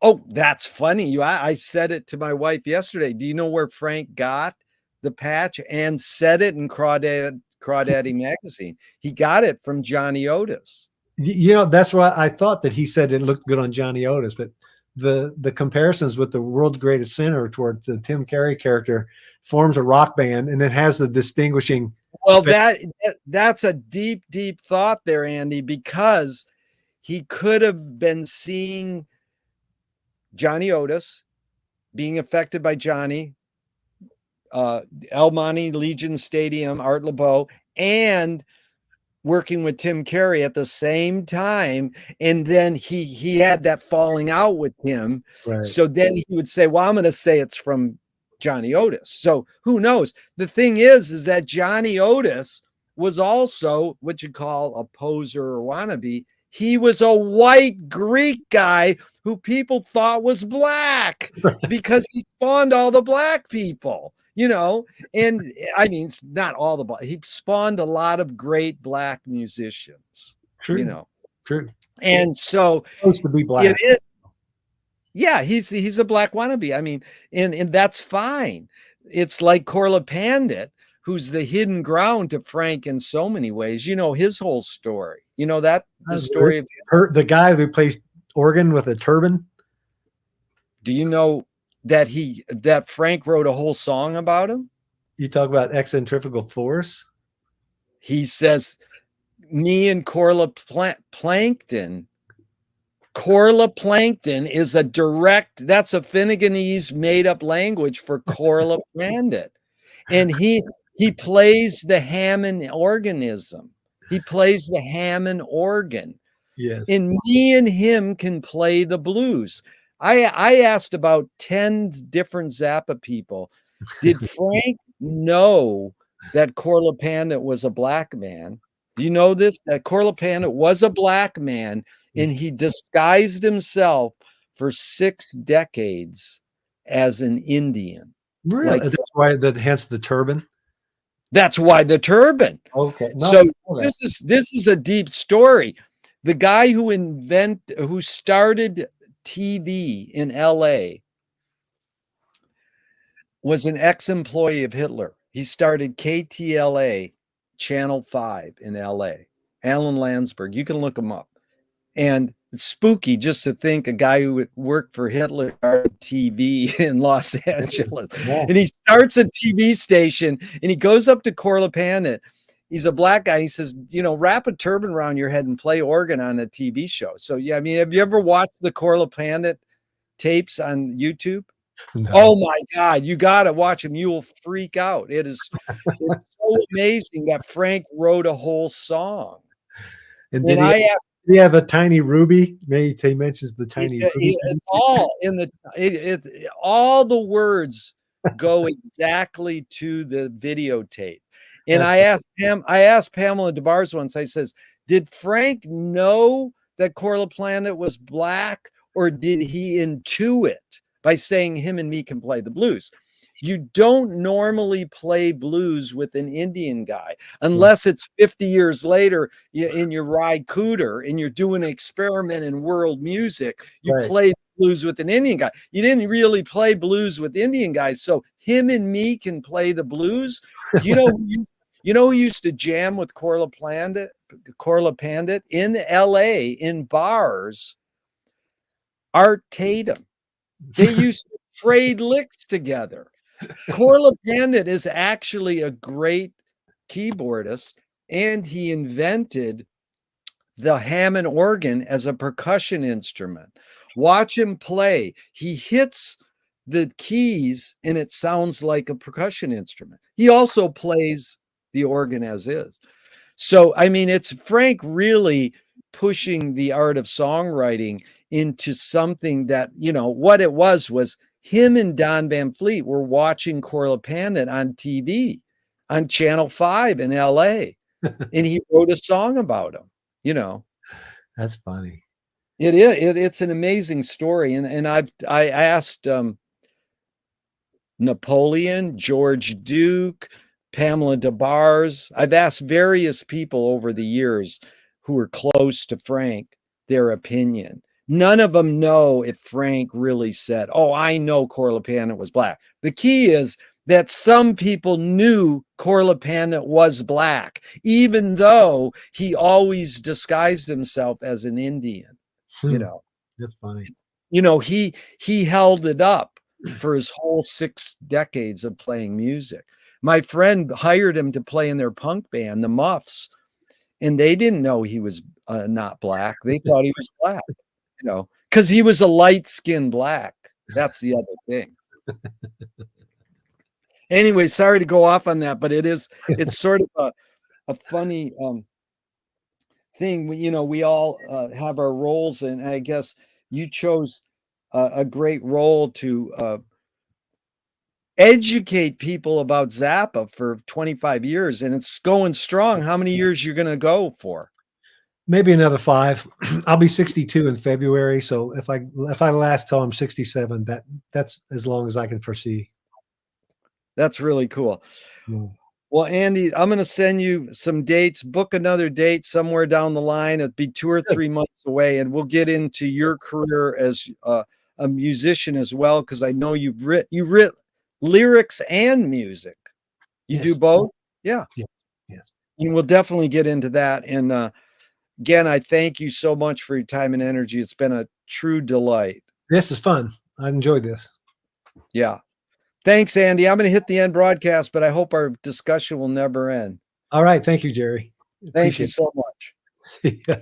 Oh, that's funny. I said it to my wife yesterday. Do you know where Frank got the patch and said it in Crawdaddy magazine? He got it from Johnny Otis. That's why I thought that he said it looked good on Johnny Otis, but the comparisons with The World's Greatest Sinner toward the Tim Curry character forms a rock band, and it has the distinguishing. Well, that's a deep, deep thought there, Andy, because he could have been seeing Johnny Otis, being affected by Johnny, El Monte Legion Stadium, Art LeBeau, and working with Tim Curry at the same time. And then he had that falling out with him. Right. So then he would say, well, I'm going to say it's from Johnny Otis. So who knows? The thing is that Johnny Otis was also what you call a poser or wannabe. He was a white Greek guy who people thought was black because he spawned all the black people, and I mean, not all the black, he spawned a lot of great black musicians, True. True. And so supposed to be black. It is. Yeah, he's a black wannabe. I mean, and that's fine. It's like Corla Pandit, who's the hidden ground to Frank in so many ways. His whole story. That the story of the guy who plays organ with a turban. Do you know that Frank wrote a whole song about him? You talk about eccentrifugal force. He says, me and Corla Plankton. Corla Plankton is that's a Finneganese made up language for Corla Pandit. And he plays the Hammond organism. He plays the Hammond organ. Yes. And me and him can play the blues. I asked about 10 different Zappa people. Did Frank know that Corla Pandit was a black man? Do you know this? That Corla Pandit was a black man, and he disguised himself for 6 decades as an Indian. Really? That's why hence the turban. That's why the turban. Okay. No, so this is a deep story. The guy who started TV in LA was an ex-employee of Hitler. He started KTLA Channel 5 in LA. Alan Landsberg. You can look him up. And it's spooky just to think a guy who worked for Hitler started TV in Los Angeles. Yeah. And he starts a TV station and he goes up to Corla Pandit. He's a black guy. He says, wrap a turban around your head and play organ on a TV show. So, yeah, I mean, have you ever watched the Corla Pandit tapes on YouTube? No. Oh, my God. You got to watch them. You will freak out. It's so amazing that Frank wrote a whole song. And did he have a tiny ruby? Maybe he mentions the tiny ruby. It's all in all the words go exactly to the videotape. And I asked Pamela DeBars once, I says, did Frank know that Corla Pandit was black, or did he intuit by saying him and me can play the blues? You don't normally play blues with an Indian guy unless it's 50 years later in your Ry Cooter and you're doing an experiment in world music. You play blues with an Indian guy. You didn't really play blues with Indian guys. So him and me can play the blues. You know who used to jam with Corla Pandit in LA in bars? Art Tatum. They used to trade licks together. Corla Pandit is actually a great keyboardist, and he invented the Hammond organ as a percussion instrument. Watch him play. He hits the keys and it sounds like a percussion instrument. He also plays the organ as is. So, I mean, it's Frank really pushing the art of songwriting into something that, what it was him and Don Van Fleet were watching Corla Pandit on TV on Channel 5 in LA. And he wrote a song about him, That's funny. It is. It's an amazing story, and I asked Napoleon, George Duke, Pamela DeBars. I've asked various people over the years who were close to Frank their opinion. None of them know if Frank really said, "Oh, I know Corlapannit was black." The key is that some people knew Corlapannit was black, even though he always disguised himself as an Indian. You know, That's funny. he held it up for his whole 6 decades of playing music. My friend hired him to play in their punk band, the Muffs, and they didn't know he was not black. They thought he was black, because he was a light-skinned black. That's the other thing. Anyway, sorry to go off on that, but it's sort of a funny thing. We all have our roles, and I guess you chose a great role to educate people about Zappa for 25 years, and it's going strong. How many years you're going to go for? Maybe another 5. I'll be 62 in February, so if I last till I'm 67, that's as long as I can foresee. That's really cool. Yeah. Well, Andy, I'm going to send you some dates. Book another date somewhere down the line. It'll be 2 or 3 months away, and we'll get into your career as a musician as well, because I know you've written lyrics and music. You do both? Yeah. Yes. And we'll definitely get into that. And again, I thank you so much for your time and energy. It's been a true delight. This is fun. I enjoyed this. Yeah. Thanks, Andy. I'm going to hit the end broadcast, but I hope our discussion will never end. All right. Thank you, Jerry. Thank you so much. See ya.